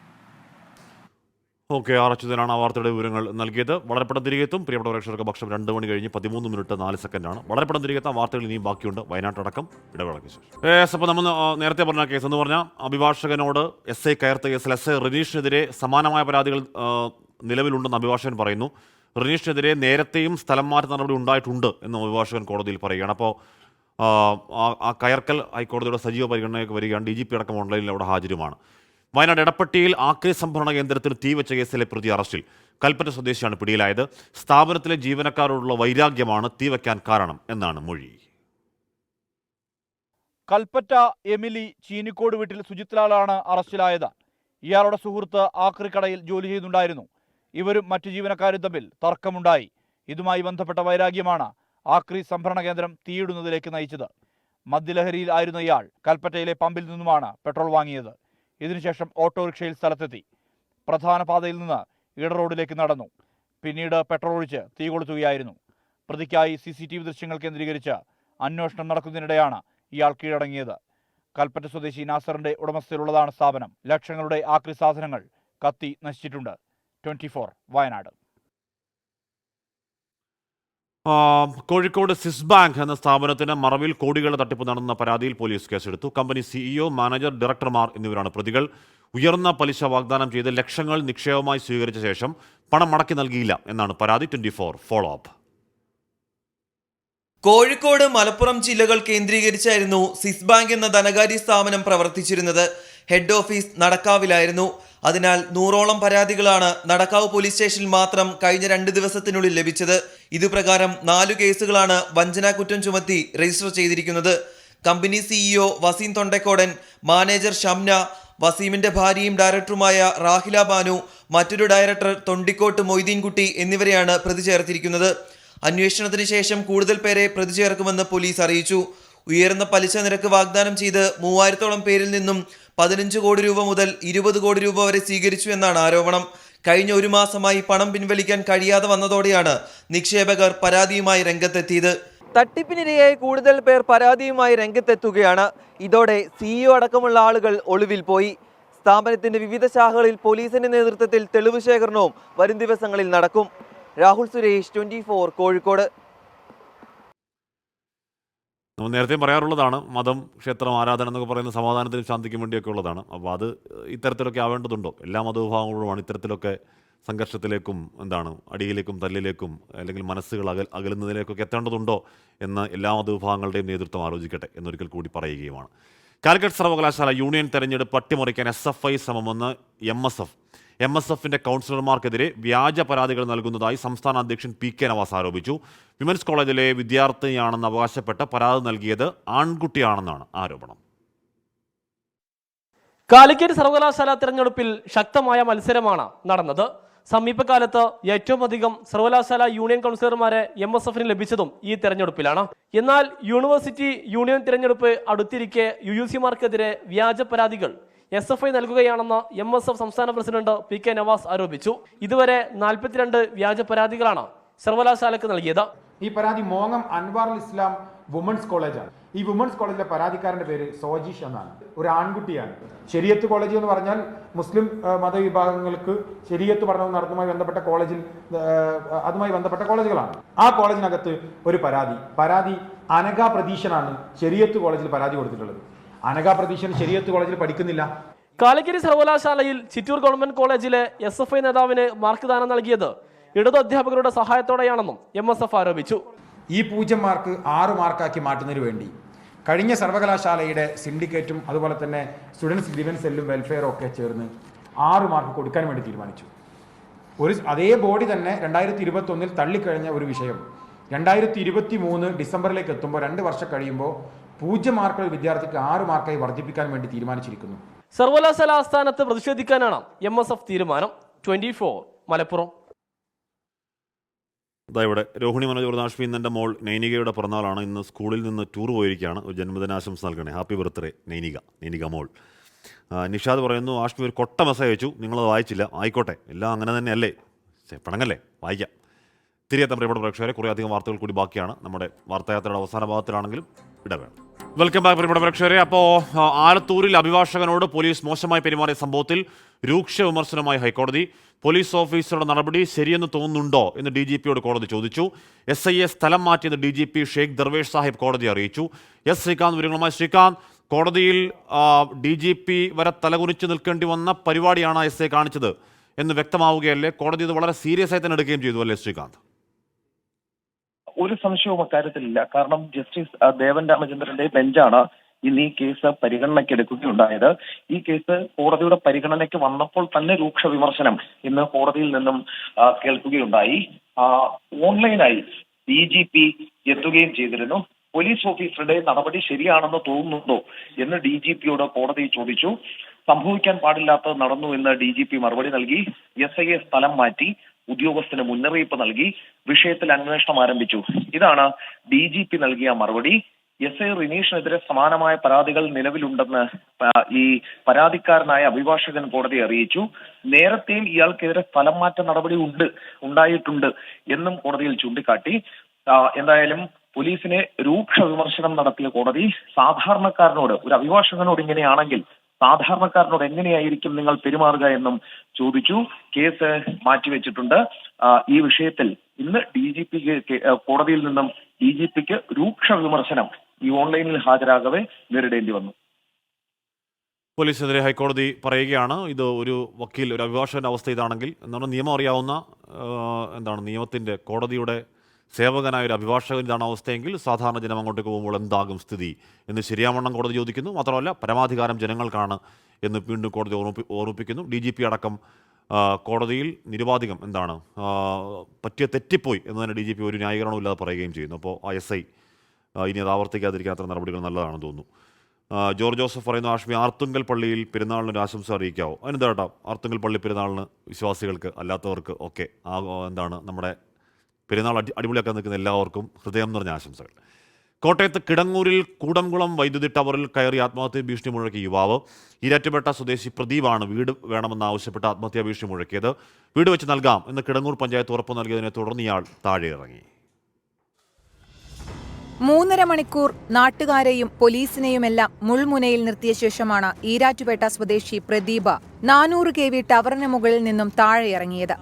ഓക്കെ, അച്യുതനാണ് ആ വാർത്തയുടെ വിവരങ്ങൾ നൽകിയത്. വളരെ പെട്ടെന്ന് തിരികെ എത്തും. പ്രിയപ്പെട്ട പ്രേക്ഷകർക്ക് പക്ഷം 2 മണി കഴിഞ്ഞ് 13 മിനിറ്റ് 4 സെക്കൻഡാണ്. വളരെ പെട്ടെന്ന് തിരികെ എത്താൻ വാർത്തകൾ ഇനിയും ബാക്കിയുണ്ട്. വയനാട്ടടക്കം ഇടവേളയ്ക്ക് ശേഷം. അപ്പോൾ നമ്മൾ നേരത്തെ പറഞ്ഞ കേസ് എന്ന് പറഞ്ഞാൽ അഭിഭാഷകനോട് SI കയർത്ത കേസിൽ SI റിനീഷിനെതിരെ സമാനമായ പരാതികൾ നിലവിലുണ്ടെന്ന് അഭിഭാഷകൻ പറയുന്നു. റിനീഷിനെതിരെ നേരത്തെയും സ്ഥലം മാറ്റ നടപടി ഉണ്ടായിട്ടുണ്ട് എന്ന് അഭിഭാഷകൻ കോടതിയിൽ പറയുകയാണ്. അപ്പോൾ ആ കയർക്കൽ ഹൈക്കോടതിയുടെ സജീവ പരിഗണനയ്ക്ക് വരികയാണ്. DGP അടക്കം ഓൺലൈനിൽ അവിടെ ഹാജരുമാണ്. വയനാട് എടപ്പട്ടിയിൽ ആക്രി സംഭരണ കേന്ദ്രത്തിൽ തീവെച്ച കേസിലെ പ്രതി അറസ്റ്റിൽ. കൽപ്പറ്റ സ്വദേശിയാണ് പിടിയിലായത്. സ്ഥാപനത്തിലെ ജീവനക്കാരോടുള്ള വൈരാഗ്യമാണ് തീവയ്ക്കാൻ കാരണം എന്നാണ് മൊഴി. കൽപ്പറ്റ എമിലി ചീനിക്കോട് വീട്ടിൽ സുജിത്ലാലാണ് അറസ്റ്റിലായത്. ഇയാളുടെ സുഹൃത്ത് ആക്രിക്കടയിൽ ജോലി ചെയ്യുന്നുണ്ടായിരുന്നു. ഇവരും മറ്റു ജീവനക്കാരും തമ്മിൽ തർക്കമുണ്ടായി. ഇതുമായി ബന്ധപ്പെട്ട വൈരാഗ്യമാണ് ആക്രി സംഭരണ കേന്ദ്രം തീയിടുന്നതിലേക്ക് നയിച്ചത്. മദ്യലഹരിയിൽ ആയിരുന്ന ഇയാൾ കൽപ്പറ്റയിലെ പമ്പിൽ നിന്നുമാണ് പെട്രോൾ വാങ്ങിയത്. ഇതിനുശേഷം ഓട്ടോറിക്ഷയിൽ സ്ഥലത്തെത്തി. പ്രധാന പാതയിൽ നിന്ന് ഈട റോഡിലേക്ക് നടന്നു. പിന്നീട് പെട്രോൾ ഒഴിച്ച് തീ കൊളുത്തുകയായിരുന്നു. പ്രതിക്കായി CCTV ദൃശ്യങ്ങൾ കേന്ദ്രീകരിച്ച് അന്വേഷണം നടക്കുന്നതിനിടെയാണ് ഇയാൾ കീഴടങ്ങിയത്. കൽപ്പറ്റ സ്വദേശി നാസറിന്റെ ഉടമസ്ഥയിലുള്ളതാണ് സ്ഥാപനം. ലക്ഷങ്ങളുടെ ആക്രി സാധനങ്ങൾ കത്തി നശിച്ചിട്ടുണ്ട്. 24 വയനാട്. കോഴിക്കോട് സ്വിസ് ബാങ്ക് എന്ന സ്ഥാപനത്തിന് മറവിൽ കോടികളുടെ തട്ടിപ്പ് നടന്ന പരാതിയിൽ പോലീസ് കേസെടുത്തു. കമ്പനി CEO, മാനേജർ, ഡയറക്ടർമാർ എന്നിവരാണ് പ്രതികൾ. ഉയർന്ന പലിശ വാഗ്ദാനം ചെയ്ത് ലക്ഷങ്ങൾ നിക്ഷേപമായി സ്വീകരിച്ച ശേഷം പണം മടക്കി നൽകിയില്ല എന്നാണ് പരാതി. 24 ഫോളോ അപ്പ്. കോഴിക്കോട്, മലപ്പുറം ജില്ലകൾ കേന്ദ്രീകരിച്ചായിരുന്നു സ്വിസ് ബാങ്ക് എന്ന ധനകാര്യ സ്ഥാപനം പ്രവർത്തിച്ചിരുന്നത്. ഹെഡ് ഓഫീസ് നടക്കാവിലായിരുന്നു. അതിനാൽ 100ഓളം പരാതികളാണ് നടക്കാവ് പോലീസ് സ്റ്റേഷനിൽ മാത്രം കഴിഞ്ഞ 2 ദിവസത്തിനുള്ളിൽ ലഭിച്ചത്. ഇതുപ്രകാരം 4 കേസുകളാണ് വഞ്ചനാ കുറ്റം ചുമത്തി രജിസ്റ്റർ ചെയ്തിരിക്കുന്നത്. Company CEO Waseem Thondakkodan, manager Shamna, വസീമിന്റെ ഭാര്യയും ഡയറക്ടറുമായ റാഹില ബാനു, മറ്റൊരു ഡയറക്ടർ തൊണ്ടിക്കോട്ട് മൊയ്തീൻകുട്ടി എന്നിവരെയാണ് പ്രതി ചേർത്തിരിക്കുന്നത്. അന്വേഷണത്തിന് ശേഷം കൂടുതൽ പേരെ പ്രതി ചേർക്കുമെന്ന് പോലീസ് അറിയിച്ചു. ഉയർന്ന പലിശ നിരക്ക് വാഗ്ദാനം ചെയ്ത് 3000ഓളം പേരിൽ നിന്നും 15 കോടി രൂപ മുതൽ 20 കോടി രൂപ വരെ സ്വീകരിച്ചു എന്നാണ് ആരോപണം. കഴിഞ്ഞ 1 മാസമായി പണം പിൻവലിക്കാൻ കഴിയാതെ വന്നതോടെയാണ് നിക്ഷേപകർ പരാതിയുമായി രംഗത്തെത്തിയത്. തട്ടിപ്പിനിരയായി കൂടുതൽ പേർ പരാതിയുമായി രംഗത്തെത്തുകയാണ്. ഇതോടെ CEO അടക്കമുള്ള ആളുകൾ ഒളിവിൽ പോയി. സ്ഥാപനത്തിന്റെ വിവിധ ശാഖകളിൽ പോലീസിന്റെ നേതൃത്വത്തിൽ തെളിവ് ശേഖരണവും വരും ദിവസങ്ങളിൽ നടക്കും. രാഹുൽ സുരേഷ്, 24 കോഴിക്കോട്. നമ്മൾ നേരത്തെ പറയാറുള്ളതാണ്, മതം, ക്ഷേത്രം, ആരാധന എന്നൊക്കെ പറയുന്ന സമാധാനത്തിനും ശാന്തിക്കും വേണ്ടിയൊക്കെ ഉള്ളതാണ്. അപ്പോൾ അത് ഇത്തരത്തിലൊക്കെ ആവേണ്ടതുണ്ടോ? എല്ലാ മതവിഭാഗങ്ങളുമാണ് ഇത്തരത്തിലൊക്കെ സംഘർഷത്തിലേക്കും അടിയിലേക്കും തല്ലിലേക്കും അല്ലെങ്കിൽ മനസ്സുകൾ അകലുന്നതിലേക്കൊക്കെ എത്തേണ്ടതുണ്ടോ എന്ന് എല്ലാ മതവിഭാഗങ്ങളുടെയും നേതൃത്വം ആലോചിക്കട്ടെ എന്നൊരിക്കൽ കൂടി പറയുകയുമാണ്. കാലിക്കറ്റ് സർവകലാശാല യൂണിയൻ തെരഞ്ഞെടുപ്പ് അട്ടിമറിക്കാൻ SFI ശ്രമമെന്ന് MSF-ന്റെ കൗൺസിലർമാർക്കെതിരെ വ്യാജ പരാതികൾ നൽകുന്നതായി സംസ്ഥാന അധ്യക്ഷൻ PK നവാസ് ആരോപിച്ചു. വിമൻസ് കോളേജിലെ വിദ്യാർത്ഥിനിയാണെന്ന് അവകാശപ്പെട്ട് പരാതി നൽകിയത് ആൺകുട്ടിയാണെന്നാണ് ആരോപണം. കാലിക്കറ്റ് സർവകലാശാല തെരഞ്ഞെടുപ്പിൽ ശക്തമായ മത്സരമാണ് നടന്നത്. സമീപകാലത്ത് ഏറ്റവും അധികം സർവകലാശാല യൂണിയൻ കൗൺസിലർമാരെ MSF-ന് ലഭിച്ചതും ഈ തെരഞ്ഞെടുപ്പിലാണ്. എന്നാൽ യൂണിവേഴ്സിറ്റി യൂണിയൻ തിരഞ്ഞെടുപ്പ് അടുത്തിരിക്കെ UUC-മാർക്കെതിരെ വ്യാജ പരാതികൾ SFI നൽകുകയാണെന്ന് MSF സംസ്ഥാന പ്രസിഡന്റ് PK നവാസ് ആരോപിച്ചു. ഇതുവരെ 42 വ്യാജ പരാതികളാണ് സർവകലാശാലയ്ക്ക് നൽകിയത്. ഈ പരാതി മോങ്ങം അൻവാറുൽ ഇസ്ലാം വുമൻസ് കോളേജാണ്. ഈ വുമൻസ് കോളേജിലെ പരാതിക്കാരന്റെ പേര് സോജീഷ് എന്നാണ്. ഒരു ആൺകുട്ടിയാണ്. ശരീഅത്ത് കോളേജ് എന്ന് പറഞ്ഞാൽ മുസ്ലിം മതവിഭാഗങ്ങൾക്ക് ശരീഅത്ത് പഠനം നടത്തുന്നതുമായി ബന്ധപ്പെട്ട അതുമായി ബന്ധപ്പെട്ട കോളേജുകളാണ്. ആ കോളേജിനകത്ത് ഒരു പരാതി അനഘ പ്രതീക്ഷനാണ് ശരീഅത്ത് കോളേജിൽ പരാതി കൊടുത്തിട്ടുള്ളത്. അനഘ പ്രതീക്ഷൻ ശരീഅത്ത് കോളേജിൽ പഠിക്കുന്നില്ല. കാലിക്കറ്റ് സർവകലാശാലയിൽ ചിറ്റൂർ ഗവൺമെന്റ് കോളേജിലെ SFI നേതാവിന് മാർക്ക് ദാനം നൽകിയത് ഇടതു അധ്യാപകരുടെ സഹായത്തോടെയാണെന്നും MSF ആരോപിച്ചു. ഈ 0 മാർക്ക് 6 മാർക്കാക്കി മാറ്റുന്നതിന് വേണ്ടി കഴിഞ്ഞ സർവകലാശാലയുടെ സിൻഡിക്കേറ്റും അതുപോലെ തന്നെ സ്റ്റുഡൻസ് ഗ്രീവൻസ് സെല്ലും വെൽഫെയറും ഒക്കെ ചേർന്ന് 6 മാർക്ക് കൊടുക്കാൻ വേണ്ടി തീരുമാനിച്ചു. അതേ ബോഡി തന്നെ 2021 തള്ളിക്കഴിഞ്ഞ ഒരു വിഷയം 2023 ഡിസംബറിലേക്ക് എത്തുമ്പോൾ 2 വർഷം കഴിയുമ്പോൾ 0 മാർക്കുള്ള വിദ്യാർത്ഥിക്ക് 6 മാർക്കായി വർദ്ധിപ്പിക്കാൻ വേണ്ടി തീരുമാനിച്ചിരിക്കുന്നു. സർവകലാശാല ആസ്ഥാനത്ത് പ്രതിഷേധിക്കാനാണ് MSF തീരുമാനം. 24 മലപ്പുറം. ഇവിടെ രോഹിണി മനോജ് ആഷ്മി എന്നെ മോൾ നൈനികയുടെ പിറന്നാളാണ്. ഇന്ന് സ്കൂളിൽ നിന്ന് ടൂർ പോയിരിക്കുകയാണ്. ഒരു ജന്മദിനാശംസ നൽകണേ. ഹാപ്പി ബർത്ത്ഡേ നൈനിക മോൾ. നിഷാദ് പറയുന്നു, ആഷ്മി ഒരു കൊട്ട മെസ്സേജ് അയച്ചു, നിങ്ങളത് വായിച്ചില്ല. ആയിക്കോട്ടെ, എല്ലാം അങ്ങനെ തന്നെയല്ലേ, പിണങ്ങല്ലേ, വായിക്കാം. തിരിയെത്താൻ പ്രിയപ്പെട്ട പ്രേക്ഷകരെ, കുറേ അധികം വാർത്തകൾ കൂടി ബാക്കിയാണ്. നമ്മുടെ വാർത്തായാത്രയുടെ അവസാന ഭാഗത്തിലാണെങ്കിലും ഇടവേണം. വെൽക്കം ബാക്ക് പ്രിയപ്പെട്ട പ്രേക്ഷകരെ. അപ്പോൾ ആലത്തൂരിൽ അഭിഭാഷകനോട് പോലീസ് മോശമായി പെരുമാറിയ സംഭവത്തിൽ രൂക്ഷ വിമർശനമായി ഹൈക്കോടതി. പോലീസ് ഓഫീസറുടെ നടപടി ശരിയെന്ന് തോന്നുന്നുണ്ടോ എന്ന് DGP-യോട് കോടതി ചോദിച്ചു. SIയെ സ്ഥലം മാറ്റിയെന്ന് DGP ഷെയ്ഖ് ദർവേഷ് സാഹിബ് കോടതി അറിയിച്ചു. ശ്രീകാന്ത് വിവരങ്ങളുമായി. ശ്രീകാന്ത്, കോടതിയിൽ DGP വരെ തലകുനിച്ച് നിൽക്കേണ്ടി വന്ന പരിപാടിയാണ് SI കാണിച്ചത് എന്ന് വ്യക്തമാവുകയല്ലേ? കോടതി ഇത് വളരെ സീരിയസ് ആയി തന്നെ എടുക്കുകയും ചെയ്തു അല്ലേ ശ്രീകാന്ത്? ഒരു സംശയവും അക്കാര്യത്തിലില്ല. കാരണം ജസ്റ്റിസ് ദേവൻ രാമചന്ദ്രന്റെ ബെഞ്ചാണ് ഇന്ന് ഈ കേസ് പരിഗണനയ്ക്ക് എടുക്കുകയുണ്ടായത്. ഈ കേസ് കോടതിയുടെ പരിഗണനയ്ക്ക് വന്നപ്പോൾ തന്നെ രൂക്ഷ വിമർശനം ഇന്ന് കോടതിയിൽ നിന്നും കേൾക്കുകയുണ്ടായി. ഓൺലൈനായി DGP എത്തുകയും ചെയ്തിരുന്നു. പോലീസ് ഓഫീസറുടെ നടപടി ശരിയാണെന്ന് തോന്നുന്നുണ്ടോ എന്ന് DGP-യോട് കോടതി ചോദിച്ചു. സംഭവിക്കാൻ പാടില്ലാത്തത് നടന്നു എന്ന് DGP മറുപടി നൽകി. SIയെ സ്ഥലം മാറ്റി, ഉദ്യോഗസ്ഥന് മുന്നറിയിപ്പ് നൽകി, വിഷയത്തിൽ അന്വേഷണം ആരംഭിച്ചു. ഇതാണ് DGP നൽകിയ മറുപടി. SI റിനീഷിനെതിരെ സമാനമായ പരാതികൾ നിലവിലുണ്ടെന്ന് ഈ പരാതിക്കാരനായ അഭിഭാഷകൻ കോടതിയെ അറിയിച്ചു. നേരത്തെയും ഇയാൾക്കെതിരെ സ്ഥലം മാറ്റ നടപടി ഉണ്ടായിട്ടുണ്ട് എന്നും കോടതിയിൽ ചൂണ്ടിക്കാട്ടി. എന്തായാലും പോലീസിനെ രൂക്ഷ വിമർശനം നടത്തിയ കോടതി സാധാരണക്കാരനോട്, ഒരു അഭിഭാഷകനോട് ഇങ്ങനെയാണെങ്കിൽ സാധാരണക്കാരനോട് എങ്ങനെയായിരിക്കും നിങ്ങൾ പെരുമാറുക എന്നും ചോദിച്ചു. കേസ് മാറ്റിവെച്ചിട്ടുണ്ട്. ഈ വിഷയത്തിൽ ഇന്ന് കോടതിയിൽ നിന്നും DGP-ക്ക് രൂക്ഷ വിമർശനം ഈ ഓൺലൈനിൽ ഹാജരാകവേ നേരിടേണ്ടി വന്നു. പോലീസിനെതിരെ ഹൈക്കോടതി പറയുകയാണ്, ഇത് ഒരു വക്കീൽ, ഒരു അഭിഭാഷകന്റെ അവസ്ഥ ഇതാണെങ്കിൽ, എന്താണ് നിയമം അറിയാവുന്ന നിയമത്തിന്റെ കോടതിയുടെ സേവകനായ ഒരു അഭിഭാഷകൻ ഇതാണ് അവസ്ഥയെങ്കിൽ സാധാരണ ജനം അങ്ങോട്ടേക്ക് പോകുമ്പോൾ എന്താകും സ്ഥിതി എന്ന് ശരിയാവണ്ണം കോടതി ചോദിക്കുന്നു. മാത്രമല്ല, പരമാധികാരം ജനങ്ങൾക്കാണ് എന്ന് വീണ്ടും കോടതി ഓർമ്മിപ്പിക്കുന്നു. DGP അടക്കം കോടതിയിൽ നിരുപാധികം പറ്റിയ തെറ്റിപ്പോയി എന്ന് തന്നെ DGP ഒരു ന്യായീകരണവും ഇല്ലാതെ പറയുകയും ചെയ്യുന്നു. അപ്പോൾ SI ഇനി അത് ആവർത്തിക്കാതിരിക്കാൻ അത്ര നടപടികൾ നല്ലതാണെന്ന് തോന്നുന്നു. ജോർജ് ജോസഫ് പറയുന്നു, ആഷ്മി ആർത്തുങ്കൽ പള്ളിയിൽ പെരുന്നാളിനൊരു ആശംസ അറിയിക്കാവോ? അതിനെന്താ കേട്ടോ, ആർത്തുങ്കൽ പള്ളി പെരുന്നാളിന് വിശ്വാസികൾക്ക് അല്ലാത്തവർക്ക് ഒക്കെ നമ്മുടെ പെരുന്നാൾ അടിപൊളിയാക്കാൻ നിൽക്കുന്ന എല്ലാവർക്കും ഹൃദയം നിറഞ്ഞ ആശംസകൾ. കോട്ടയത്ത് കിടങ്ങൂരിൽ കൂടംകുളം വൈദ്യുതി ടവറിൽ കയറി ആത്മഹത്യ ഭീഷണി മുഴക്കിയ യുവാവ്. ഈരാറ്റുപേട്ട സ്വദേശി പ്രദീപാണ് വീട് വേണമെന്നാവശ്യപ്പെട്ട് ആത്മഹത്യാ ഭീഷണി മുഴക്കിയത്. വീട് വെച്ച് നൽകാം എന്ന് കിടങ്ങൂർ പഞ്ചായത്ത് ഉറപ്പ് നൽകിയതിനെ തുടർന്ന് ഇയാൾ താഴെ ഇറങ്ങി. 3.5 മണിക്കൂർ നാട്ടുകാരെയും പോലീസിനെയുമെല്ലാം മുൾമുനയിൽ നിർത്തിയ ശേഷമാണ് ഈരാറ്റുപേട്ട സ്വദേശി പ്രദീപ 400 kV ടവറിന് മുകളിൽ നിന്നും താഴെ ഇറങ്ങിയത്.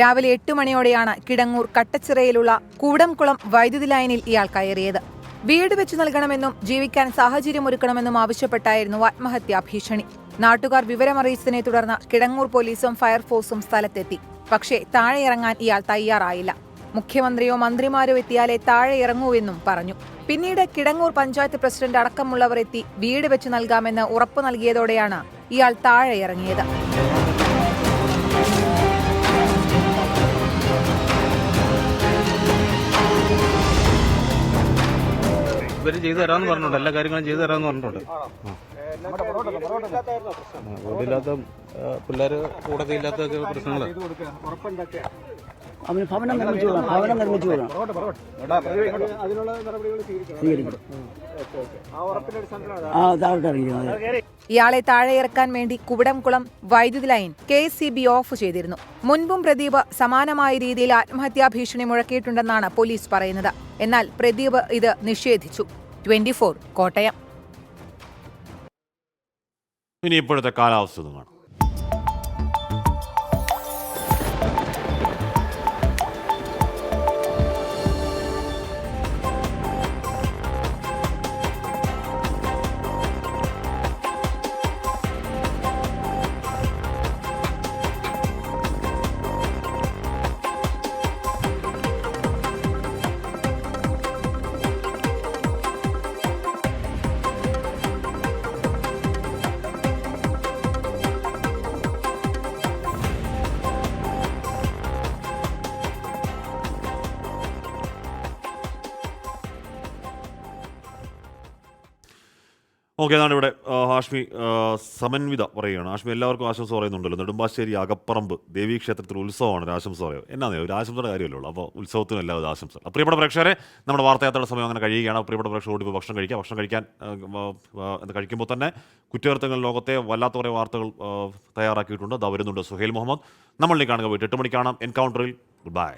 രാവിലെ 8 മണിയോടെയാണ് കിടങ്ങൂർ കട്ടച്ചിറയിലുള്ള കൂടംകുളം വൈദ്യുതി ലൈനിൽ ഇയാൾ കയറിയത്. വീട് വെച്ച് നൽകണമെന്നും ജീവിക്കാൻ സാഹചര്യമൊരുക്കണമെന്നും ആവശ്യപ്പെട്ടായിരുന്നു ആത്മഹത്യാ ഭീഷണി. നാട്ടുകാർ വിവരമറിയിച്ചതിനെ തുടർന്ന് കിടങ്ങൂർ പോലീസും ഫയർഫോഴ്സും സ്ഥലത്തെത്തി. പക്ഷേ താഴെ ഇറങ്ങാൻ ഇയാൾ തയ്യാറായില്ല. മുഖ്യമന്ത്രിയോ മന്ത്രിമാരോ എത്തിയാലേ താഴെ ഇറങ്ങൂവെന്നും പറഞ്ഞു. പിന്നീട് കിടങ്ങൂർ പഞ്ചായത്ത് പ്രസിഡന്റ് അടക്കമുള്ളവർ എത്തി വീട് വെച്ച് നൽകാമെന്ന് ഉറപ്പു നൽകിയതോടെയാണ് ഇയാൾ താഴെ ഇറങ്ങിയത്. ഇവര് ചെയ്തു തരാമെന്ന് പറഞ്ഞിട്ടുണ്ട്, എല്ലാ കാര്യങ്ങളും ചെയ്തു തരാമെന്ന് പറഞ്ഞിട്ടുണ്ട്. റോഡില്ലാത്ത പിള്ളേർ കൂടെ ഇല്ലാത്തൊക്കെ പ്രശ്നങ്ങൾ അവന് ഭവനം നിർമ്മിച്ചു കൊടുക്കണം, ഭവനം നിർമ്മിച്ചു കൊടുക്കണം. ഇയാളെ താഴെ ഇറക്കാൻ വേണ്ടി കുവിടംകുളം വൈദ്യുതി ലൈൻ KSCB ഓഫ് ചെയ്തിരുന്നു. മുൻപും പ്രദീപ് സമാനമായ രീതിയിൽ ആത്മഹത്യാ ഭീഷണി മുഴക്കിയിട്ടുണ്ടെന്നാണ് പോലീസ് പറയുന്നത്. എന്നാൽ പ്രദീപ് ഇത് നിഷേധിച്ചു. 24 കോട്ടയം. ഇനി ഇപ്പോഴത്തെ കാലാവസ്ഥ കാണാം. ഓക്കെ, അതാണ് ഇവിടെ ഹാഷ്മി സമന്വിത പറയുകയാണ്. ഹാഷ്മി എല്ലാവർക്കും ആശംസ പറയുന്നുണ്ടല്ലോ. നെടുമ്പാശ്ശേരി അകപ്പറമ്പ് ദേവീക്ഷേത്രത്തിൽ ഉത്സവമാണ്, ഒരു ആശംസ പറയുക. എന്നാന്നേ ഒരു ആശംസയുടെ കാര്യമല്ലോ ഉള്ളൂ. അപ്പോൾ ഉത്സവത്തിനും എല്ലാവരും ആശംസ. പ്രിയപ്പെട്ട പ്രേക്ഷകരെ, നമ്മുടെ വാർത്തയാത്രയുടെ സമയം അങ്ങനെ കഴിയുകയാണ്. പ്രിയപ്പെട്ട പ്രേക്ഷകരോട് ഇപ്പോൾ ഭക്ഷണം കഴിക്കുക. ഭക്ഷണം കഴിക്കാൻ കഴിക്കുമ്പോൾ തന്നെ കുറ്റകൃത്യങ്ങൾ ലോകത്തെ വല്ലാത്ത കുറേ വാർത്തകൾ തയ്യാറാക്കിയിട്ടുണ്ട്. അതാ വരുന്നുണ്ട് സുഹൈൽ മുഹമ്മദ്. നമ്മളിലേക്ക് കാണുക. 8 മണിക്ക് കാണാം എൻകൗണ്ടറിൽ. Good bye.